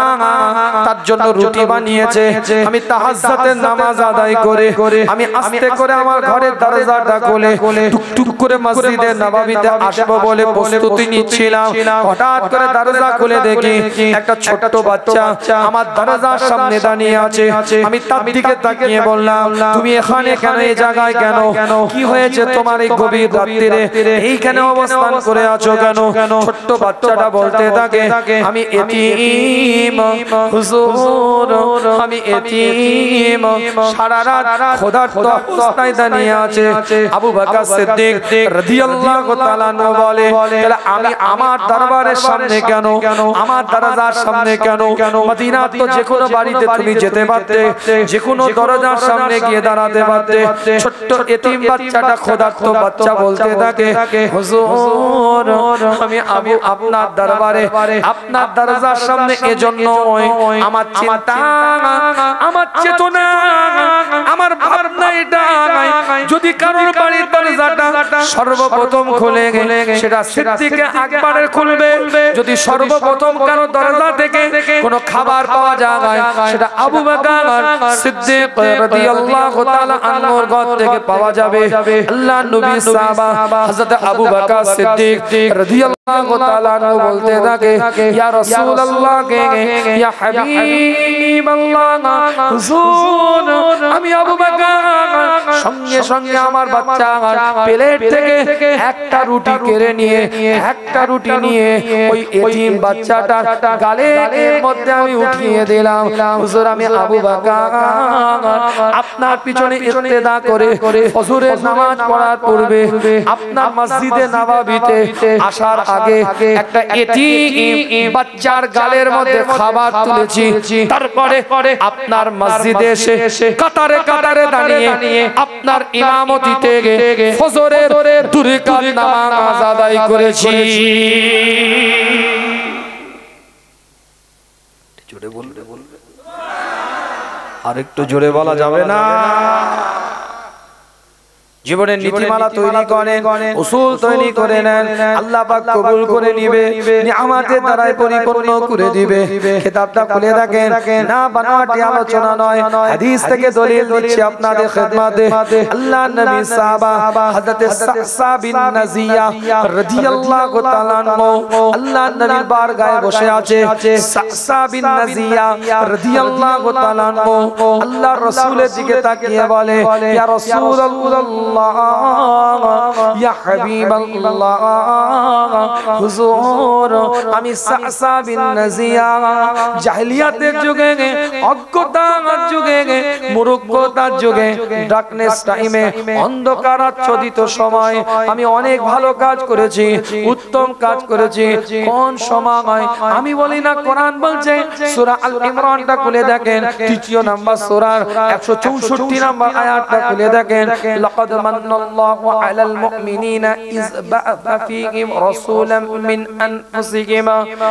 তার জন্য রুটি বানিয়েছে আমি তাহাজ্জুদের নামাজ আদায় করে আমি আস্তে করে আমার ঘরের দরজাটা খুলে টুকটুক করে মসজিদে নববীতে আসবো বলে প্রস্তুতি নিচ্ছিলাম হঠাৎ করে দরজা খুলে দেখি একটা ছোট্ট বাচ্চা আমার দরজার সামনে দাঁড়িয়ে আছে আমি তার দিকে তাকিয়ে বললাম তুমি এখানে কেন এই জায়গায় কেন কি হয়েছে তোমার এই গভীর রাত্রিরে এইখানে অবস্থান করে আছো কেন ছোট্ট বাচ্চাটা বলতে থাকে আমি এতিম হুজুর আমি এতিম সারা রাত ক্ষুধার্ত অবস্থায় দাঁড়িয়ে আছে আবু বকর সিদ্দিক রাদিয়াল্লাহু তাআলা আনহু বলে তাহলে আমি আমার দরবারের সামনে কেন আমার দরজার সামনে কেন মদিনা তো যে কোনো বাড়িতে তুমি যেতে পারতে যে কোনো দরজার সামনে গিয়ে দাঁড়াতে পারতে ছোট্ট এতিম বাচ্চাটা ক্ষুধার্ত বাচ্চা বলতে থাকে হুজুর আমি আপনার দরবারে আপনার দরজার সামনে এজন্য আমার চিন্তা আমার চেতনা আমার ভাবনা এটা যদি কারোর বাড়ির দরজাটা সর্বপ্রথম খুলে সেটা সিদ্দিক আকবরের খুলবে যদি সর্বপ্রথম কারো দরজা থেকে কোনো খাবার পাওয়া যায় সেটা আবু বকর সিদ্দিক রাদিয়াল্লাহু তাআলা আনহুর ঘর থেকে পাওয়া যাবে আল্লাহর নবী সাহাবা হযরত আবু বকর সিদ্দিক রাদিয়াল্লাহু তাআলা আনহু বলতে থাকে ইয়া রাসূলুল্লাহ ইয়া হাবিবাল্লাহ হুজুর আমি আবু বকর সঙ্গে সঙ্গে আমার বাচ্চা প্লেট থেকে একটা রুটি কেড়ে নিয়ে একটা রুটি নিয়ে ওই এতিম বাচ্চাটার গালের মধ্যে আমি উঠিয়ে দিলাম হুজুর আমি আবু বকর আপনার পিছনে ইক্তেদা করে ফজরের নামাজ পড়ার পূর্বে আপনার মসজিদে নববীতে আসার আগে একটা এতিম বাচ্চার গালের মধ্যে খাবার তুলেছি তারপরে আপনার মসজিদে এসে কাতারে কাতারে দাঁড়িয়ে আপনার ইমামতিতে ফজরের দুই রাকাত নামাজ আদায় করেছি জোরে বলবে আরেকটু জোরে বলা যাবে না জীবনের নীতিমালা তৈরি করেন উসুল তৈরি করে নেন আল্লাহ পাক কবুল করে নেবে নিয়ামতের দ্বারাই পরিপূর্ণ করে দিবে কিতাবটা খুলে দেখেন না বানোয়াটি আলোচনা নয় হাদিস থেকে দলিল দিচ্ছি আপনাদের খিদমতে আল্লাহর নবী সাহাবা হযরত সাসা বিন নাজিয়া রাদিয়াল্লাহু তাআলা আনহু আল্লাহর নবীর বারগাহে বসে আছে সাসা বিন নাজিয়া রাদিয়াল্লাহু তাআলা আনহু আল্লাহর রাসূলের দিকে তাকিয়ে বলে ইয়া রাসূলুল্লাহ রাসূলুল্লাহ ইয়া হাবিবাল্লাহ হুজুর আমি সাসা বিন নাজিয়া জাহেলিয়াতের যুগে অজ্ঞতার যুগে মূর্খতার যুগে ডার্কনেস টাইমে অন্ধকারাচ্ছাদিত সময় আমি অনেক ভালো কাজ করেছি উত্তম কাজ করেছি কোন সময় আমি বলি না কোরআন বলছে সূরা আল ইমরানটা খুলে দেখেন তৃতীয় নাম্বার সূরার 164 নাম্বার আয়াতটা খুলে দেখেন লাকাদ মান্নাল্লাহু আলাল মুমিনিনা ইয বা'আথা ফীহিম রাসূলাম মিন আনফুসিহিম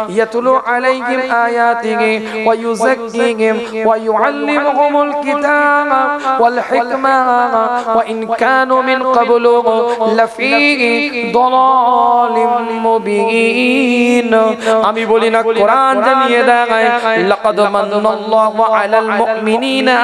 ইয়াতলু আলাইহিম আয়াতিহি ওয়া ইউযাক্কিহিম ওয়া ইউআল্লিমুহুমুল কিতাবা ওয়াল হিকমা ওয়া ইন কানু মিন ক্বাবলু লাফী দালালিম মুবিন আমি বলি না কোরআন জানিয়ে দেয় লাকাদ মান্নাল্লাহু আলাল মুমিনিনা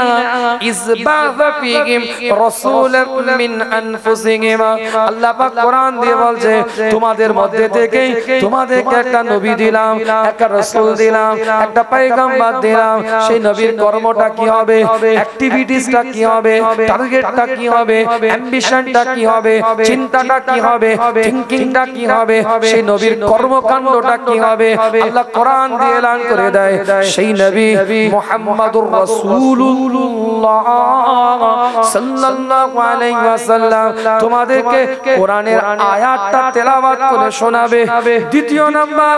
ইয বা'আথা ফীহিম রাসূলাম মিন আনফুসিহিম আল্লাহ পাক কোরআন দিয়ে বলছে তোমাদের মধ্যে থেকে তোমাদেরকে একটা নবী দিলাম একটা রাসূল দিলাম একটা পয়গম্বর দিলাম সেই নবীর কর্মটা কি হবে অ্যাক্টিভিটিসটা কি হবে টার্গেটটা কি হবে অ্যাম্বিশনটা কি হবে চিন্তাটা কি হবে থিংকিংটা কি হবে সেই নবীর কর্মকাণ্ডটা কি হবে আল্লাহ কোরআন দিয়ে এলান করে দেয় সেই নবী মুহাম্মাদুর রাসূলুল্লাহ সাল্লাল্লাহু আলাইহি ওয়াসাল্লাম তোমাদেরকে কোরআনের আয়াতটা তেলাওয়াত করে শোনাবে দ্বিতীয় নাম্বার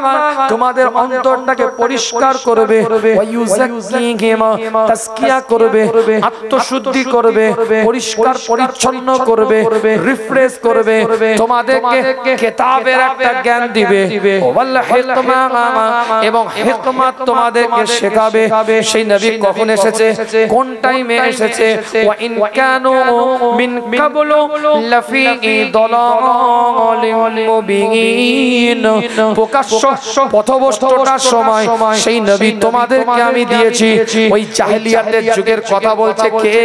তোমাদের অন্তরটাকে পরিষ্কার করবে ওয়া ইউযাক্কিহিম তাজকিয়া করবে আত্মশুদ্ধি করবে পরিষ্কার পরিচ্ছন্ন করবে রিফ্রেশ করবে তোমাদেরকে কিতাবের একটা জ্ঞান দিবে ওয়াল হিকমা এবং হিকমত তোমাদেরকে শেখাবে সেই নবী কখন এসেছে কোন টাইমে এসেছে ওয়া ইন কানু মিন ক্বাবলু লাফী দালালিম মুবিন প্রকাশ্য পথভ্রষ্টতার সময় সেই নবী তোমাদেরকে আমি দিয়েছি ওই জাহেলিয়াতের যুগের কথা বলছে কে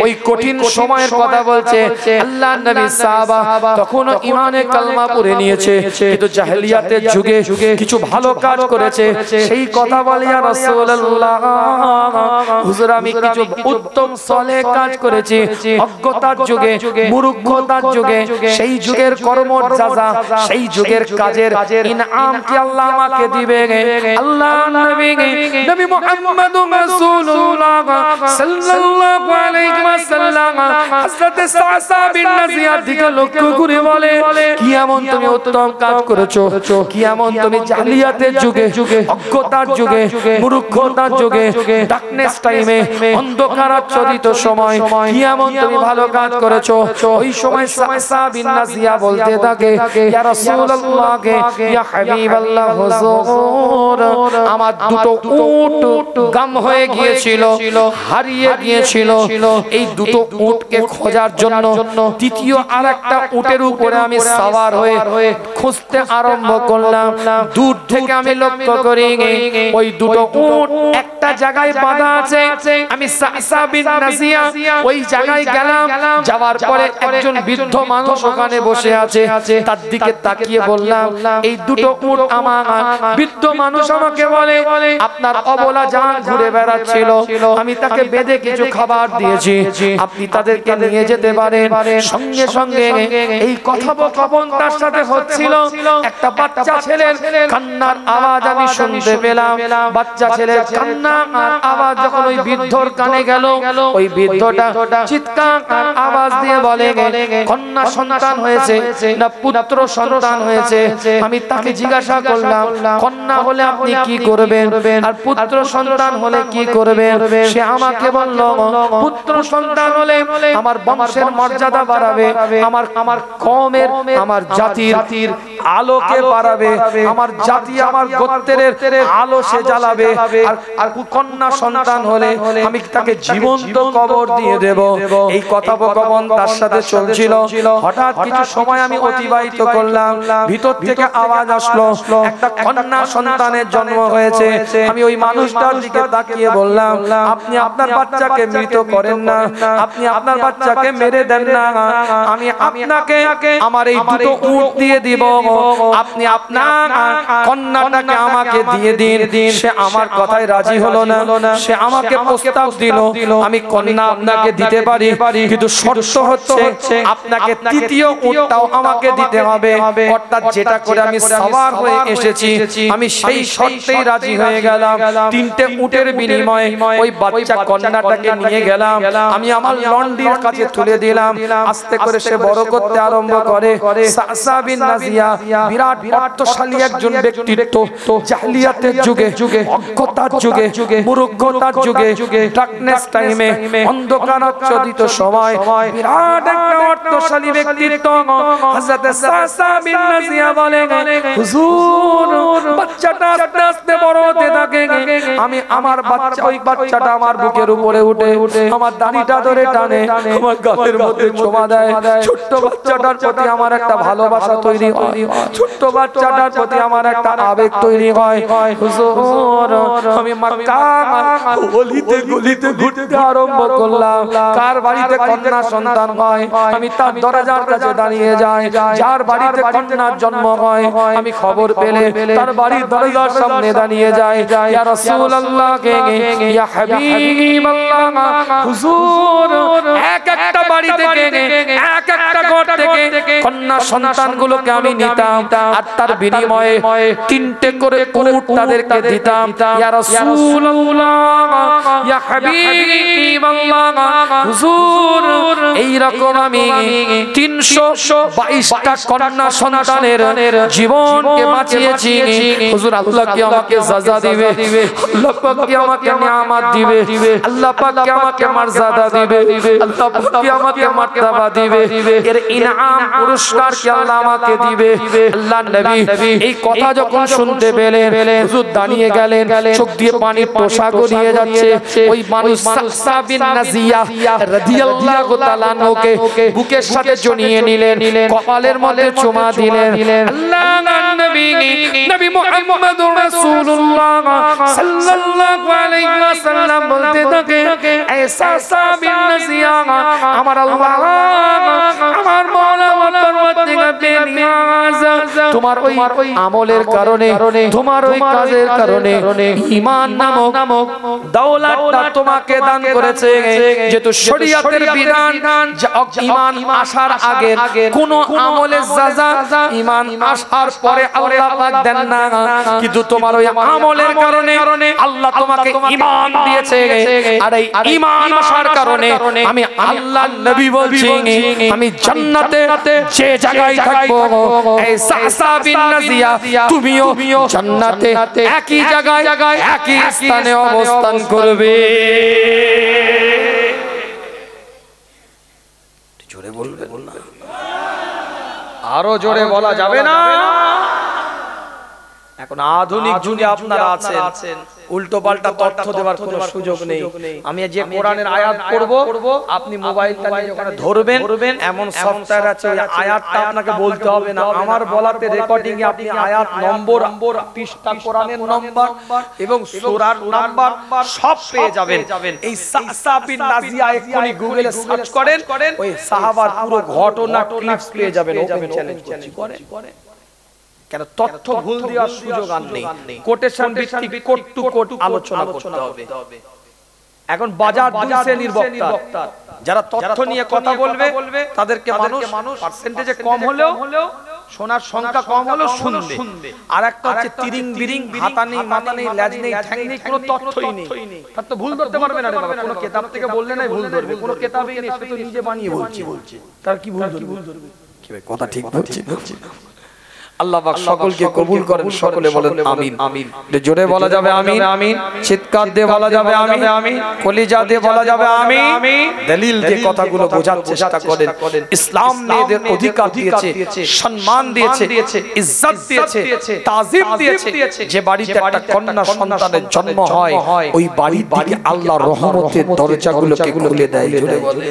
ওই কঠিন সময়ের কথা বলছে আল্লাহর নবী সাহাবা তখনও ঈমানে কালমা পড়ে নিয়েছে কিন্তু জাহেলিয়াতের যুগে কিছু ভালো কাজ করেছে সেই কথা বলে ইয়া রাসূলুল্লাহ হুজুর আমি কিছু উত্তম সালেহ কাজ করেছি অজ্ঞতার যুগে মূর্খতার যুগে সেই যুগের কর্মজাযা সেই যুগের কাজের ইনাম কি আল্লাহ আমাকে দিবে আল্লাহ নবী মুহাম্মদুর রাসূলুল্লাহ সাল্লাল্লাহু আলাইহি ওয়াসাল্লাম হযরত সাসা বিন নাজিয়া দিকে লক্ষ্য করে বলে কি এমন তুমি উত্তম কাজ করেছো কি এমন তুমি জাহেলিয়াতের যুগে অজ্ঞতার যুগে মূর্খতার যুগে ডার্কনেস টাইমে অন্ধকারাচ্ছাদিত সময় কি এমন তুমি ভালো কাজ করেছো ওই সময় সাসা বিন নাজিয়া বলতে থাকে ইয়া রাসূলুল্লাহ ইয়া হাবিবাল্লাহ হুজুর আমার দুটো উট গাম হয়ে গিয়েছিল হারিয়ে গিয়েছিল এই দুটো উটকে খোঁজার জন্য তৃতীয় আরেকটা উটের উপরে আমি সওয়ার হয়ে খুঁজতে আরম্ভ করলাম দূর থেকে আমি লক্ষ্য করি ওই দুটো উট একটা জায়গায় বাঁধা আছে আমি সাসা বিন নাজিয়া ওই জায়গায় গেলাম যাওয়ার পরে একজন বৃদ্ধ মানুষ ওখানে বসে আছে তার দিকে তাকিয়ে বললাম এই দুটো উট আমার বৃদ্ধ মানুষ আমাকে বলে আপনার অবলা জান ঘুরে বেড়াচ্ছিল আমি তাকে বেঁধে কিছু খাবার দিয়েছি আপনি তাদেরকে নিয়ে যেতে পারেন সঙ্গে সঙ্গে এই কথোপকথন তার সাথে হচ্ছিল একটা বাচ্চা ছেলের কান্নার আওয়াজ আমি শুনতে পেলাম বাচ্চা ছেলের কান্নার আওয়াজ যখন ওই বৃদ্ধর কানে গেল ওই বৃদ্ধটা চিৎকার আওয়াজ দিয়ে বলে কন্যা সন্তান হয়েছে না পুত্র সন্তান হয়েছে আমি তাকে জিজ্ঞাসা করলাম কন্যা হলে আপনি কি করবেন আর পুত্র সন্তান হলে কি করবেন সে আমাকে বলল পুত্র সন্তান হলে আমার বংশের মর্যাদা বাড়াবে আমার কওমের আমার জাতির আলোকে বাড়াবে আমার জাতি আমার গোত্রের আলো সে জ্বালাবে আর কন্যা সন্তান হলে আমি তাকে জীবন্ত কবর দিয়ে দেব এই কথোপকথন তার সাথে চলছিল হঠাৎ কিছু সময় আমি অতিবাহিত করলাম ভিতর থেকে আওয়াজ আসলো একটা কন্যা সন্তানের জন্ম হয়েছে আমি ওই মানুষটার দিকে তাকিয়ে বললাম আপনি আপনার বাচ্চাকে মৃত করেন না আপনি আপনার বাচ্চাকে মেরে দেন না আমি আপনাকে আমার এই দুটো উট দিয়ে দিব আপনি আপনার কন্যাটাকে আমাকে দিয়ে দিন। সে আমার কথায় রাজি হলো না, সে আমাকে প্রস্তাব দিল আমি কন্যা আপনাকে দিতে পারি, কিন্তু শর্ত হচ্ছে আপনাকে তৃতীয় উটটাও আমাকে দিতে হবে। অর্থাৎ যেটা করে আমি সওয়ার হয়ে এসেছি আমি সেই শর্তেই রাজি হয়ে গেলাম। তিনটে উটের বিনিময়ে ওই বাচ্চা কন্যাটাকে নিয়ে গেলাম, আমি আমার লন্ডির কাছে তুলে দিলাম। আস্তে করে সে বড় করতে আরম্ভ করে। সাসা বিন নাজিয়া বিরাট অর্থশালী একজন ব্যক্তিত্ব। জাহেলিয়াতের যুগে, অজ্ঞতার যুগে, মূর্খতার যুগে, ডার্কনেস টাইমে, অন্ধকারাচ্ছাদিত সময় বিরাট একটা অর্থশালী ব্যক্তিত্ব হযরত সাসা বিন নাজিয়া বলেন, হুজুর বাচ্চাটা আস্তে আস্তে বড় হতে থাকে, আমি আমার বাচ্চা ওই বাচ্চাটা আমার বুকের উপরে উঠে আমার দাড়িটা ধরে টানে, আমার গালের মধ্যে চুমা দেয়। ছোট্ট বাচ্চাটার প্রতি আমার একটা ভালোবাসা তৈরি হয়, ছোট্ট বাচ্চাটার প্রতি আমার একটা আবেগ তৈরি হয়। হুজুর আমি মক্কা গলিতে গলিতে ঘুরতে আরম্ভ করলাম, কার বাড়িতে কন্যা সন্তান হয় আমি তার দরজার কাছে দাঁড়িয়ে যাই। যার বাড়িতে কন্যার জন্ম হয় আমি খবর পেলে তার বাড়ির দরজার সামনে দাঁড়িয়ে যাই। ইয়া রাসূলুল্লাহ ইয়া হাবিবাল্লাহ, হুজুর এক একটা বাড়ি থেকে এক একটা ঘর থেকে কন্যা সন্তানগুলোকে আমি নিতাম আর তার বিনিময়ে তিনটে করে উট তাদেরকে দিতাম। ইয়া রাসূলুল্লাহ ইয়া হাবিবাল্লাহ, হুজুর এই রকম আমি 322টা কন্যা সন্তানের জীবনকে বাঁচিয়েছি। হুজুর আল্লাহ কি আমাকে সাজা দিবে, আল্লাহ পাক কি আমাকে নিয়ামত দিবে, আল্লাহ পাক কি আমাকে মর্যাদা দিবে, আল্লাহ পাক কি আমাকে মার্তবা দিবে, এর ইনাম পুরস্কার কি আল্লাহ আমাকে দিবে। আল্লাহর নবী এই কথা যখন শুনতে পেলেন হুজুর দাঁড়িয়ে গেলেন, চোখ দিয়ে পানির টোশা গড়িয়ে যাচ্ছে। ওই মানুষ সাসা বিন নাজিয়া রাদিয়াল্লাহু তাআলা আনহুকে বুকের সাথে জড়িয়ে নিলেন, কপালের মধ্যে চুমা দিলেন। আল্লাহর নবী নবী মুহাম্মদুর রাসূলুল্লাহ সাল্লাল্লাহু আলাইহি ওয়াসাল্লাম বলতে থাকে, এ সাসা বিন নাজিয়া আমার আল্লাহ আমার মাওলা তোমার ওই আমলের কারণে, তোমার ওই কাজের কারণে ঈমান নামক দৌলতটা তোমাকে দান করেছে। যেহেতু শরীয়তের বিধান ঈমান আসার আগে কোন আমলের সাজা ঈমান আসার পরে আল্লাহ পাক দেন না, কিন্তু তোমার ওই আমলের কারণে আল্লাহ তোমাকে ঈমান দিয়েছে। আর এই ঈমান আসার কারণে আমি আল্লাহর নবী বলছি আমি জান্নাতে যে জায়গায় থাকবো এই সাসা বিন নাজিয়া তুমিও জান্নাতে একই জায়গায় একই স্থানে অবস্থান করবে। জোরে বলবেন না, আরো জোরে বলা যাবে না? এখন আধুনিক যুগে আপনারা আছেন, উল্টো পাল্টা তথ্য দেওয়ার কোনো সুযোগ নেই। আমি যে কোরআনের আয়াত পড়ব আপনি মোবাইলটা নিয়ে ওখানে ধরবেন, এমন সফটওয়্যার আছে ওই আয়াতটা আপনাকে বলতে হবে না, আমার বলাতে রেকর্ডিং এ আপনি আয়াত নম্বর, পৃষ্ঠা, কোরআনের নম্বর এবং সূরার নম্বর সব পেয়ে যাবেন। এই সাসা বিন নাজিয়া এখনি গুগলে সার্চ করেন, ওই সাহাবার পুরো ঘটনা ক্লিপস পেয়ে যাবেন। ওপেন চ্যালেঞ্জ করছি, করেন কেন তথ্য ভুল দেওয়ার সুযোগ আর নেই। কোটেশন ভিত্তিক কোট টু কোট আলোচনা করতে হবে। এখন বাজার দুই শ্রেণীর বক্তা, যারা তথ্য নিয়ে কথা বলবে তাদেরকে মানুষ পার্সেন্টেজে কম হলেও শোনার সংখ্যা কম হলেও শুনবে। আর একটা হচ্ছে তিরিং বিরিং, হাতা নেই, মাথা নেই, লেজ নেই, ঠ্যাং নেই, কোনো তথ্যই নেই, তার তো ভুল ধরতে পারবে না রে বাবা। কোনো কিতাব থেকে বললে নাই ভুল ধরবে, কোনো কিতাবেই নেই, সে তো নিজে বানিয়ে বলছে, তার কি ভুল ধরবে? কি ভাই কথা ঠিক বলছি? আল্লাহ পাক সকলকে কবুল করেন, সকলে বলেন আমিন। আমিন জোরে বলা যাবে আমিন, আমিন চিৎকার দিয়ে বলা যাবে আমিন, আমিন কলিজা দিয়ে বলা যাবে আমিন। দলিল দিয়ে কথাগুলো বোঝার চেষ্টা করেন। ইসলাম মেয়েদের অধিকার দিয়েছে, সম্মান দিয়েছে, ইজ্জত দিয়েছে, তাজিম দিয়েছে। যে বাড়িতে একটা কন্যা সন্তানের জন্ম হয় ওই বাড়ির দিকে আল্লাহ রহমতের দরজাগুলোকে খুলে দেয়। জোরে বলে,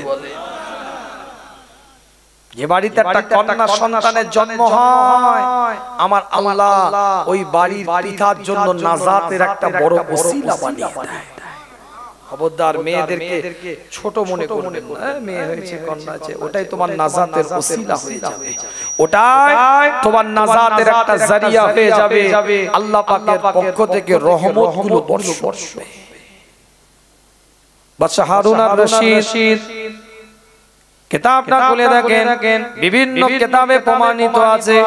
যে বাড়িতে একটা কন্যা সন্তানের জন্ম হয় আমার আল্লাহ ওই বাড়ির পিতার জন্য নাজাতের একটা বড় ওসিলা বানিয়ে দেয়। খবরদার মেয়েদেরকে ছোট মনে করবেন না। মেয়ে হয়েছে, কন্যা আছে, ওটাই তোমার নাজাতের ওসিলা হয়ে যাবে, ওটাই তোমার নাজাতের একটা জারিয়া হয়ে যাবে। আল্লাহ পাকের পক্ষ থেকে রহমতগুলো বর্ষণ করবে। বাদশা হারুন আর রশিদ কিতাবটা খুলে দেখেন, বিভিন্ন কিতাবে প্রমাণিত আছে,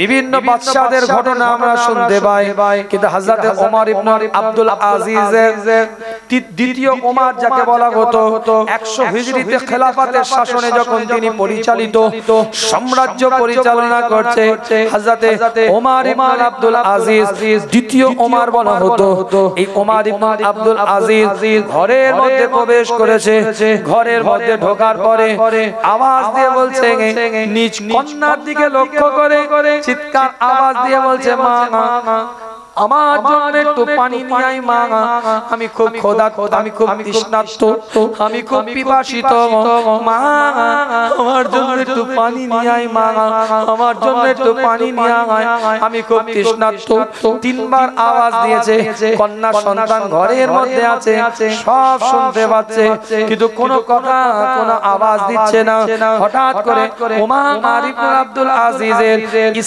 বিভিন্ন বাদশাদের ঘটনা আমরা শুনতে পাই। কিন্তু হযরত ওমর ইবনে আব্দুল আজিজের দ্বিতীয় ওমর যাকে বলা হতো, 100 হিজরিতে খেলাফতের শাসনে যখন তিনি পরিচালিত সাম্রাজ্য পরিচালনা করছে, হযরত ওমর ইবনে আব্দুল আজিজ দ্বিতীয় ওমর বলা হতো। এই ওমর ইবনে আব্দুল আজিজ ঘরের মধ্যে প্রবেশ করেছে। ঘরের মধ্যে ঢোকার পরে আওয়াজ দিয়ে বলছে, নিজ কন্যার দিকে লক্ষ্য করে চিৎকার আওয়াজ দিয়ে বলছে, মা আমার জন্য একটু পানি নিয়ে আয় মা, আমি খুব ক্ষুধার্ত, আমি খুব তৃষ্ণার্ত, আমি খুব পিপাসিত মা, আমার জন্য একটু পানি নিয়ে আয় মা, আমার জন্য একটু পানি নিয়ে আয়, আমি খুব তৃষ্ণার্ত। তিনবার আওয়াজ দিয়েছে। কন্যা সন্তান ঘরের মধ্যে আছে, সব শুনতে পাচ্ছে, কিন্তু কোনো কথা, কোনো আওয়াজ দিচ্ছে না। হঠাৎ করে ওমর ইবনে আব্দুল আজিজের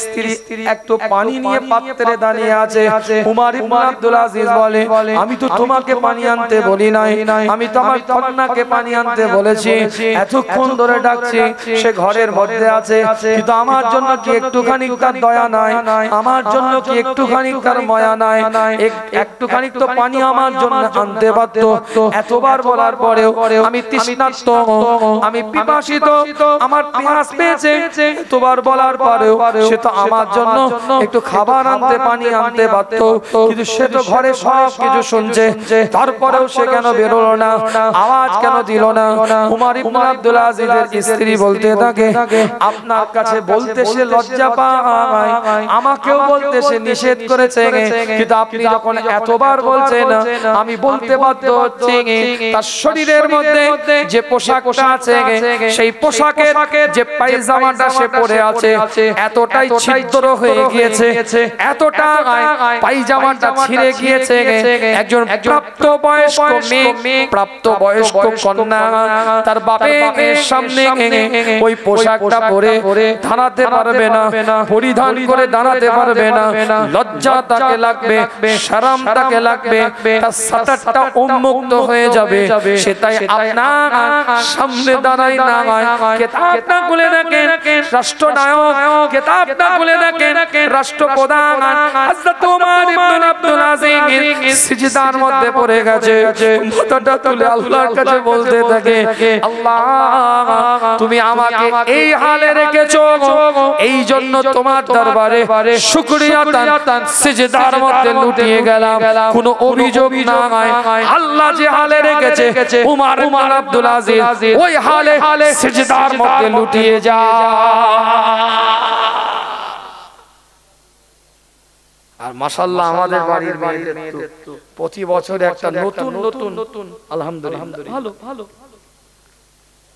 স্ত্রী একটু পানি নিয়ে পাত্রে দাঁড়িয়ে আছে। উমর ইবনে আব্দুল আজিজ বলে, আমি তো তোমাকে পানি আনতে বলি নাই, আমি তো আমার কন্যাকে পানি আনতে বলেছি, এতক্ষণ ধরে ডাকছি, সে ঘরের মধ্যে আছে, কিন্তু আমার জন্য কি একটুখানি তার দয়া নাই, আমার জন্য কি একটুখানি তার মায়া নাই, একটুখানি তো পানি আমার জন্য আনতে পারত। এতবার বলার পরেও আমি তৃষ্ণার্ত, আমি পিপাসিত, আমার পিপাস পেয়েছে, এতবার বলার পরেও সে তো আমার জন্য একটু খাবার আনতে, পানি আনতে পারত, কিন্তু সে তো ঘরে সব কিছু শুনছে, তারপরেও সে কেন বেরোলো না, আওয়াজ কেন দিল না? উমর ইবনে আব্দুল আজিজের স্ত্রী বলতে থাকে, আপনার কাছে বলতে সে লজ্জা পায়, আমাকেও বলতে সে নিষেধ করেছে, কিন্তু আপনি যখন এতবার বলছেন আমি বলতে বাধ্য হচ্ছি। তার শরীরের মধ্যে যে পোশাকটা আছে, সেই পোশাকের যে পায়জামাটা সে পরে আছে, এতটাই ছিদ্র হয়ে গিয়েছে, এতটা পায়জামাটা ছিঁড়ে গিয়েছে। একজন প্রাপ্তবয়স্ক মেয়ে, প্রাপ্তবয়স্ক কন্যা তার বাপের সামনে ওই পোশাকটা পরে দাঁড়াতে পারবে না, পরিধান করে দাঁড়াতে পারবে না, লজ্জা তাকে লাগবে, শরম তাকে লাগবে, তার সাতারটা উন্মুক্ত হয়ে যাবে। সে তাই আপনার সামনে দাঁড়ায় না। কিতাবটা খুলে দেখেন, রাষ্ট্রনায়ক, কিতাবটা খুলে দেখেন, রাষ্ট্রপ্রধান হযরত ওমর ইবনে আব্দুল আজিজ সিজদার মধ্যে পড়ে গেছে, মাথাটা তুলে আল্লাহর কাছে বলতে থাকে, আল্লাহ তুমি আমাকে এই হালে রেখেছো, এই জন্য তোমার দরবারে শুকরিয়া তান সিজদার মধ্যে লুটিয়ে গেলাম, কোনো অভিযোগ নাই। আল্লাহ যে হালে রেখেছে ওমর ইবনে আব্দুল আজিজ ওই হালে সিজদার মধ্যে লুটিয়ে যা। আর মাশাআল্লাহ আমাদের বাড়ির মেয়েদের তো প্রতি বছর একটা নতুন নতুন আলহামদুলিল্লাহ ভালো ভালো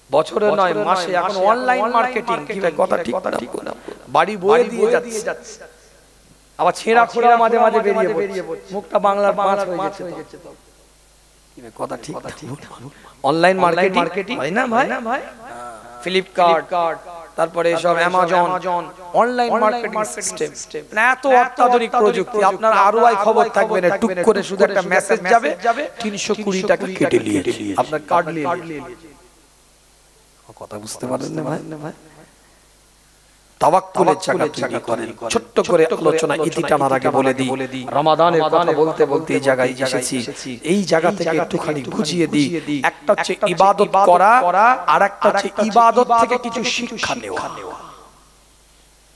বছরে নয় মাসে এখন অনলাইন মার্কেটিং, কি কথা ঠিক না, বাড়ি বয়ে দিয়ে যাচ্ছে, আবার ছেঁড়া খোড়া মাঝে মাঝে বেরিয়ে পড়ছে, মুখটা বাংলার পাঁচ হয়ে যাচ্ছে, কি কথা ঠিক না? অনলাইন মার্কেটিং হয় না ভাই, ফ্লিপকার্ট, তারপরে সব অ্যামাজন, অনলাইন মার্কেটিং সিস্টেম, না এত অত্যাধুনিক প্রযুক্তি। আপনার আরওআই খবর থাকবে না, টুক করে শুধু একটা মেসেজ যাবে, 320 টাকা কেটে নিয়ে আপনার কার্ড নিয়ে। কথা বুঝতে পারেন না ভাই? তাওয়াক্কুলের জায়গা তৈরি করেন। ছোট্ট করে আলোচনা ইতি টানার আগে বলে দিই, রমাদানের কথা বলতে বলতে এই জায়গায় এসেছি, এই জায়গা থেকে একটুখানি বুঝিয়ে দিই। একটা হচ্ছে ইবাদত করা, আর একটা হচ্ছে ইবাদত থেকে কিছু শিক্ষা নেওয়া।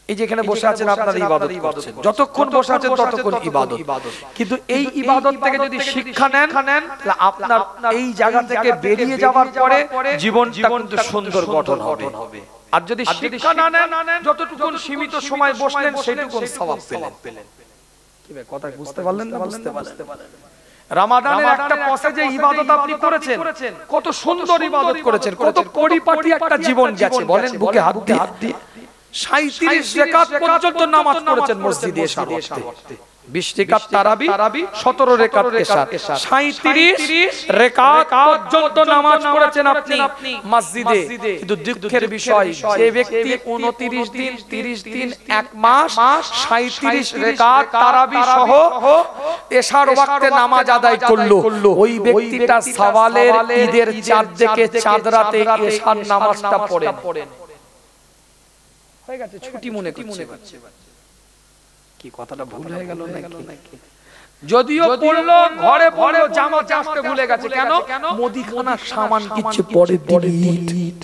এই যেখানে বসে আছেন আপনারা ইবাদত করছেন, যতক্ষণ বসে আছেন ততক্ষণ ইবাদত, কিন্তু এই ইবাদত থেকে যদি শিক্ষা নেন, তাহলে আপনার এই জায়গা থেকে বেরিয়ে যাওয়ার পরে জীবনটা কিন্তু সুন্দর গঠন হবে। আর যদি শিক্ষা না নেন, যতটুকু সীমিত সময় বসলেন সেটুকু সওয়াব পেলেন। কি ভাই কথা বুঝতে পারলেন না? বুঝতে পারলেন। রমাদানের একটা পথে যে ইবাদত আপনি করেছেন, কত সুন্দর ইবাদত করেছেন, কত পরিপাটি একটা জীবন গেছে, বলেন বুকে হাত দিয়ে 37 রাকাত পর্যন্ত নামাজ পড়েছেন মসজিদে এসে। 20 রাকাত তারাবি 17 রাকাত এশা 37 রাকাত পর্যন্ত নামাজ পড়েছেন আপনি মসজিদে কিন্তু দুঃখের বিষয় যে ব্যক্তি 29 দিন 30 দিন এক মাস 37 রাকাত তারাবি সহ এশার ওয়াক্তে নামাজ আদায় করলো ওই ব্যক্তিটা সওয়ালের ঈদের চাঁদ দেখে চাঁদ রাতে এশার নামাজটা পড়েন হয়ে গেছে ছুটি মনে করছে কি কথাটা ভুল হয়ে গেল নাকি যদিও পড়লো ঘরে পড়লো জামা আসতে ভুলে গেছে কেন মুদিখানার সামান কিছু পরে দিন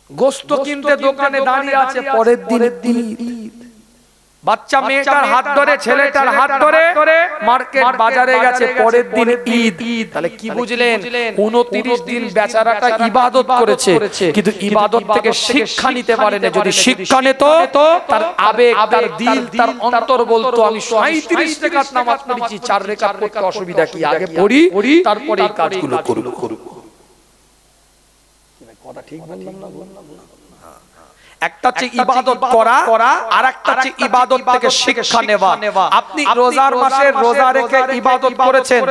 গোশত কিনতে দোকানে দাঁড়িয়ে আছে পরের দিন বাচ্চা মেয়েটার হাত ধরে ছেলেটার হাত ধরে মার্কেট বাজারে গেছে পরের দিন ঈদ তাহলে কি বুঝলেন 29 দিন বেচারাটা ইবাদত করেছে কিন্তু ইবাদত থেকে শিক্ষা নিতে পারে না যদি শিক্ষা নিত তার আবেগ তার দিল তার অন্তর বলতো আমি 37 রাকাত নামাজ পড়েছি 4 রাকাত পড়তে অসুবিধা কি আগে পড়ি তারপরে এই কাজগুলো করব কথা ঠিক বললাম না একটা হচ্ছে ইবাদত করা আর একটা হচ্ছে ইবাদত থেকে শিক্ষা নেওয়া আপনি রোজার মাসে রোজা রেখে ইবাদত করেছেন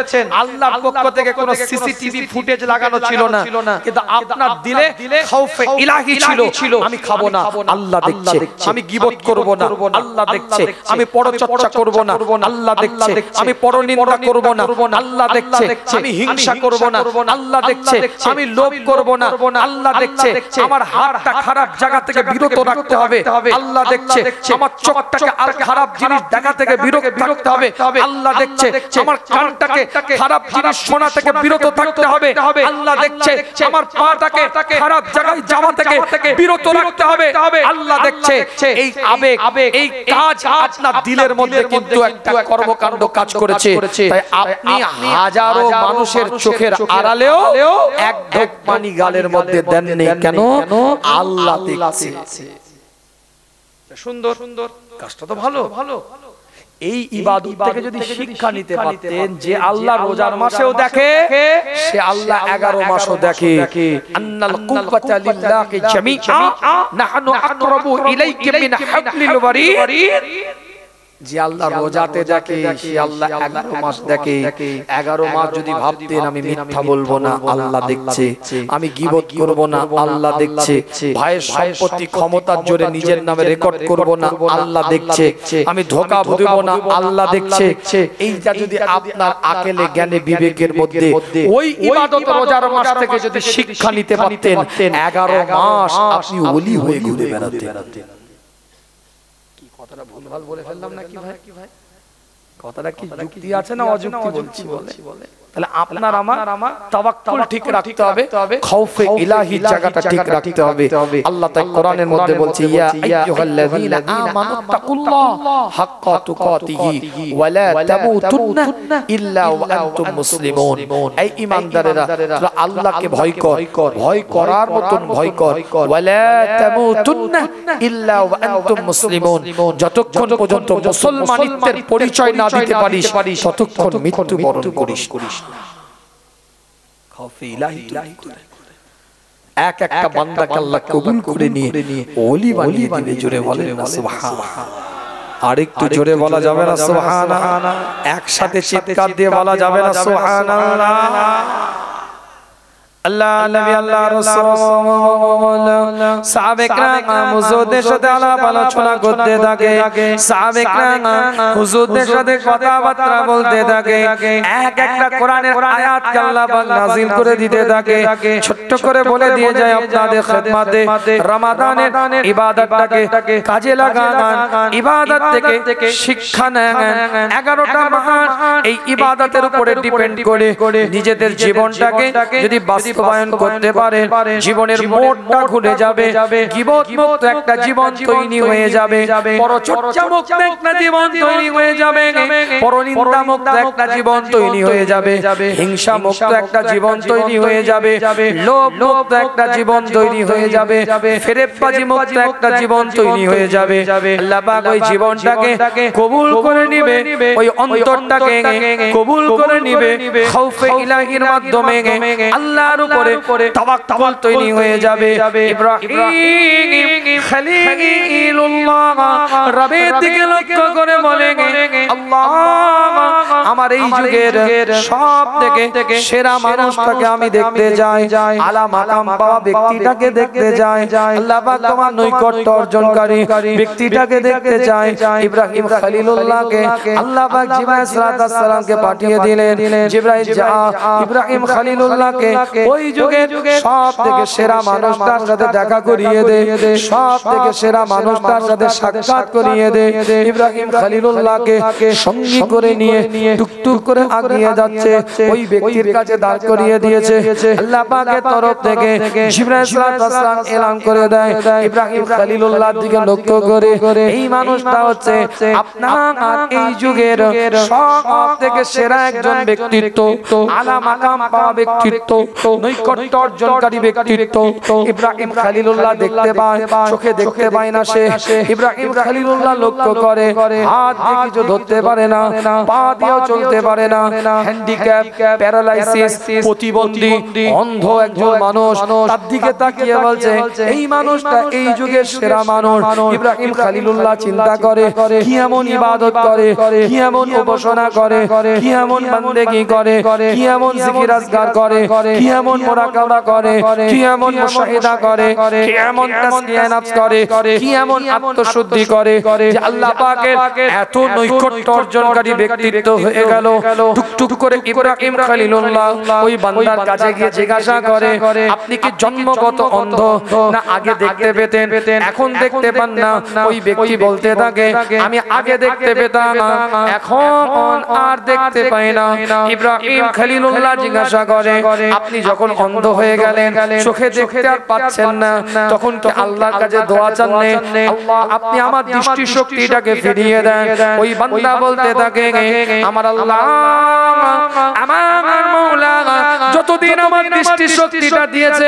আল্লাহর পক্ষ থেকে কোনো সিসিটিভি ফুটেজ লাগানো ছিল না কিন্তু আপনার দিলে খাউফে ইলাহি ছিল আমি খাবো না আল্লাহ দেখছে আমি গীবত করব না আল্লাহ দেখছে আমি পরচর্চা করব না আল্লাহ দেখছে আমি পরনিন্দা করব না আল্লাহ দেখছে আমি হিংসা করব না আল্লাহ দেখছে আমি লোভ করব না আল্লাহ দেখছে আমার হাতটা খারাপ জায়গা থেকে বিরত রাখতে হবে আল্লাহ দেখছে আমার চোখটাকে আর খারাপ জিনিস দেখা থেকে বিরত থাকতে হবে আল্লাহ দেখছে আমার কানটাকে খারাপ জিনিস শোনা থেকে বিরত থাকতে হবে আল্লাহ দেখছে আমার পাটাকে খারাপ জায়গায় যাওয়া থেকে বিরত রাখতে হবে আল্লাহ দেখছে এই আবেগ এই কাজ আপনার দিলের মধ্যে কিন্তু একটা কর্মকাণ্ড কাজ করেছে তাই আপনি হাজারো মানুষের চোখের আড়ালেও এক ঢোক পানি গালের মধ্যে দেননি কেন আল্লাহ দেখছে সুন্দর কাজটা তো ভালো এই ইবাদত থেকে যদি শিক্ষা নিতে পারতেন যে আল্লাহ রোজার মাসেও দেখে সে আল্লাহ 11 মাসও দেখে আন্নাল কুওয়াতা লিল্লাহি জামিআ নাহনু আকরাবু ইলাইকা মিন হাবলিল ওয়ারিদ যে আল্লাহ রোজাতে দেখে সে আল্লাহ 11 মাস দেখে 11 মাস যদি ভাবতেন আমি মিথ্যা বলবো না আল্লাহ দেখছে আমি গীবত করব না আল্লাহ দেখছে ভাইয়ের সম্পত্তি ক্ষমতার জোরে নিজের নামে রেকর্ড করব না আল্লাহ দেখছে আমি ধোঁকা দেব না আল্লাহ দেখছে এইটা যদি আপনার আকলে জ্ঞানে বিবেকের মধ্যে ওই ইবাদত রোজার মাস থেকে যদি শিক্ষা নিতে পারতেন 11 মাস আপনি ওলি হয়ে ঘুরে বেড়াতেন কথাটা ভুলভাল বলে ফেললাম নাকি ভাই কথাটা কি যুক্তি আছে না অযুক্তি বলছি বলে তাহলে আপনার আমার তাওয়াক্কুল ঠিক রাখতে হবে খাউফে ইলাহি জায়গাটা ঠিক রাখতে হবে আল্লাহ তাআলা কোরআনের মধ্যে বলছে ইয়া আইয়ুহাল্লাযীনা আমানু তাকুল্লাহ হাক্কা তুকাতিহি ওয়া লা তামুতুন্না ইল্লা ওয়া আনতুম মুসলিমুন এই ঈমানদারেরা তোমরা আল্লাহকে ভয় কর ভয় করার মতন ভয় কর ওয়া লা তামুতুন্না ইল্লা ওয়া আনতুম মুসলিমুন যতক্ষণ পর্যন্ত মুসলমানিত্বের পরিচয় না দিতে পারিস ততক্ষণ মৃত্যুবরণ করিস খাউফে ইলাহি এক একটা বান্দাকে আল্লাহ কবুল করে নিয়ে ওলি বানিয়ে দিবে জোরে বলেন না সুবহানাল্লাহ আরেকটু জোরে বলা যাবে না সুবহানাল্লাহ একসাথে চিৎকার দিয়ে বলা যাবে না সুবহানাল্লাহ আল্লাহ নবী আল্লাহ রাসূল সাহাবে کرام হুজুরদের সাথে আলাপ আলোচনা করতে থাকে সাহাবে کرام হুজুরদের সাথে কথাবার্তা বলতে থাকে এক একটা কোরআনের আয়াত আল্লাহ পাক নাযিল করে দিতে থাকে ছোট্ট করে বলে দিয়ে যায় আপনাদের খিদমতে রমাদানের ইবাদতটাকে কাজে লাগান ইবাদত থেকে শিক্ষা নেন 11টা মাস এই ইবাদতের উপরে ডিপেন্ড করে নিজেদের জীবনটাকে যদি বাস্তবায়ন করতে পারে জীবনের মোড়টা ঘুরে যাবে গীবত মুক্ত একটা জীবন তৈরি হয়ে যাবে পরচর্চা মুক্ত একটা জীবন তৈরি হয়ে যাবে পরনিন্দা মুক্ত একটা জীবন তৈরি হয়ে যাবে হিংসা মুক্ত একটা জীবন তৈরি হয়ে যাবে লোভ মুক্ত একটা জীবন তৈরি হয়ে যাবে ফেরেববাজি মুক্ত একটা জীবন তৈরি হয়ে যাবে আল্লাহ পাক ওই জীবনটাকে কবুল করে নেবে ওই অন্তরটাকে কবুল করে নেবে খাউফে ইলাহির মাধ্যমে আল্লাহর আল্লাহর উপরে তাওয়াক্কুল তৈরি হয়ে যাবে। ইব্রাহিম খলিলুল্লাহ রবের দিকে লক্ষ্য করে বলে, আল্লাহ আমার এই যুগের সব থেকে সেরা মানুষটাকে আমি দেখতে যাই, আলা মাকাম পাওয়া ব্যক্তিটাকে দেখতে যাই, আল্লাহ পাক তোমার নৈকট্য অর্জনকারী ব্যক্তিটাকে দেখতে চাই। ইব্রাহিম খলিলুল্লাহকে আল্লাহ পাক জিবরাইল আলাইহিস সালামকে পাঠিয়ে দিলেন। জিবরাইল যা ইব্রাহিম খলিলুল্লাহকে ওই যুগের সব থেকে সেরা মানুষটার সাথে দেখা করিয়ে দে, সব থেকে সেরা মানুষটার সাথে সাক্ষাৎ করিয়ে দে। ইব্রাহিম খলিলুল্লাহকে সঙ্গী করে নিয়ে টুকটুক করে আগিয়ে যাচ্ছে, ওই ব্যক্তির কাছে দাঁড় করিয়ে দিয়েছে। আল্লাহ পাকের তরফ থেকে জিবরাইল আলাইহিস সালাম এলান করে দেয়, ইব্রাহিম খলিলুল্লাহর দিকে লক্ষ্য করে, এই মানুষটা হচ্ছে আপনার এই যুগের সব থেকে সেরা একজন ব্যক্তিত্ব, আলা মাকাম পাওয়া ব্যক্তিত্ব, নৈকট্য অর্জনকারী ব্যক্তিত্ব। ইব্রাহিম খলিলুল্লাহ দেখতে পায়, চোখে দেখতে পায় না সে। ইব্রাহিম খলিলুল্লাহ লক্ষ্য করে, হাত দিয়ে কিছু ধরতে পারে না, পা দিয়েও চলতে পারে না, হ্যান্ডিক্যাপ, প্যারালাইসিস, প্রতিবন্ধী, অন্ধ একজন মানুষ। তার দিকে তাকিয়ে বলছে, এই মানুষটা এই যুগের সেরা মানুষ। ইব্রাহিম খলিলুল্লাহ চিন্তা করে, কি এমন ইবাদত করে, কি এমন উপাসনা করে, কি এমন বান্দেগি করে, কি এমন জিকির আজকার করে, কি এমন মুরাকাবা করে, কি এমন মুশাহিদা করে, কি এমন তাসবিহ নফস করে, কি এমন আত্মশুদ্ধি করে যে আল্লাহ পাকের এত নৈকট্য অর্জনকারী ব্যক্তিত্ব হয়ে গেল। টুকটুক করে ইব্রাহিম খলিলুল্লাহ ওই বান্দার কাছে গিয়ে জিজ্ঞাসা করে, আপনি কি জন্মগত অন্ধ না আগে দেখতে পেতেন, এখন দেখতে পান না? ওই ব্যক্তি বলতে থাকে, আমি আগে দেখতে পেতাম, এখন আর দেখতে পাই না। ইব্রাহিম খলিলুল্লাহ জিজ্ঞাসা করে, আপনি যখন অন্ধ হয়ে গেলেন, চোখে দেখতে আর পাচ্ছেন না, তখন কি আল্লাহর কাছে দোয়া চাননি, আল্লাহ আপনি আমার দৃষ্টি শক্তিটাকে ফিরিয়ে দেন? ওই বান্দা বলতে থাকে, আমার আল্লাহ, আমার মাওলা যতদিন আমার দৃষ্টি শক্তিটা দিয়েছে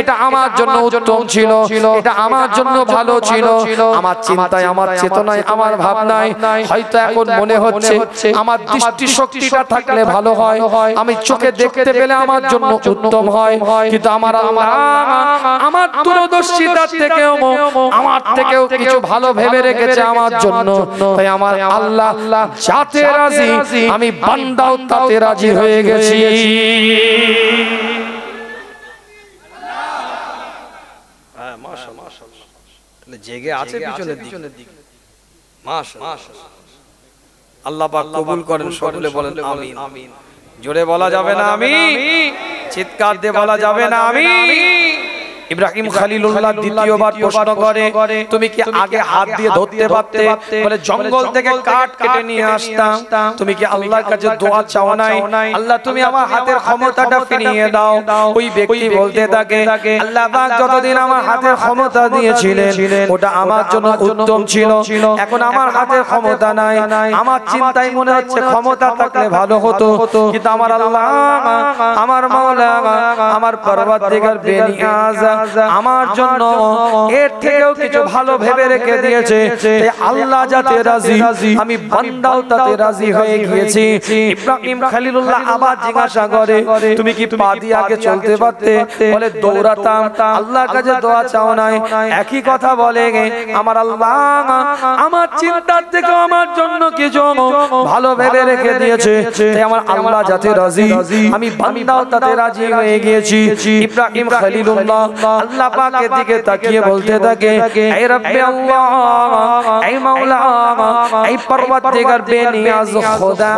এটা আমার জন্য উত্তম ছিল, এটা আমার জন্য ভালো ছিল। আমার চিন্তায়, আমার চেতনায়, আমার ভাবনায় হয়তো এখন মনে হচ্ছে আমার দৃষ্টি শক্তিটা থাকলে ভালো হয়, আমি চোখে দেখতে পেলে আমার জন্য উত্তম হয়। কিন্তু আমার আল্লাহ আমার দূরদর্শিতার থেকেও আমার থেকেও কিছু ভালো ভেবে রেখেছে আমার জন্য। তাই আমার আল্লাহ যাতে রাজি, আমি বান্দাও তাতে রাজি হয়ে গেছি। জেগে আছে পিছনের দিকে। মাশাআল্লাহ, আল্লাহ পাক কবুল করেন। সকলে বলেন আমিন। জোরে বলা যাবে না আমিন? চিৎকার দিয়ে বলা যাবে না আমিন? ইব্রাহিম খলিলুল্লাহ দ্বিতীয়বার প্রশ্ন করে, তুমি কি আগে হাত দিয়ে ধরতে পারতে? বলে জঙ্গল থেকে কাঠ কেটে নিয়ে আসতাম। তুমি কি আল্লাহর কাছে দোয়া চাও নাই? আল্লাহ তুমি আমার হাতের ক্ষমতাটা ফিরিয়ে দাও। ওই ব্যক্তি বলতে থাকে, আল্লাহ পাক যতদিন আমার হাতের ক্ষমতা দিয়েছিলেন ওটা আমার জন্য উত্তম ছিল, এখন আমার হাতের ক্ষমতা নাই। আমার চিন্তায় মনে হচ্ছে ক্ষমতা থাকলে ভালো হতো, কিন্তু আমার আল্লাহ, আমার মাওলা, আমার পরওয়ারদিগার বেনিয়াজ আমার জন্য এর থেকেও কিছু ভালো ভেবে রেখে দিয়েছে। তাই আল্লাহ যাতে রাজি, আমি বান্দাও তাতে রাজি হয়ে গিয়েছি। ইব্রাহিম খলিলুল্লাহ আবার জিজ্ঞাসা করে, তুমি কি পা দিয়ে আগে চলতে পারতে? বলে দৌড়াতাম। আল্লাহর কাছে দোয়া চাও নাই? একই কথা বলে, আমার আল্লাহ আমার চিন্তার থেকেও আমার জন্য কিছু ভালো ভেবে রেখে দিয়েছে। তাই আমার আল্লাহ যাতে রাজি, আমি বান্দাও তাতে রাজি হয়ে গিয়েছি। ইব্রাহিম খলিলুল্লাহ আল্লাহ পাকের দিকে তাকিয়ে বলতে থাকে, এই রব্বে আল্লাহ, এই মাওলা, এই পরওয়ারদিগার বেনিয়াজ খোদা,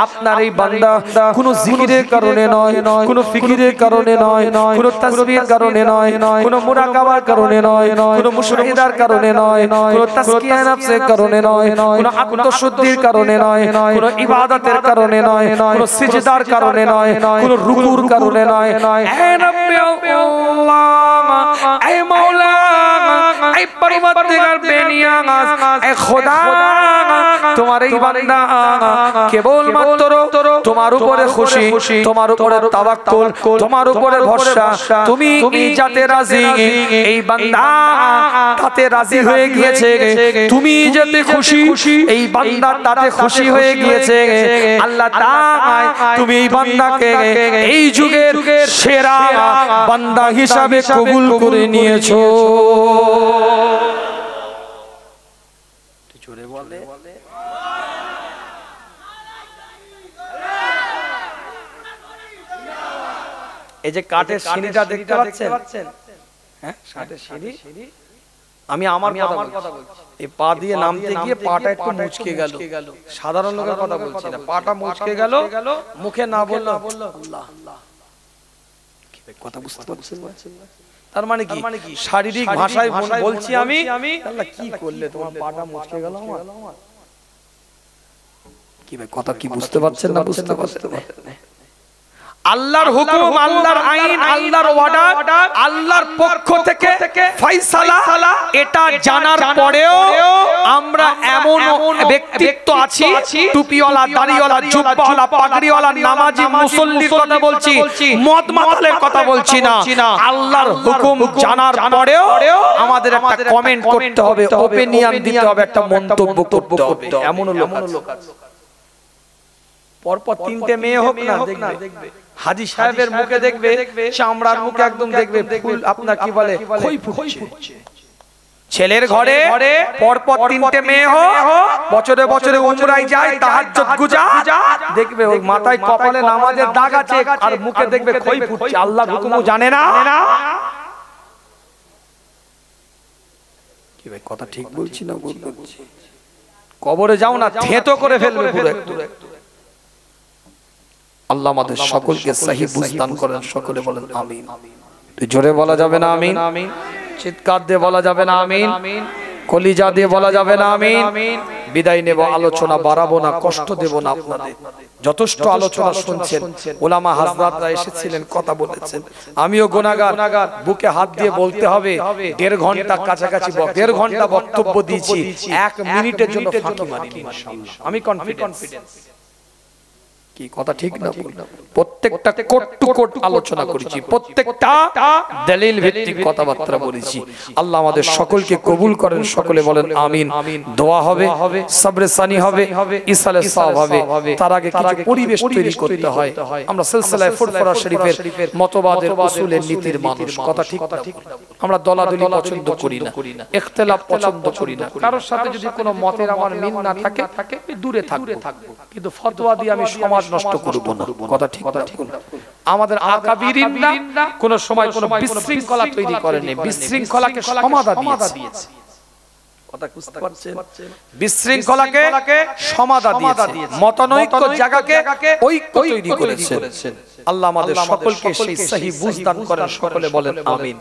আপনার এই বান্দা কোনো জিকিরের কারণে নয়, কোনো ফিকিরের কারণে নয়, কোনো তাসবিহের কারণে নয়, কোনো মুরাকাবার কারণে নয়, কোনো মুশাহিদার কারণে নয়, কোনো তাসকিয়া নফসের কারণে নয়, কোনো আত্মশুদ্ধির কারণে নয়, কোনো ইবাদতের কারণে নয়, কোনো সিজদার কারণে নয়, কোনো রুকুর কারণে নয়। এই রব্বে আল্লাহ, এই মাওলা, এই পরবর্তীকার বেনিয়াস এ খোদা তোমার এই বান্দা কেবল মাত্র তোমার উপরে খুশি, তোমার উপরে তাওয়াক্কুল, তোমার উপরে ভরসা, তুমি যাতে রাজি, এই বান্দা তাতে রাজি হয়ে গিয়েছে, তুমি যাতে খুশি এই বান্দা তাতে খুশি হয়ে গিয়েছে। আল্লাহ তাআলা তুমি এই বান্দাকে এই যুগের সেরা বান্দা হিসাবে কবুল করে নিয়েছো। জোরে বলে এই যে কাঠের সিঁড়িটা দেখতে পাচ্ছেন, হ্যাঁ কাঠের সিঁড়ি, আমি আমার কথা বলছি, এই পা দিয়ে নামতে গিয়ে পাটা একটু মুচকে গেল, সাধারণ লোকের কথা বলছি না, পাটা মুচকে গেল, মুখে না বললাম আল্লাহ, কথা বুঝতে পারছেন? তার মানে কি শারীরিক ভাষায় বলছি আমি, আল্লাহ কি করলে তোমার পাটা মুচকে গেল আমার, কি ভাই কথা কি বুঝতে পারছেন না? বুঝতে পারছেন? আল্লাহর হুকুম, আল্লাহর আইন, আল্লাহর অর্ডার, আল্লাহর পক্ষ থেকে ফয়সালা, এটা জানার পরেও আমরা এমন ব্যক্তিত্ব আছি, টুপিওয়ালা, দাড়িওয়ালা, জুব্বাওয়ালা, পাগড়িওয়ালা, নামাজি, মুসল্লির কথা বলছি, মদ মাতালের কথা বলছি না, আল্লাহর হুকুম জানার পরেও আমাদের একটা কমেন্ট করতে হবে, ওপিনিয়ন দিতে হবে, একটা মন্তব্য করতে হবে। এমন লোক আছে পরপর তিনটে মেয়ে হোক না, দেখবে হাজী সাহেবের মুখে দেখবে, চামড়ার মুখে একদম দেখবে ফুল, আপনার কি বলে খই ফুটছে। ছেলের ঘরে পরপর তিনটে মেয়ে হোক, বছরে বছরে উমরায় যায়, তাহাজ্জুদ গুজার, দেখবে ওই মাথায় কপালে নামাজের দাগ আছে আর মুখে দেখবে খই ফুটছে, আল্লাহর হুকুমও জানে না। কি ভাই কথা ঠিক বলছি না? বলছি কবরে যাও না, থেতো করে ফেলবে পুরো একটু। আল্লাহ আমাদের সকলকে সহি বুঝ দান করেন, সকলে বলেন আমিন। জোরে বলা যাবে না আমিন? চিৎকার দিয়ে বলা যাবে না আমিন? কলিজা দিয়ে বলা যাবে না আমিন? বিদায় নেব, আলোচনা বাড়াবো না, কষ্ট দেব না আপনাদের, যথেষ্ট আলোচনা শুনছেন, ওলামা হাজরাতরা এসেছিলেন, কথা বলেছেন, আমিও গুনাহগার, বুকে হাত দিয়ে বলতে হবে 1.5 ঘন্টা কাছাকাছি, 1.5 ঘন্টা বক্তব্য দিয়েছি, 1 মিনিটের জন্য ফাঁকি মারিনি ইনশাআল্লাহ, আমি কনফিডেন্স। কি কথা ঠিক না? প্রত্যেকটা কোট টু কোট আলোচনা করেছি, প্রত্যেকটা দলিল ভিত্তিক কথাবার্তা বলেছি। আল্লাহ আমাদের সকলকে কবুল করেন, সকলে বলেন আমিন। দোয়া হবে, সবরে সানি হবে, ইসালে সাওয়াব হবে, তার আগে কিছু পরিবেশ তৈরি করতে হয়। আমরা সিলসিলায়ে ফুরফুরা শরীফের মতবাদের উসুলের নীতির মানুষ, কথা ঠিক না? আমরা দলাদলি পছন্দ করি না, ইখতিলাফ পছন্দ করি না, কারোর সাথে যদি কোনো মতের আমার মিল না থাকে দূরে থাকবো, কিন্তু ফতোয়া দিয়ে আমি সমাজ নষ্ট করব না, কথা ঠিক না? আমাদের আকাবিরিনরা কোন সময় কোন বিশৃঙ্খলা তৈরি করেনি, বিশৃঙ্খলাকে সমাধান দিয়েছে, কথা বুঝতে পারছেন? বিশৃঙ্খলাকে সমাধান দিয়েছে, মতানৈক্য জায়গাকে ঐক্য তৈরি করেছেন। আল্লাহ আমাদের সকলকে সেই সহি বুঝ দান করেন, সকলে বলেন আমিন।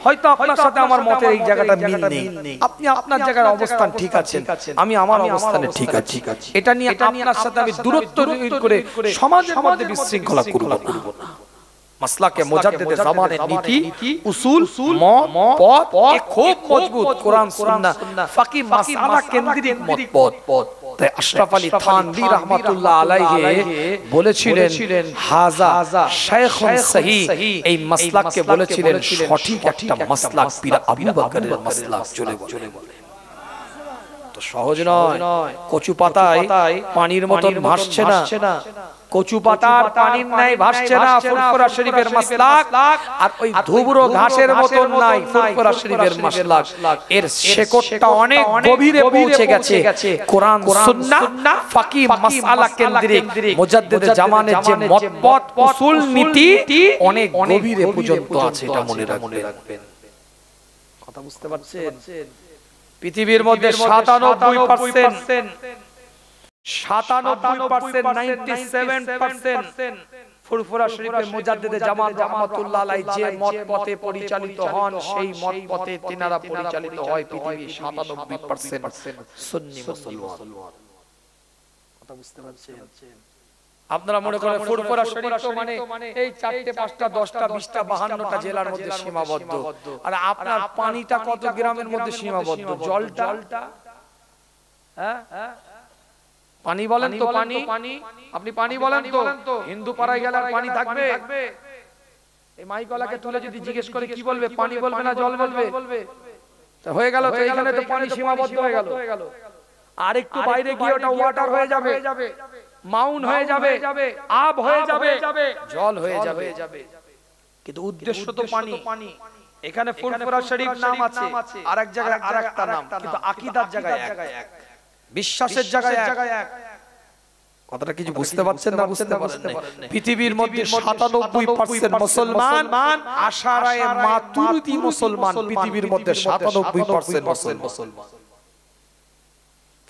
হয়তো আপনার সাথে আমার মতের এই জায়গাটা মিল নেই, আপনি আপনার জায়গার অবস্থান ঠিক আছেন, আমি আমার অবস্থানে ঠিক আছি, এটা নিয়ে আপনার সাথে আমি দূরত্ব তৈরি করে সমাজের মধ্যে বিশৃঙ্খলা করব না। মাসলাকে মুজাদ্দিদে জামানের নীতি, উসুল, পথ খুব মজবুত, কোরআন সুন্নাহ ফাকি মাসআলা কেন্দ্রিক মতপথ। তাই আশরাফ আলী থানভী রাহমাতুল্লাহ আলাইহি বলেছিলেন হাযা শাইখুন সহিহ, এই মাসলাককে বলেছিলেন সঠিক একটা মাসলাক, পীর আবু বকরের মাসলাক। চলে বলে তো সহজ নয়, কচু পাতায় পানির মতন ভাসছে না, কচু পাতার পানির নাই ভাসছে না ফুরফুরা শরীফের মাসলাক, আর ওই ধুবরো ঘাসের মতন নাই ফুরফুরা শরীফের মাসলাক। এর শেকড়টা অনেক গভীরে পৌঁছে গেছে, কোরআন সুন্নাহ ফাকি মাসআলা কেন্দ্রিক মুজাদ্দিদে জামানের যে মতপথ উসুল নীতি অনেক গভীরে পর্যন্ত আছে, এটা মনে রাখবেন। কথা বুঝতে পারছেন? পৃথিবীর মধ্যে 97% 97% ফুরফুরা শরীফের মুজাদ্দিদে জামান রাহমাতুল্লাহ আলাইহি যে মত পথে পরিচালিত হন, সেই মত পথে তিনারা পরিচালিত হয়। পৃথিবীর 97% সুন্নি মুসলমান, কথা বুঝতে পারছেন? আপনারা মনে করেন ফুরফুরা শরীফ তো মানে এই 4টে 5টা 10টা 20টা 52টা জেলার মধ্যে সীমাবদ্ধ। আর আপনার পানিটা কত গ্রামের মধ্যে সীমাবদ্ধ? জলটা, হ্যাঁ পানি বলেন তো, পানি আপনি পানি বলেন তো, হিন্দু পাড়ায় গেলে আর পানি থাকবে? এই মাইকওয়ালাকে তুলে যদি জিজ্ঞেস করে কি বলবে, পানি বলবে না জল বলবে? হয়ে গেল তো, এখানে তো পানি সীমাবদ্ধ হয়ে গেল। আর একটু বাইরে গিয়ে ওটা ওয়াটার হয়ে যাবে, মাউন্ট হয়ে যাবে, আব হয়ে যাবে, জল হয়ে যাবে। কিন্তু উদ্দেশ্য তো পানি। এখানে ফুরফুরা শরীফ নাম আছে, আরেক জায়গায় আরেকটা নাম, কিন্তু আকীদার জায়গায় এক, বিশ্বাসের জায়গায় এক। কথাটা কিছু বুঝতে পারছেন না? বুঝতে পারছেন না? পৃথিবীর মধ্যে 97% মুসলমান আশারায়ে মাতুরিদি মুসলমান, পৃথিবীর মধ্যে 97% মুসলমান।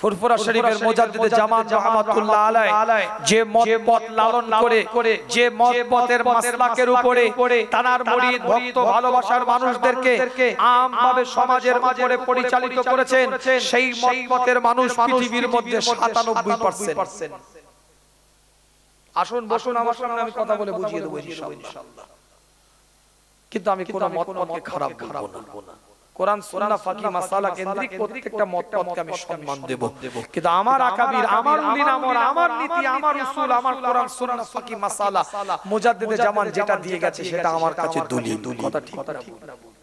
ফুরফুরা শরীফের মুজাদ্দিদ জামান রাহমাতুল্লাহ আলাইহি যে মত লালন করে, যে মতের মাসলাকের উপরে তানার মুরিদ ভক্ত ভালোবাসার মানুষদেরকে আমভাবে সমাজের উপরে পরিচালিত করেছেন, সেই মতের মানুষ পৃথিবীর মধ্যে 97%। আসুন বসুন আমার সামনে, আমি কথা বলে বুঝিয়ে দেব ইনশাআল্লাহ। কিন্তু আমি কোন মতকে খারাপ বলবো না। কোরআন সুন্নাহ ফাকি মাসালা কেন্দ্রিক প্রত্যেকটা মতকে আমি সম্মান দেব। কিন্তু আমার আকাবির, আমার উলিনাম, আমার নীতি, আমার উসুল, আমার কোরআন সুন্নাহ ফাকি মাসালা মুজাদ্দিদ জামান যেটা দিয়ে গেছে সেটা আমার কাছে দলিল।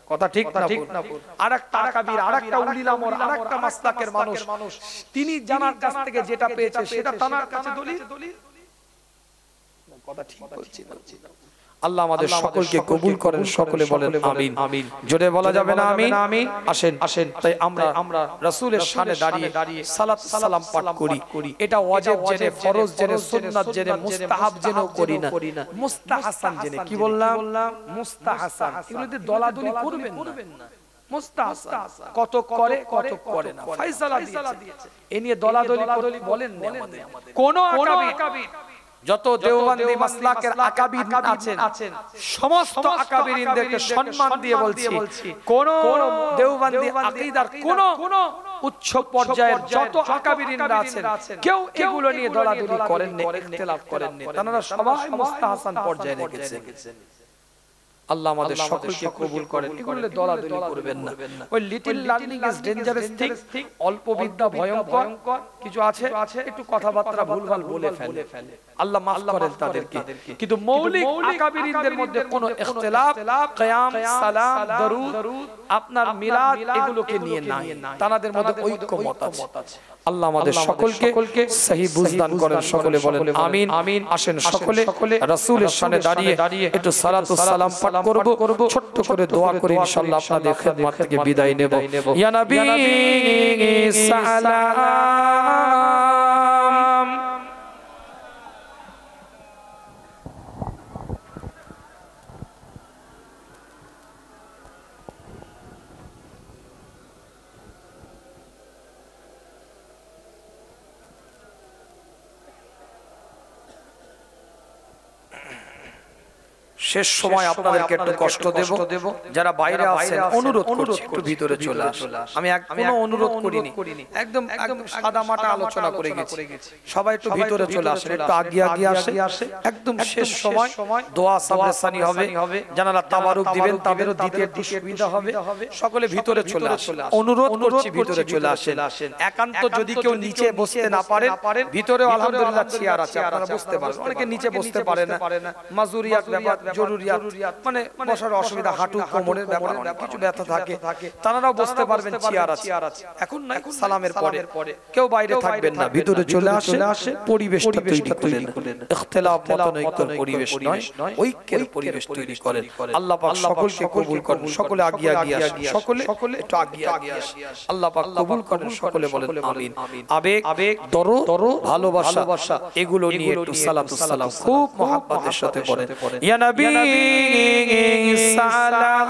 কথা ঠিক না? আরেকটা আকাবির, আরেকটা উলিনাম, আরেকটা মাসলাকের মানুষ তিনি জানার কাছ থেকে যেটা পেয়েছে সেটা তার কাছে দলিল। কথা ঠিক বলছি না? আল্লাহ আমাদের সকলকে কবুল করেন, সকলে বলেন আমিন। জোরে বলা যাবে না আমিন? আসেন তাই আমরা রাসূলের শানে দাঁড়িয়ে সালাত সালাম পাঠ করি। এটা ওয়াজিব জেনে, ফরজ জেনে, সুন্নাত জেনে, মুস্তাহাব জেনেও করি না, মুস্তাহাসান জেনে। কি বললাম? মুস্তাহাসান। এগুলোতে দলাদলি করবেন না। মুস্তাহাসান কত করে না, ফয়সালা দিয়েছে। এ নিয়ে দলাদলি বলেন না আমাদের। কোন আকাবির, যত দেওবন্দি মাসলাকের আকাবির আছেন, সমস্ত আকাবিরিনদেরকে সম্মান দিয়ে বলছি, কোন দেওবন্দি আকীদার কোন উচ্চ পর্যায়ের যত আকাবিরিনরা আছেন কেউ এগুলো নিয়ে দলাদলি করেন না, ইখতিলাফ করেন না। তারা সবাই মুস্তাহাসান পর্যায়ে রেখেছেন। আল্লাহ আমাদের সকলকে কবুল করেন। এগুলো দলাদলি করবেন না। ওই little learning is dangerous thing, অল্প বিদ্যা ভয়ঙ্কর। কিছু আছে একটু কথাবার্তা ভুলভাল বলে ফেলে, আল্লাহ মাফ করেন তাদেরকে। কিন্তু মৌলিক আকাবিরিনদের মধ্যে কোনো ইখতিলাফ, কিয়াম, সালাম, দরুদ, আপনার মিলাদ এগুলোকে নিয়ে নাই। তাদের মধ্যে ঐক্যমত আছে। আল্লাহ আমাদের সকলকে সহি বুঝদান করেন, সকলে বলেন আমিন। আসেন সকলে রাসূলের শানে দাঁড়িয়ে একটু সালাতু সালাম পাঠ করব, ছোট্ট করে দোয়া করে ইনশাআল্লাহ আপনাদের খিদমত থেকে বিদায় নেব। ইয়া নবী সালাম। শেষ সময় আপনাদেরকে একটু কষ্ট দেব, যারা বাইরে আছেন অনুরোধ করছি একটু ভিতরে চলে আসুন। আমি কোনো অনুরোধ করিনি, একদম সাদা মাটা আলোচনা করে গেছি। সবাই একটু ভিতরে চলে আসেন, একটু আগে আসে। একদম শেষ সময় দোয়া সাবরেসানি হবে, যারা তাবারুক দিবেন তাদেরও দিতে একটু সুবিধা হবে। সকলে ভিতরে চলে আসুন, অনুরোধ করছি ভিতরে চলে আসেন। একান্ত যদি কেউ নিচে বসতে না পারেন, ভিতরে আলহামদুলিল্লাহ চেয়ার আছে, আপনারা বসতে পারেন। অনেকে নিচে বসতে পারে না, মাজুরিয়াত ব্যাপার, জরুরিয়াত মানে বসার অসুবিধা, হাঁটু কোমরের ব্যাপার, অনেক কিছু ব্যথা থাকে, তারাও বসতে পারবেন, চেয়ার আছে। এখন না, সালামের পরে কেউ বাইরে থাকবেন না, ভিতরে চলে আসে, পরিবেশটা তৈরি করেন। ইখতিলাফ মতানৈক্যের পরিবেশ নয়, ঐক্যের পরিবেশ তৈরি করেন। আল্লাহ পাক সকলকে কবুল করেন। সকলে আগিয়ে আসি, সকলে একটু আগিয়ে আসি। আল্লাহ পাক কবুল করেন, সকলে বলেন আমিন। আবেগ, দরদ, ভালোবাসা এগুলো নিয়ে একটু সালাতু সালাম খুব মহব্বতের সাথে পড়েন। ইয়া নবী সালাম।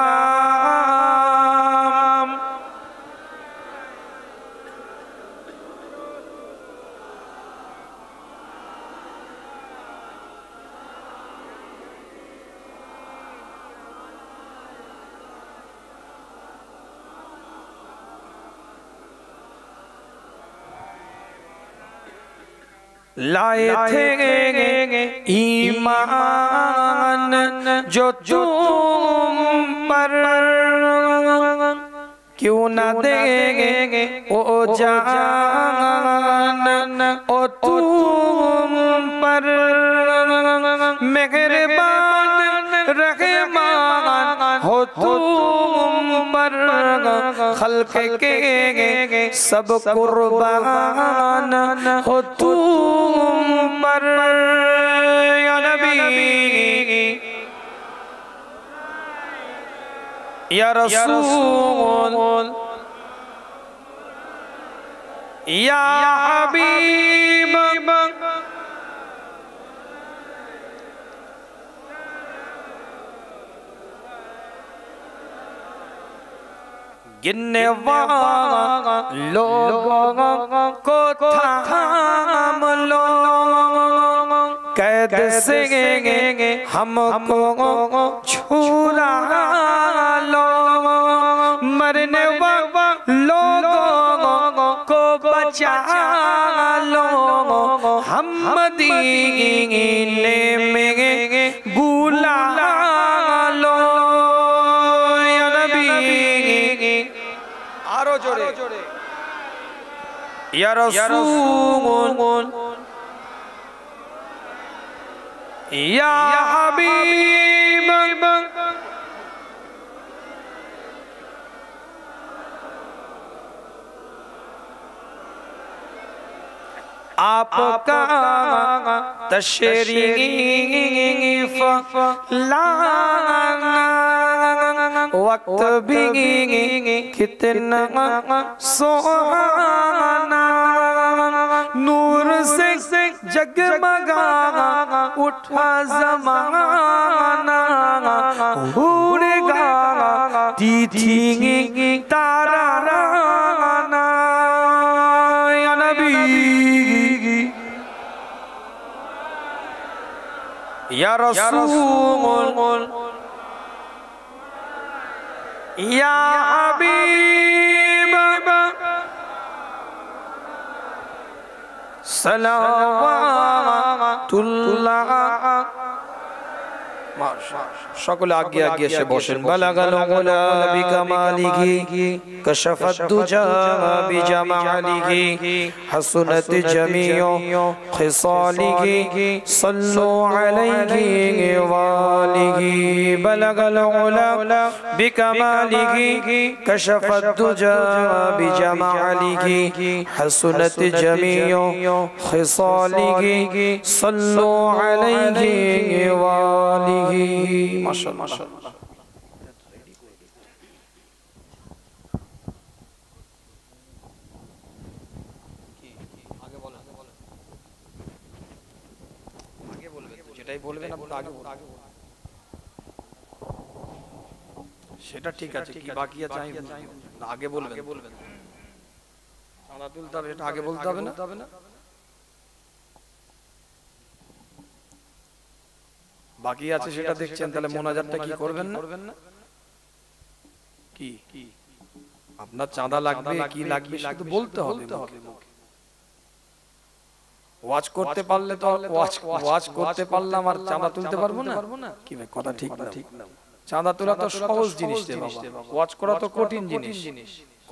लाए थे ईमान जो तुम पर, क्यों न देंगे ओ जान ओ तुम पर। मेहरबान रहमान हो तुम पर, खल्क के सब कुर्बान हो तुम पर। या नबी या रसूल या हबीब, गिनने वालों को थाम लो, कैद से हमको छुड़ा लो। मरने वालों को बचा लो, हम मदीने में बुला लो। या नबी आरो जोड़े या रसूल या हबीब, आपका तशरीफ लाना वक्त भी कितना सुहाना, नूर से जगमगा उठा ज़माना, उड़ेगा तीथी ताराना। या नबी या रसूल या हबीब, सलावतुल्लाह। সকলে আগে আগে এসে বসেন। বালাগাল উলা বিকামালিহি কাশাফাত দুজা বিজামালিহি হাসুনাত জামিউ খিসালিহি সাল্লু আলাইহি ওয়ালিহি। বালাগাল উলা বিকামালিহি কাশাফাত দুজা বিজামালিহি হাসুনাত জামিউ খিসালিহি সাল্লু আলাইহি ওয়ালিহি। মাশাআল্লাহ যেটাই বলবেন আগে সেটা ঠিক আছে। কি বাকি আছে আগে বলবেন, চাঁদা তুলতে হবে, এটা আগে বলতে হবে না? বাকি আছে সেটা দেখছেন, তাহলে মোনাজাতটা কি করবেন না? কি আপনার চাঁদা লাগবে কি লাগবে শুধু বলতে হবে। ওয়াজ করতে পারলে তো ওয়াজ করতে পারলাম, আর চাঁদা তুলতে পারবো না? কি ভাই কথা ঠিক না? চাঁদা তোলা তো সহজ জিনিস রে বাবা, ওয়াজ করা তো কঠিন জিনিস।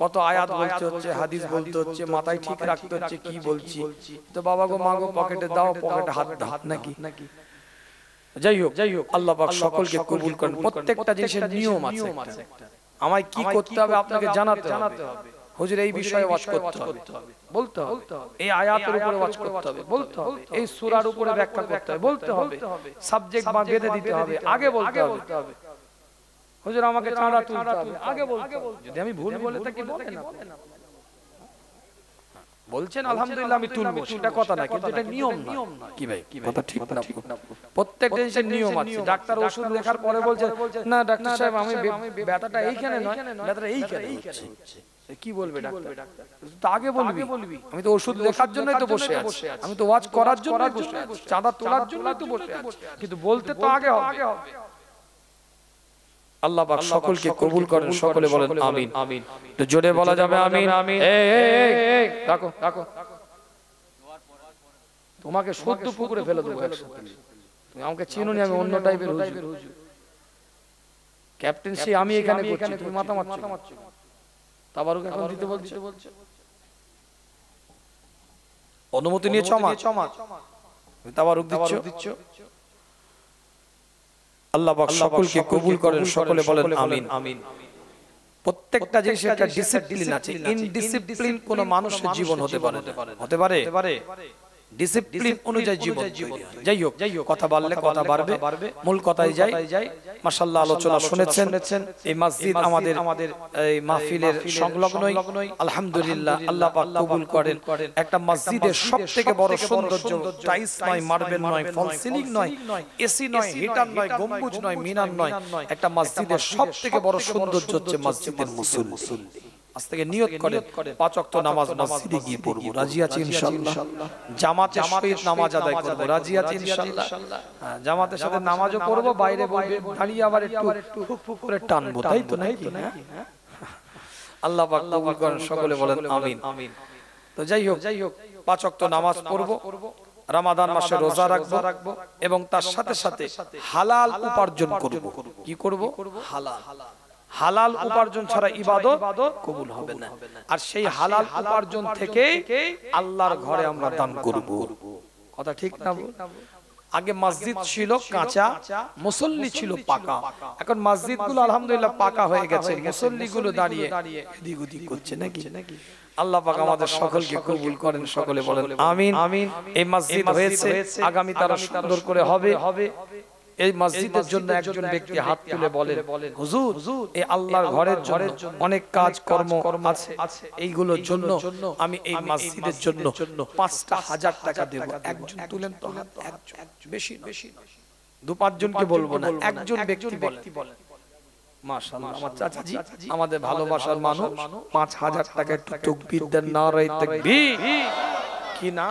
কত আয়াত বলতে হচ্ছে, হাদিস বলতে হচ্ছে, মাথায় ঠিক রাখতে হচ্ছে কি বলছি। তো বাবা গো মা গো পকেটে দাও, পকেটে হাত নাকি। যাই হোক আল্লাহ পাক সকলকে কবুল করেন। প্রত্যেকটা জিনিসের নিয়ম আছে। আমায় কি করতে হবে আপনাকে জানাতে হবে। হুজুর এই বিষয়ে ওয়াজ করতে হবে, বলতে হবে। এই আয়াতের উপরে ওয়াজ করতে হবে, বলতে হবে। এই সূরার উপরে ব্যাখ্যা করতে হবে, বলতে হবে। সাবজেক্ট বেঁধে দিতে হবে, আগে বলতে হবে। হুজুর আমাকে চাঁদা তুলতে হবে, আগে বলতে হবে। যদি আমি ভুল বলে থাকি বলেন না, বলছেন আলহামদুলিল্লাহ আমি তুলবো, সেটা কথা না, কিন্তু এটা নিয়ম না। কি ভাই কথা ঠিক না? প্রত্যেক জিনিসের নিয়ম আছে। ডাক্তার ওষুধ লেখার পরে বলছে না ডাক্তার সাহেব আমি ব্যথাটা এইখানে নয়, ব্যথাটা এইখানে হচ্ছে। কি বলবে ডাক্তার? তো আগে বলবি, আমি তো ওষুধ লেখার জন্যই তো বসে আছি, আমি তো ওয়াজ করার জন্যই বসে আছি, চাঁদা তোলার জন্যই তো বসে আছি, কিন্তু বলতে তো আগে হবে। আল্লাহ পাক সকলকে কবুল করেন, সকলে বলেন আমিন। তো জোরে বলা যাবে আমিন। এই রাখো তোমাকে সদ্য পুকুরে ফেলে দেবো একসাথে। তুমি আমাকে চিনোনি, আমি অন্য টাইপের হুজুর। ক্যাপ্টেন্সি আমি এখানে করছি, তুমি মাথা মারছো। তাবারুক এখন দিতে বলছে। অনুমতি নিয়েছো আমার, তুমি তাবারুক দিচ্ছ। আল্লাহ পাক সকলকে কবুল করেন, সকলে বলেন আমিন। আমিন। প্রত্যেকটা জিনিসের একটা ডিসিপ্লিন আছে। ইনডিসিপ্লিন কোন মানুষের জীবন হতে পারে, হতে পারে ডিসিপ্লিন অনুযায়ী জীবন। যাই হোক, কথা বললে কথা বাড়বে, মূল কথাই যাই। মাশাআল্লাহ আলোচনা শুনেছেন। এই মসজিদ আমাদের এই মাহফিলের সংলগ্নই। আলহামদুলিল্লাহ, আল্লাহ পাক কবুল করেন। একটা মসজিদের সবথেকে বড় সৌন্দর্য টাইলস নয়, মার্বেল নয়, ফল সিলিং নয়, এসি নয়, হিটার নয়, গম্বুজ নয়, মিনার নয়। একটা মসজিদের সবথেকে বড় সৌন্দর্য হচ্ছে মসজিদের মুসল্লি। আজ থেকে নিয়ত করেন 5 ওয়াক্ত নামাজ মসজিদে গিয়ে পড়বো, রাজি আছি ইনশাআল্লাহ। জামাতের সহিত নামাজ আদায় করব, রাজি আছি ইনশাআল্লাহ। জামাতের সাথে নামাজও পড়বো, বাইরে বলবে দাঁড়িয়ে আবার একটু ফুক করে টানবো, তাই তো নাকি? আল্লাহ পাক কবুল করেন, সকলে বলেন আমিন। তো যাই হোক 5 ওয়াক্ত নামাজ পড়বো, রমাদান মাসে রোজা রাখবো এবং তার সাথে সাথে হালাল উপার্জন করব। কি করব? হালাল উপার্জন ছাড়া ইবাদত কবুল হবে না। আর সেই হালাল উপার্জন থেকে আল্লাহর ঘরে আমরা দান করব। কথা ঠিক না? আগে মসজিদ ছিল কাঁচা, মুসল্লি ছিল পাকা। এখন মসজিদগুলো আলহামদুলিল্লাহ পাকা হয়ে গেছে, মুসল্লিগুলো দাঁড়িয়ে এদিক ওদিক করছে নাকি? আল্লাহ পাক আমাদের সকলকে কবুল করেন, সকলে বলেন আমিন। এই মসজিদ হয়েছে, আগামী তারা সুন্দর করে হবে। এই মসজিদের জন্য একজন ব্যক্তি হাত তুলে বলেন, হুজুর এই আল্লাহর ঘরের জন্য অনেক কাজ কর্ম আছে, এইগুলোর জন্য আমি এই মসজিদের জন্য 5,000 টাকা দেব। একজন তুলেন তো হাত, বেশি নয়, 2-5 জনকে বলবো না, একজন ব্যক্তি বলেন। মাশাআল্লাহ, আমার চাচাজি আমাদের ভালোবাসার মানুষ, 5,000 টাকা একটু তাকবীর দেন, নারায়ে তাকবীর। কি না?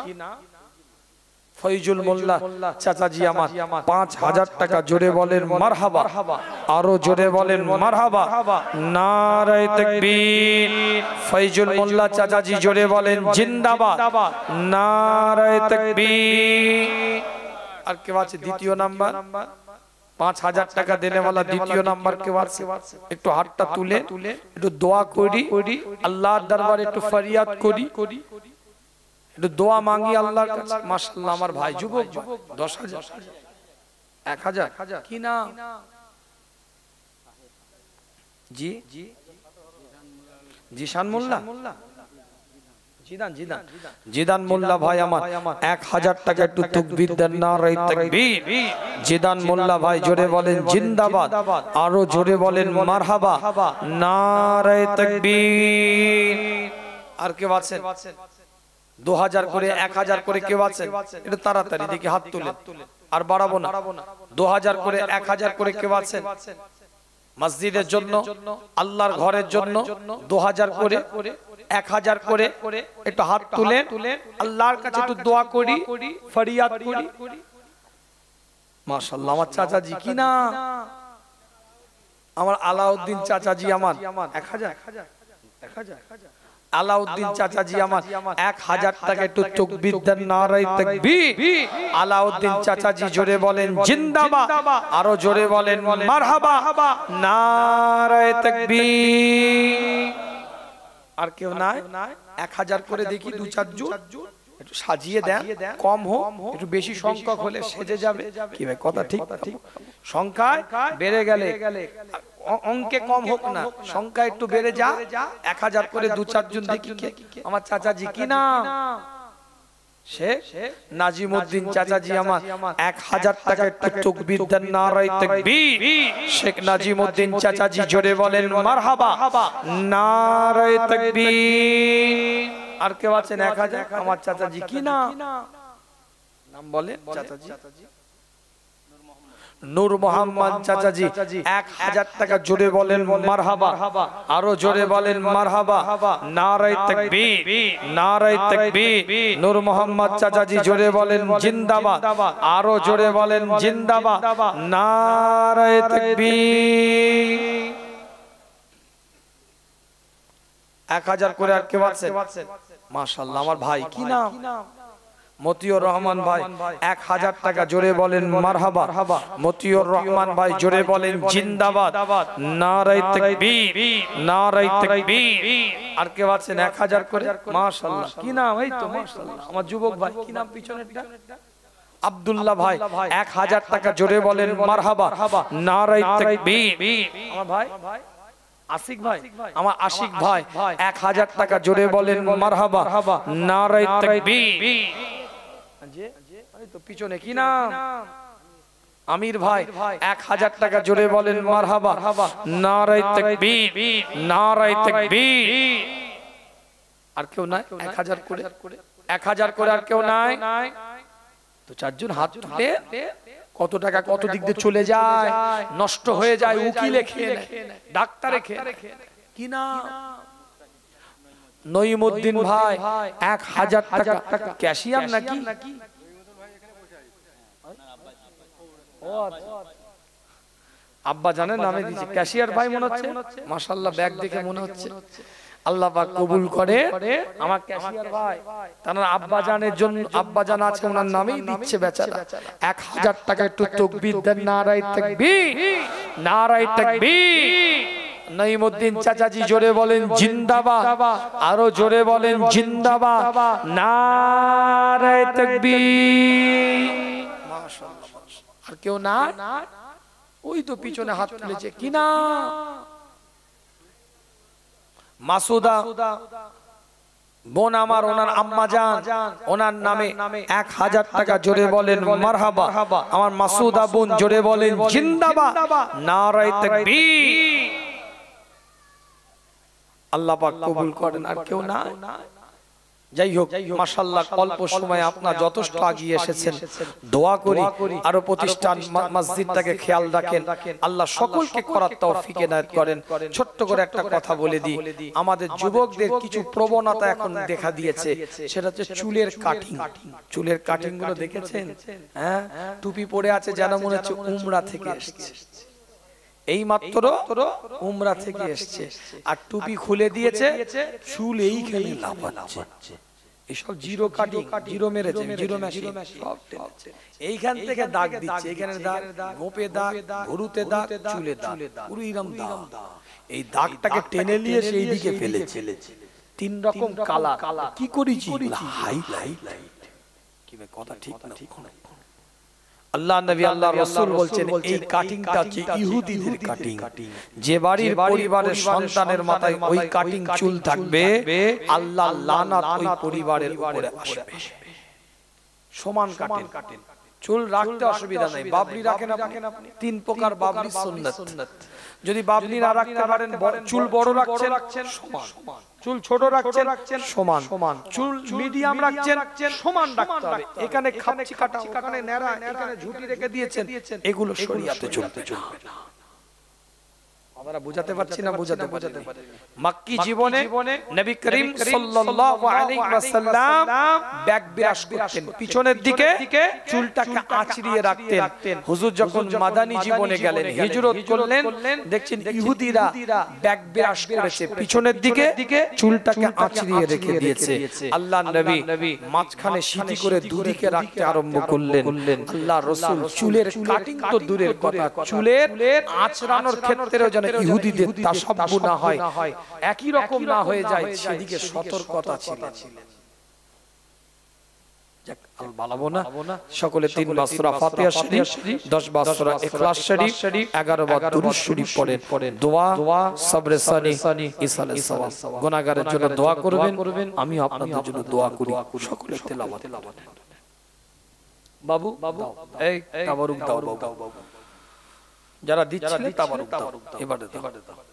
ফয়জুল মোল্লা চাচাজি আমার 5,000 টাকা, জোরে বলেন মারহাবা, আরো জোরে বলেন মারহাবা, নারায়ে তাকবীর। ফয়জুল মোল্লা চাচাজি জোরে বলেন জিন্দাবাদ, নারায়ে তাকবীর। আর কেউ আছে দ্বিতীয় নাম্বার? 5,000 টাকা দেনেওয়ালা দ্বিতীয় নাম্বার কেউ আছে? একটু হাতটা তুলে একটু দোয়া করি, আল্লাহর দরবারে একটু ফরিয়াদ করি, একটু দোয়া মাঙ্গি আল্লাহর কাছে। মাশাআল্লাহ, আমার ভাই যুবক 10,000, 1,000 কি না? জি জিশান মোল্লা, জিদান মোল্লা ভাই আমার 1,000 টাকা একটু তাকবীর দেন, নারায়ে তাকবীর। জিদান মোল্লা ভাই জোরে বলেন জিন্দাবাদ, আরো জোরে বলেন মারহাবা, নারায়ে তাকবীর। আর কেউ আছেন? 2,000 করে, 1,000 করে কেউ আছেন? একটু তাড়াতাড়ি দেখি হাত তুলে, আর বাড়াবো না। 2,000 করে, 1,000 করে কেউ আছেন? মসজিদের জন্য, আল্লাহর ঘরের জন্য 2,000 করে, 1,000 করে একটু হাত তুলে আল্লাহর কাছে একটু দোয়া করি, ফরিয়াদ করি। মাশাআল্লাহ, আমার চাচাজি কি না? আমার আলাউদ্দিন চাচাজি আমার 1,000, আলাউদ্দিন চাচাজি আমার 1,000 টাকা একটু তাকবীর দেন, নারায়ে তাকবীর। আলাউদ্দিন চাচাজি জোরে বলেন জিন্দাবাদ, আরো জোরে বলেন মারহাবা, নারায়ে তাকবীর। আর কেউ নাই? 1,000 করে দেখি 2-4 জন একটু সাজিয়ে দেন, কম হোক, একটু বেশি সংখ্যক হলে সেজে যাবে। কি ভাই কথা ঠিক? সংখ্যায় বেড়ে গেলে অঙ্কে কম হোক না, সংখ্যা একটু বেড়ে যা। 1,000 করে 2-4 জন দেখি। আমার চাচাজি কি না? শেখ নাজিমউদ্দিন চাচাজি আমার 1,000 টাকা একটু তাকবীর দেন, নারায়ে তাকবীর। শেখ নাজিমউদ্দিন চাচাজি জোরে বলেন মারহাবা, নারায়ে তাকবীর। আর কেউ আছেন 1,000? আমার চাচাজি কি না? নাম বলে চাচাজি? নূর মোহাম্মদ চাচাজি 1,000 টাকা, জোরে বলেন মারহাবা, আরো জোরে বলেন মারহাবা, নারায়ে তাকবীর, নারায়ে তাকবীর। নূর মোহাম্মদ চাচাজি জোরে বলেন জিন্দাবাদ, আরো জোরে বলেন জিন্দাবাদ, নারায়ে তাকবীর। 1,000 করে আর কেউ আছে? মাশাআল্লাহ, আমার ভাই কি নাম? মতিউর রহমান ভাই 1000 টাকা জোরে বলেন মারহাবা। মতিউর রহমান ভাই জোরে বলেন জিন্দাবাদ, নারায়ে তাকবীর, নারায়ে তাকবীর। আর কে আছেন 1000 করে? মাশাআল্লাহ, কি নাম? এই তো মাশাআল্লাহ আমার যুবক ভাই, কি নাম পিছনেরটা? আব্দুল্লাহ ভাই 1000 টাকা জোরে বলেন মারহাবা, নারায়ে তাকবীর। আমার ভাই আশিক ভাই, আমার আশিক ভাই 1000 টাকা জোরে বলেন মারহাবা, নারায়ে তাকবীর। এই তো পিছনে কি নাম? আমির ভাই 1000 টাকা জোরে বলেন মারহাবা, নারায়ে তাকবীর, নারায়ে তাকবীর। আর কেউ নাই? 1000 করে, 1000 করে আর কেউ নাই? তো চারজন হাত তুলে কত টাকা কত দিক দিয়ে চলে যায়, নষ্ট হয়ে যায়, উকিলে খেয়ে নেয়, ডাক্তারে খেয়ে নেয়। কি না? নঈমুদ্দিন ভাই 1000 টাকা, ক্যাশিয়ার নাকি? আব্বা জানেন নামে দিয়েছে, ক্যাশিয়ার ভাই মনে হচ্ছে। মাশাআল্লাহ, ব্যাগ দেখে মনে হচ্ছে। আল্লাহ পাক কবুল করে আমার ক্যাশিয়ার ভাই। তার আব্বা জানের জন্য, আব্বা জান আছে ওনার নামেই দিচ্ছে বেচারা 1000 টাকা। একটু তাকবীর দেন, নারায়ে তাকবীর, নারায়ে তাকবীর। নঈমুদ্দিন চাচাজি জোরে বলেন জিন্দাবাদ, আরো জোরে বলেন জিন্দাবাদ, নারায়ে তাকবীর। মাশাআল্লাহ। আর কেউ না? ওই তো পিছনে হাত তুলেছে, কি না? মাসুদা বোন আমার, ওনার আম্মা জান, ওনার নামে 1000 টাকা জোরে বলেন মারহাবা। আমার মাসুদা বোন জোরে বলেন জিন্দাবাদ, নারায়ে তাকবীর। আল্লাহ পাক কবুল করেন। আর কেউ না? যাই হোক, মাশাআল্লাহ অল্প সময়ে আপনারা যথেষ্ট এগিয়ে এসেছেন। দোয়া করি আরো প্রতিষ্ঠান মসজিদটাকে খেয়াল রাখেন, আল্লাহ সকলকে করার তৌফিক এনায়েত করেন। ছোট্ট করে একটা কথা বলে দিই, আমাদের যুবকদের কিছু প্রবণতা এখন দেখা দিয়েছে, সেটা হচ্ছে চুলের কাটিং। চুলের কাটিং গুলো দেখেছেন? হ্যাঁ, টুপি পরে আছে যেন মনে হচ্ছে উমরা থেকে এসেছে। এই মাত্র উমরা থেকে এসেছে, আর টুপি খুলে দিয়েছে, চুল এইখানে লাফাচ্ছে। এইসব জিরো কাটিং, জিরো মেরেছে, জিরো মেশিন সব টেনেছে। এইখান থেকে দাগ দিচ্ছে, এখানে দাগ, গোপে দাগ, ভুরুতে দাগ, চুলে দাগ, পুরো এরকম দাগ। এই দাগটাকে টেনে নিয়ে সেই দিকে ফেলেছে। 3 রকম কালার। কি করেছি? হাইলাইট। কি কথা ঠিক না? আল্লাহ নবী আল্লাহ রাসূল বলছেন এই কাটিংটা হচ্ছে ইহুদিদের কাটিং। যে বাড়ির পরিবারের সন্তানের মাথায় ওই কাটিং চুল থাকবে, আল্লাহ লানাত ওই পরিবারের উপরে আসবে। সমান কাটেন, চুল রাখতে অসুবিধা নাই। বাবরি রাখেন আপনি, 3 প্রকার বাবরি সুন্নাত। যদি বাবরি না রাখতে পারেন, চুল বড় রাখছেন সমান, চুল ছোট রাখছেন সমান, চুল মিডিয়াম রাখছেন সমান রাখতে হবে। এখানে খাপচি কাটা, ওখানে নেড়া, এখানে ঝুঁটি রেখে দিয়েছেন, এগুলো শরীয়তে চলবে না। আমরা বুঝাতে পারছি না? বুঝাতে পারি। মক্কি জীবনে নবী করিম সাল্লাল্লাহু আলাইহি ওয়াসাল্লাম ব্যাক বিরাজ করতেন, পিছনের দিকে চুলটাকে আঁচড়িয়ে রাখতেন। হুজুর যখন মাদানী জীবনে গেলেন, হিজরত করলেন, দেখছেন ইহুদিরা ব্যাক বিরাজ করেছে, পিছনের দিকে চুলটাকে আঁচড়িয়ে রেখে দিয়েছে। আল্লাহর নবী মাঝখানে সিটি করে দুদিকে রাখতে আরম্ভ করলেন। আল্লাহর রাসূল চুলের কাটিং তো দূরের কথা, চুলের আঁচড়ানোর ক্ষেত্রেও যেন ইহুদিদের তাসাব্বুহ না হয়, একই রকম না হয়ে যায়, সেদিকে সতর্কতা ছিল। বালাবো না, সকলে 3 বার সূরা ফাতিহা শরীফ, 10 বার সূরা ইখলাস শরীফ, 11 বার দুরূদ শরীফ পড়েন। দোয়া, সবরে সানি, ইসালে সওয়াব। গুনাহগারের জন্য দোয়া করবেন, আমি আপনাদের জন্য দোয়া করি। সকলে তেলাওয়াত। বাবু এই তাবারুক দাও, বাবু যারা দিচ্ছিলেন তাবারুক দাও, এবারে দাও।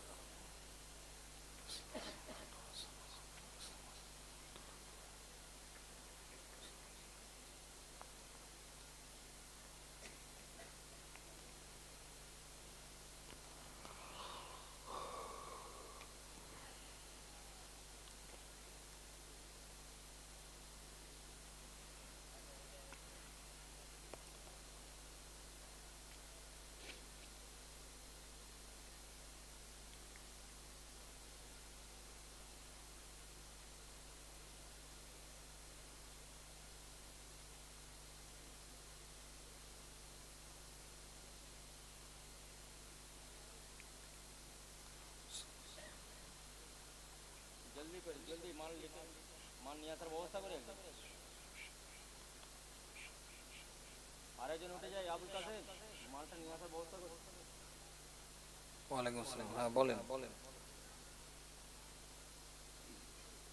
ওয়ালাইকুম আসসালাম। হ্যাঁ বলেন বলেন,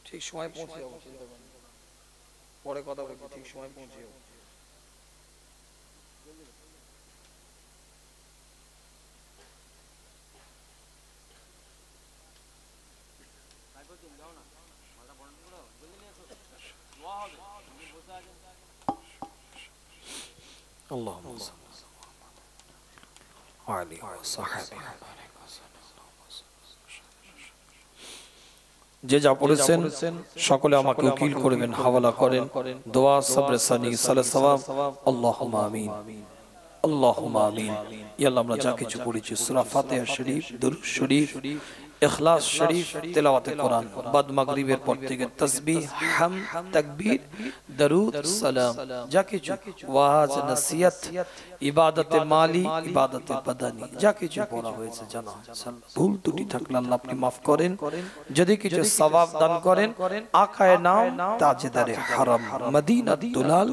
ঠিক সময় পৌঁছে যাবো, পরে কথা বলবো, ঠিক সময় পৌঁছে যাবো। اللهم صل على وصحبه যে যা পড়েছেন সকলে আমাকে উকিল করবেন, হাওয়ালা করেন। দোয়া সবরে সানি সালে সওয়াব। আল্লাহুম্মা আমিন, আল্লাহুম্মা আমিন। ইয়া আল্লাহ, আমরা যা কিছু পড়েছি সূরা ফাতিহা শরীফ, দুরূদ শরীফ, ইখলাস শরীফ, তেলাওয়াতে কোরআন, বাদ মাগরিবের পর থেকে তাসবিহ, হামদ, তাকবীর, দরুদ, সালাম, যা কিছু ওয়াজ, নসিহত, ইবাদতে মালি, ইবাদতে বাদানি, যা কিছু পড়া হয়েছে জানা ভুল ত্রুটি থাকলে আল্লাহ আপনি মাফ করেন। যদি কিছু সওয়াব দান করেন, আকায়ে নাম তাজদারে হারাম মদিনাত দুলাল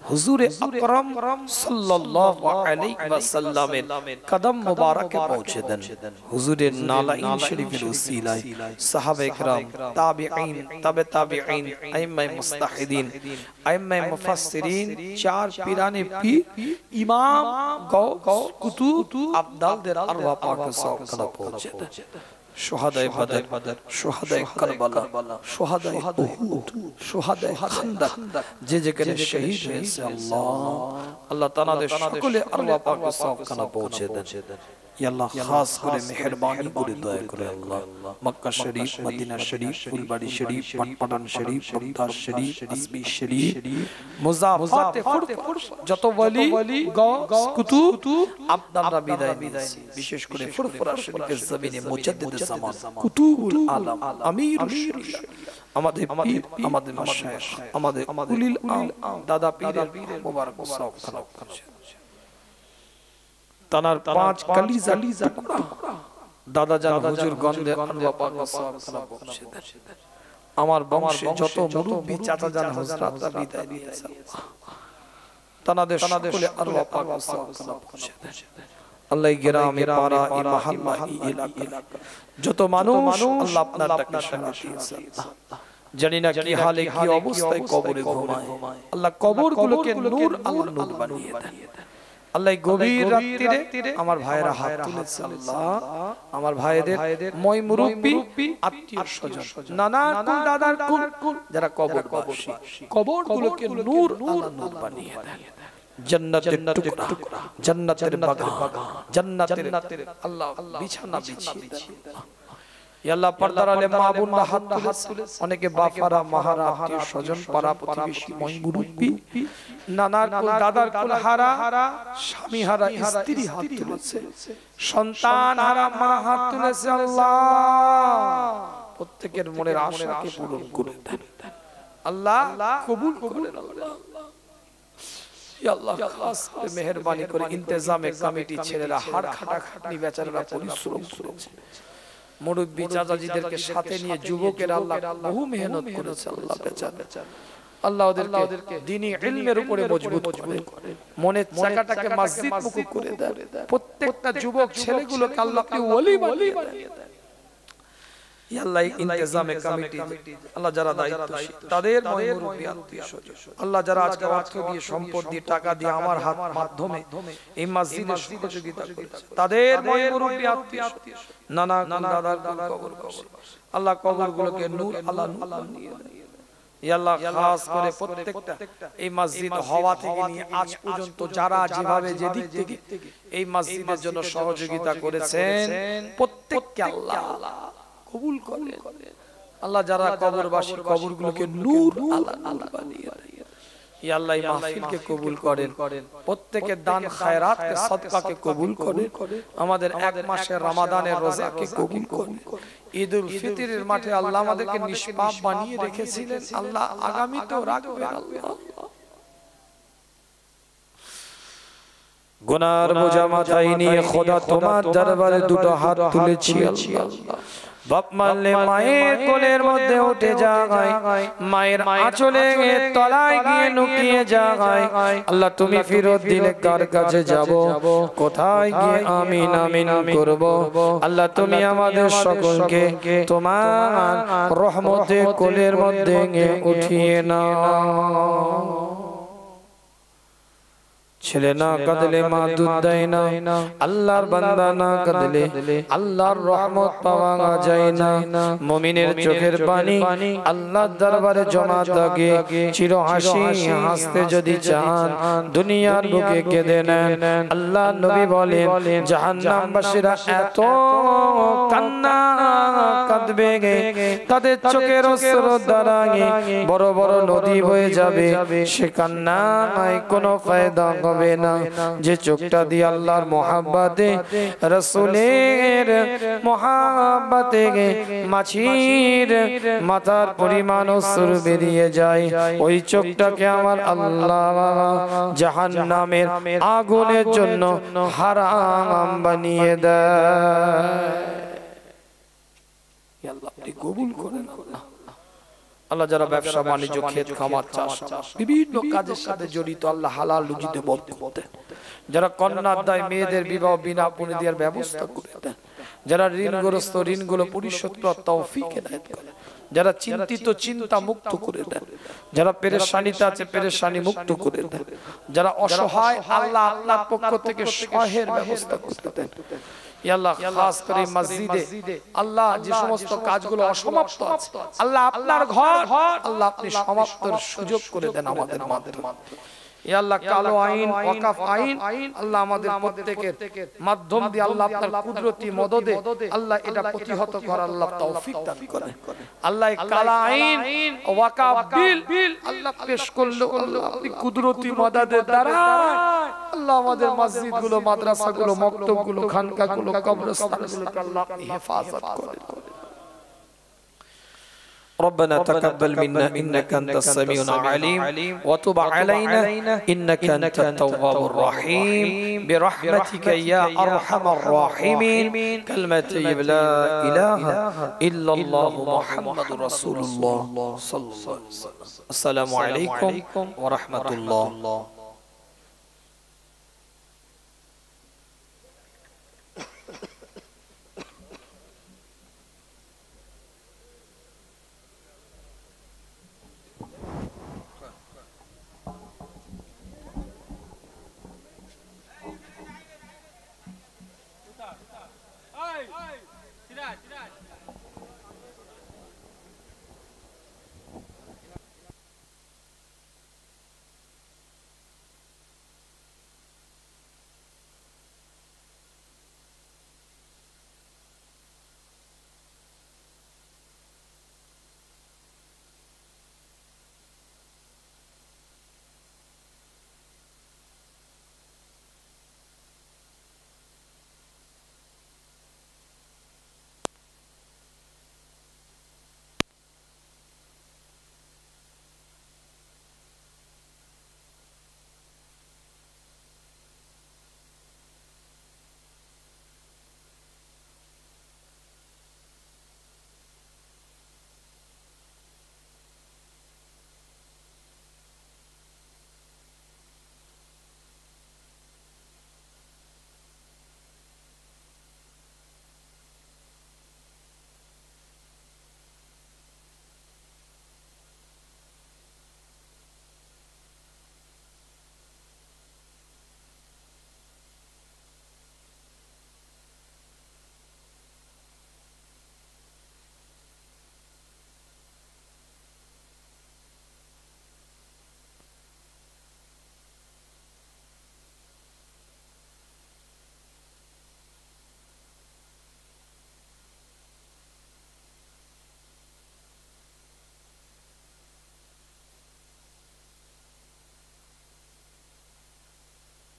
হুজুরে আকরাম সাল্লাল্লাহু আলাইহি ওয়াসাল্লামের কদম মুবারকে পৌঁছে দেন। হুজুরের নালাইন শরীফের উসিলায় সাহাবায়ে কেরাম, তাবিঈন, তাবে তাবিঈন, আইম্মায়ে মুস্তাহিদিন, আইম্মায়ে মুফাসসিরিন, চার পীরানে পীর, ইমাম কুতুব, আবদালদের আরওয়াহ পাকে সওয়াব পৌঁছে দেন। শুহাদায়ে বদর, শুহাদায়ে কারবালা, শুহাদায়ে উহুদ, শুহাদায়ে খান্দক, যে যেখানে শহীদ হয়েছে আল্লাহ তাআলাদের সকলে আরওয়াহ পাকে সওয়াব পৌঁছে দেন। ইয়া আল্লাহ, খাস করে মেহেরবানি করে দয়া করে আল্লাহ মক্কা শরীফ, মদিনা শরীফ, ফুলবাড়ি শরীফ, পাটপাড়ান শরীফ, বগদাদ শরীফ, আসবি শরীফ, মুজাফফাতে ফুরফুর, যত ওয়ালি গাউস কুতুব আপনারা বিদায় নিয়েছি। বিশেষ করে ফুরফুরা শরীফের জমিনে মুজাদ্দিদে জামান, কুতুবুল আলম, আমিরুশ শরীফ, আমাদের পীর, আমাদের মাশায়েখ, আমাদের উলিল আম, দাদা পীরের মুবারক সওয়াব করেছেন। তানার পাঁচ কলিজা টুকরা দাদা জান হুজুর গন্ধে আল্লাহ পাক সওয়াব পৌঁছে দেন। আমার বংশে যত মুরব্বি চাচা জান হুজরাতরা বিদায় নিয়েছে তানাদের সকলে আল্লাহ পাক সওয়াব পৌঁছে দেন। আল্লাহ গ্রামে, পাড়া, এই মহল্লা, এই এলাকা যত মানুষ আল্লাহ আপনার ডাকে সাড়া দিয়েছে। জানি না কি হালে, কি অবস্থায় কবরে ঘুমায়, আল্লাহ কবরগুলোকে নূর, আল্লাহ নূর বানিয়ে দেন। আল্লাহ গভীর রাত্রিরে আমার ভাইয়েরা হাত তুলেছে, আল্লাহ আমার ভাইদের মই মুরব্বি, আত্মীয় স্বজন, নানা কুল, দাদার কুল, যারা কবরবাসী, কবরগুলোকে নূর, আল্লাহ নূর বানিয়ে দেন। জান্নাতের টুকরা, জান্নাতের বাগান, জান্নাতের আল্লাহ বিছানা বিছিয়ে দেন। ইয়া আল্লাহ, পর্দার আলে মা বোনরা হাত তুলেছে, অনেকে বাফারা, মাহারা, আত্মীয় স্বজন, পাড়া প্রতিবেশী, মই মুরব্বি, নানার কুল, দাদার কুল হারা, স্বামী হারা স্ত্রী হাত তুলেছে, সন্তান হারা মা হাত তুলেছে। আল্লাহ প্রত্যেকের মনের আশাকে পূরণ করে দেন, আল্লাহ কবুল করেন। আল্লাহ ইয়া আল্লাহ, খাস করে মেহেরবানি করে ইন্তেজামে কমিটি ছেলেরা হাড় খাটাখাটনি বেচারারা পরিশ্রম করেছে, মুরব্বি চাচাজিদেরকে সাথে নিয়ে যুবকের আল্লাহ বহু মেহনত করেছে। আল্লাহ বেচারা, আল্লাহ ওদেরকে দ্বীনি ইলমের উপরে মজবুত করেন, মনের চাকাটাকে মসজিদ মুখী করে দেন। প্রত্যেকটা যুবক ছেলেগুলোকে আল্লাহ আপনি ওলি বানিয়ে দেন। ইয়া আল্লাহ, ইন্তেজামে কমিটি আল্লাহ যারা দায়িত্বশীল, তাদের মই মুরব্বি আত্মীয় স্বজন, আল্লাহ যারা আজকে অর্থ দিয়ে, সম্পদ দিয়ে, টাকা দিয়ে আমার হাত মাধ্যমে এই মসজিদে সহযোগিতা করেছে, তাদের মই মুরব্বি আত্মীয় নানা দাদার কবরবাসী, আল্লাহ কবরগুলোকে নূর, আল্লাহ নূর বানিয়ে দেন। ইয়া আল্লাহ, খাস করে প্রত্যেকটা এই মসজিদ হওয়া থেকে নিয়ে আজ পর্যন্ত যারা যেভাবে যেদিক থেকে এই মসজিদের জন্য সহযোগিতা করেছেন, প্রত্যেককে আল্লাহ কবুল করেন। আল্লাহ যারা কবরবাসী, কবরগুলোকে নূর, আল্লাহ বানিয়ে দেন। ইয়া আল্লাহ, এই মাহফিলকে কবুল করেন, প্রত্যেকের দান খায়রাতকে, সদকাকে কবুল করেন। আমাদের এক মাসের রমাদানের রোজাকে কবুল করেন। ঈদুল ফিতরের মাঠে আল্লাহ আমাদেরকে নিষ্পাপ বানিয়ে রেখেছিলেন, আল্লাহ আগামীতেও রাখবেন। আল্লাহ গুনার বোঝা মাথায় নিয়ে খোদা তোমার দরবারে দুটো হাত তুলেছি। আল্লাহ বাপ মারলে মায়ের কোলের মধ্যে উঠে যায়, মায়ের আঁচলে তলায় গিয়ে লুকিয়ে যায়। আল্লাহ তুমি ফেরত দিলে কার কাছে যাব, কোথায় গিয়ে আমিন আমিন করব? আল্লাহ তুমি আমাদের সকলকে তোমার রহমতে কোলের মধ্যে উঠিয়ে নাও। ছেলে না কাঁদলে মা দুধ দেয় না, আল্লাহর বান্দা না কাঁদলে আল্লাহর রহমত পাওয়া যায় না। মুমিনের চোখের পানি আল্লাহর দরবারে জমা থাকে। চির হাসি হাসতে যদি চান দুনিয়ার বুকে কেঁদে নেন। আল্লাহ নবী বলেন জাহান্নামবাসীরা এত কান্না কাঁদবে তাদের চোখের অশ্রু দ্বারা বড় বড় নদী হয়ে যাবে। সে কান্নায় কোনো ফায়দা হবে না। যে চোখটা দিয়ে আল্লাহর মহাব্বতে রাসূলের মহাব্বতে মাছির মাথার পরিমাণ অশ্রু বেরিয়ে যায়, ওই চোখটাকে আমার আল্লাহ জাহান্নামের আগুনের জন্য হারাম বানিয়ে দেয়। আল্লাহ আপনি কবুল করেন। আল্লাহ যারা ব্যবসা বাণিজ্য ক্ষেত খামার চাষ বিভিন্ন কাজের সাথে জড়িত আল্লাহ হালাল রুজিতে বরকত দেন। যারা কন্যার দায় মেয়েদের বিবাহ বিনা পুনে দেওয়ার ব্যবস্থা করে দেন। যারা ঋণগ্রস্ত ঋণগুলো পরিশোধ করার তৌফিক এনায়েত করেন। যারা চিন্তিত চিন্তা মুক্ত করে দেন। যারা পেরেশানিতে আছে পেরেশানি মুক্ত করে দেন। যারা অসহায় আল্লাহ আপনার পক্ষ থেকে সহায়ের ব্যবস্থা করে দেন। আল্লাহ খাস করে মসজিদে আল্লাহ যে সমস্ত কাজগুলো অসমাপ্ত আছে আল্লাহ আপনার ঘর আল্লাহ আপনি সমাপ্তর সুযোগ করে দেন আমাদের মাধ্যমে। ইয়া আল্লাহ কালো আইন ওয়াকফ আইন আল্লাহ আমাদের প্রত্যেকের মাধ্যম দিয়ে আল্লাহ আপনার কুদরতি মদদে আল্লাহ এটা প্রতিহত করার আল্লাহ তৌফিক দান করেন। আল্লাহ কালো আইন ওয়াকফ বিল আল্লাহ পেশ করলো আল্লাহ আপনি কুদরতি মদদের দ্বারা আল্লাহ আমাদের মসজিদগুলো মাদ্রাসাগুলো মক্তবগুলো খানকাগুলো কবরস্থানগুলোকে আল্লাহ আপনি হেফাজত করেন। ربنا تقبل منا إنك أنت السميع العليم وتب علينا إنك أنت التواب الرحيم برحمتك يا أرحم الراحمين كلمة لا إله إلا الله محمد رسول الله صلى الله عليه وسلم. السلام عليكم ورحمة الله.